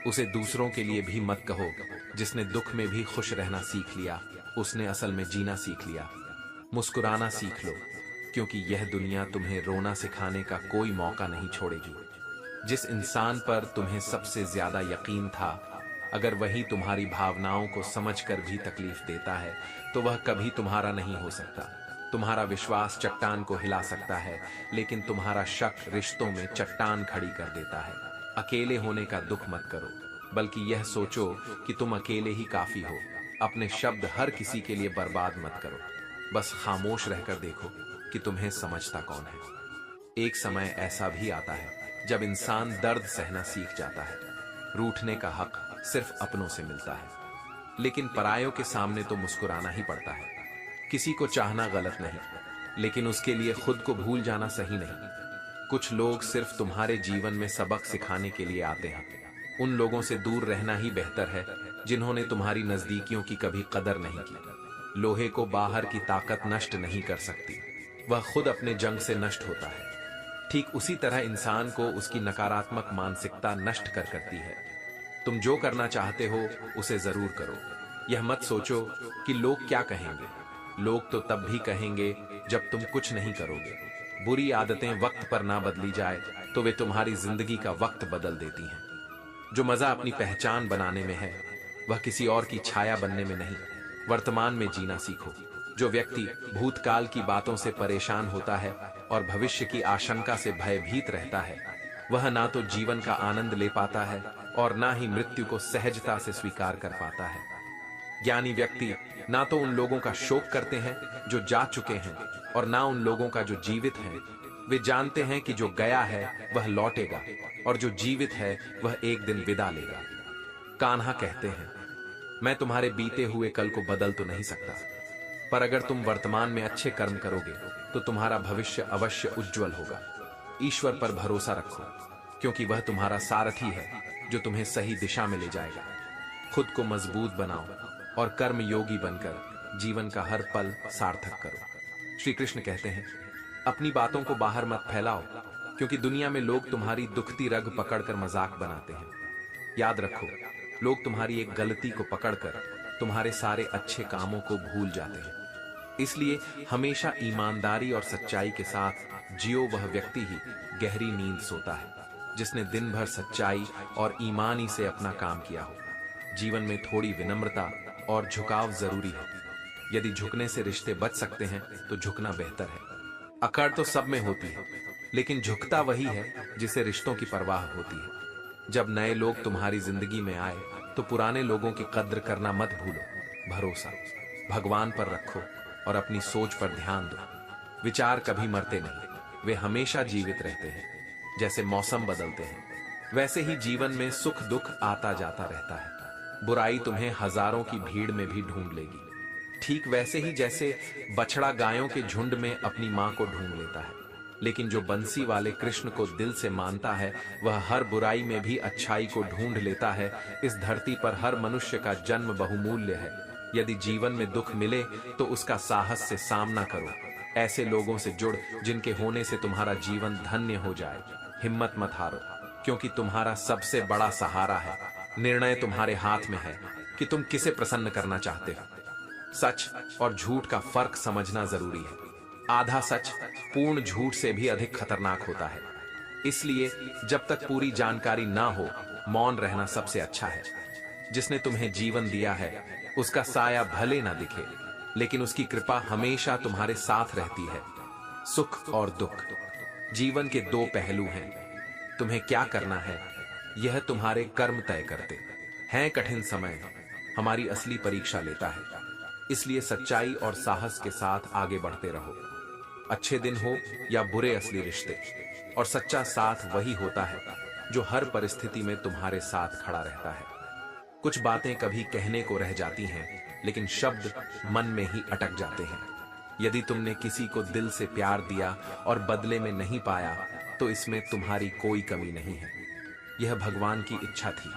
उसे दूसरों के लिए भी मत कहो। जिसने दुख में भी खुश रहना सीख लिया उसने असल में जीना सीख लिया। मुस्कुराना सीख लो, क्योंकि यह दुनिया तुम्हें रोना सिखाने का कोई मौका नहीं छोड़ेगी। जिस इंसान पर तुम्हें सबसे ज्यादा यकीन था, अगर वही तुम्हारी भावनाओं को समझकर भी तकलीफ देता है तो वह कभी तुम्हारा नहीं हो सकता। तुम्हारा विश्वास चट्टान को हिला सकता है, लेकिन तुम्हारा शक रिश्तों में चट्टान खड़ी कर देता है। अकेले होने का दुख मत करो, बल्कि यह सोचो कि तुम अकेले ही काफी हो। अपने शब्द हर किसी के लिए बर्बाद मत करो, बस खामोश रहकर देखो कि तुम्हें समझता कौन है। एक समय ऐसा भी आता है जब इंसान दर्द सहना सीख जाता है। रूठने का हक सिर्फ अपनों से मिलता है, लेकिन परायों के सामने तो मुस्कुराना ही पड़ता है। किसी को चाहना गलत नहीं, लेकिन उसके लिए खुद को भूल जाना सही नहीं। कुछ लोग सिर्फ तुम्हारे जीवन में सबक सिखाने के लिए आते हैं। उन लोगों से दूर रहना ही बेहतर है जिन्होंने तुम्हारी नजदीकियों की कभी कदर नहीं की। लोहे को बाहर की ताकत नष्ट नहीं कर सकती, वह खुद अपने जंग से नष्ट होता है। ठीक उसी तरह इंसान को उसकी नकारात्मक मानसिकता नष्ट करती है। तुम जो करना चाहते हो उसे जरूर करो। यह मत सोचो कि लोग क्या कहेंगे। लोग तो तब भी कहेंगे जब तुम कुछ नहीं करोगे। बुरी आदतें वक्त पर ना बदली जाए तो वे तुम्हारी जिंदगी का वक्त बदल देती हैं। जो मजा अपनी पहचान बनाने में है, वह किसी और की छाया बनने में नहीं। वर्तमान में जीना सीखो। जो व्यक्ति भूतकाल की बातों से परेशान होता है और भविष्य की आशंका से भयभीत रहता है, वह ना तो जीवन का आनंद ले पाता है और ना ही मृत्यु को सहजता से स्वीकार कर पाता है। ज्ञानी व्यक्ति ना तो उन लोगों का शोक करते हैं जो जा चुके हैं और ना उन लोगों का जो जीवित हैं। वे जानते हैं कि जो गया है वह लौटेगा और जो जीवित है वह एक दिन विदा लेगा। कान्हा कहते हैं, मैं तुम्हारे बीते हुए कल को बदल तो नहीं सकता, पर अगर तुम वर्तमान में अच्छे कर्म करोगे तो तुम्हारा भविष्य अवश्य उज्जवल होगा। ईश्वर पर भरोसा रखो, क्योंकि वह तुम्हारा सारथी है जो तुम्हें सही दिशा में ले जाएगा। खुद को मजबूत बनाओ और कर्म योगी बनकर जीवन का हर पल सार्थक करो। श्री कृष्ण कहते हैं, अपनी बातों को बाहर मत फैलाओ, क्योंकि दुनिया में लोग तुम्हारी दुखती रग पकड़कर मजाक बनाते हैं। याद रखो, लोग तुम्हारी एक गलती को पकड़कर तुम्हारे सारे अच्छे कामों को भूल जाते हैं। इसलिए हमेशा ईमानदारी और सच्चाई के साथ जियो। वह व्यक्ति ही गहरी नींद सोता है जिसने दिन भर सच्चाई और ईमानी से अपना काम किया हो। जीवन में थोड़ी विनम्रता और झुकाव जरूरी है। यदि झुकने से रिश्ते बच सकते हैं तो झुकना बेहतर है। अकड़ तो सब में होती है, लेकिन झुकता वही है जिसे रिश्तों की परवाह होती है। जब नए लोग तुम्हारी जिंदगी में आए तो पुराने लोगों की कद्र करना मत भूलो। भरोसा भगवान पर रखो और अपनी सोच पर ध्यान दो। विचार कभी मरते नहीं, वे हमेशा जीवित रहते हैं। जैसे मौसम बदलते हैं, वैसे ही जीवन में सुख दुख आता जाता रहता है। बुराई तुम्हें हजारों की भीड़ में भी ढूंढ लेगी, ठीक वैसे ही जैसे बछड़ा गायों के झुंड में अपनी मां को ढूंढ लेता है। लेकिन जो बंसी वाले कृष्ण को दिल से मानता है, वह हर बुराई में भी अच्छाई को ढूंढ लेता है। इस धरती पर हर मनुष्य का जन्म बहुमूल्य है। यदि जीवन में दुख मिले तो उसका साहस से सामना करो। ऐसे लोगों से जुड़ जिनके होने से तुम्हारा जीवन धन्य हो जाए। हिम्मत मत हारो, क्योंकि तुम्हारा सबसे बड़ा सहारा है। निर्णय तुम्हारे हाथ में है कि तुम किसे प्रसन्न करना चाहते हो। सच और झूठ का फर्क समझना जरूरी है। आधा सच पूर्ण झूठ से भी अधिक खतरनाक होता है। इसलिए जब तक पूरी जानकारी ना हो, मौन रहना सबसे अच्छा है। जिसने तुम्हें जीवन दिया है उसका साया भले ना दिखे, लेकिन उसकी कृपा हमेशा तुम्हारे साथ रहती है। सुख और दुख जीवन के दो पहलू हैं। तुम्हें क्या करना है यह तुम्हारे कर्म तय करते हैं। कठिन समय हमारी असली परीक्षा लेता है, इसलिए सच्चाई और साहस के साथ आगे बढ़ते रहो। अच्छे दिन हो या बुरे, असली रिश्ते और सच्चा साथ वही होता है जो हर परिस्थिति में तुम्हारे साथ खड़ा रहता है। कुछ बातें कभी कहने को रह जाती हैं, लेकिन शब्द मन में ही अटक जाते हैं। यदि तुमने किसी को दिल से प्यार दिया और बदले में नहीं पाया, तो इसमें तुम्हारी कोई कमी नहीं है। यह भगवान की इच्छा थी।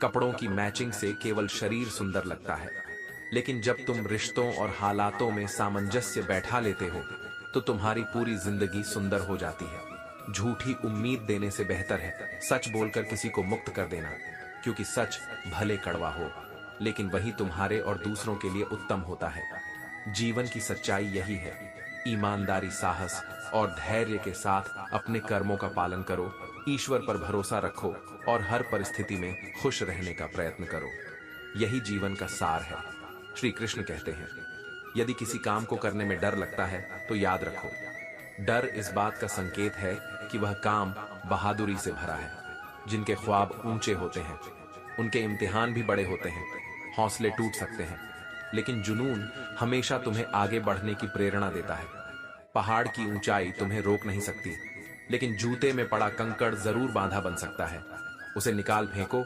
कपड़ों की मैचिंग से केवल शरीर सुंदर लगता है, लेकिन जब तुम रिश्तों और हालातों में सामंजस्य बैठा लेते हो, तो तुम्हारी पूरी जिंदगी सुंदर हो जाती है। झूठी उम्मीद देने से बेहतर है सच बोलकर किसी को मुक्त कर देना, क्योंकि सच भले कड़वा हो, लेकिन वही तुम्हारे और दूसरों के लिए उत्तम होता है। जीवन की सच्चाई यही है। ईमानदारी, साहस और धैर्य के साथ अपने कर्मों का पालन करो, ईश्वर पर भरोसा रखो और हर परिस्थिति में खुश रहने का प्रयत्न करो। यही जीवन का सार है। श्री कृष्ण कहते हैं, यदि किसी काम को करने में डर लगता है तो याद रखो, डर इस बात का संकेत है कि वह काम बहादुरी से भरा है। जिनके ख्वाब ऊंचे होते हैं उनके इम्तिहान भी बड़े होते हैं। हौसले टूट सकते हैं, लेकिन जुनून हमेशा तुम्हें आगे बढ़ने की प्रेरणा देता है। पहाड़ की ऊंचाई तुम्हें रोक नहीं सकती, लेकिन जूते में पड़ा कंकड़ जरूर बांधा बन सकता है। उसे निकाल फेंको।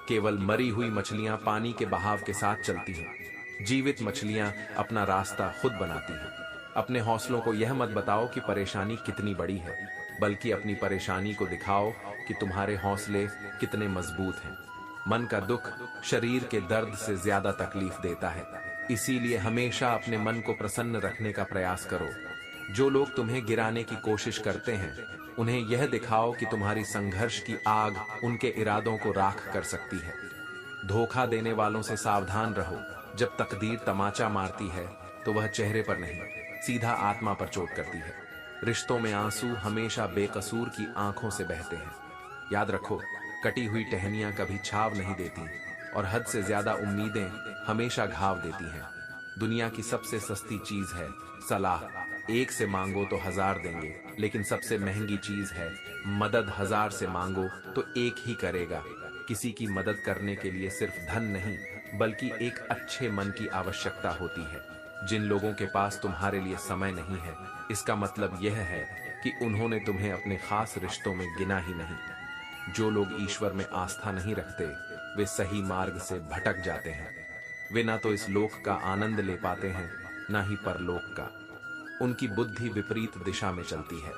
केवल मरी हुई मछलियां पानी के बहाव के साथ चलती हैं। जीवित मछलियां अपना रास्ता खुद बनाती हैं। अपने हौसलों को यह मत बताओ कि परेशानी कितनी बड़ी है, बल्कि अपनी परेशानी को दिखाओ कि तुम्हारे हौसले कितने मजबूत हैं। मन का दुख शरीर के दर्द से ज्यादा तकलीफ देता है, इसीलिए हमेशा अपने मन को प्रसन्न रखने का प्रयास करो। जो लोग तुम्हें गिराने की कोशिश करते हैं, उन्हें यह दिखाओ कि तुम्हारी संघर्ष की आग उनके इरादों को राख कर सकती है। धोखा देने वालों से सावधान रहो। जब तकदीर तमाचा मारती है तो वह चेहरे पर नहीं, सीधा आत्मा पर चोट करती है। रिश्तों में आंसू हमेशा बेकसूर की आंखों से बहते हैं। याद रखो, कटी हुई टहनियां कभी छाव नहीं देती और हद से ज्यादा उम्मीदें हमेशा घाव देती हैं। दुनिया की सबसे सस्ती चीज है सलाह। एक से मांगो तो 1000 देंगे, लेकिन सबसे महंगी चीज है मदद। 1000 से मांगो तो एक ही करेगा। किसी की मदद करने के लिए सिर्फ धन नहीं, बल्कि एक अच्छे मन की आवश्यकता होती है। जिन लोगों के पास तुम्हारे लिए समय नहीं है, इसका मतलब यह है कि उन्होंने तुम्हें अपने खास रिश्तों में गिना ही नहीं। जो लोग ईश्वर में आस्था नहीं रखते, वे सही मार्ग से भटक जाते हैं। वे ना तो इस लोक का आनंद ले पाते हैं, ना ही परलोक का। उनकी बुद्धि विपरीत दिशा में चलती है।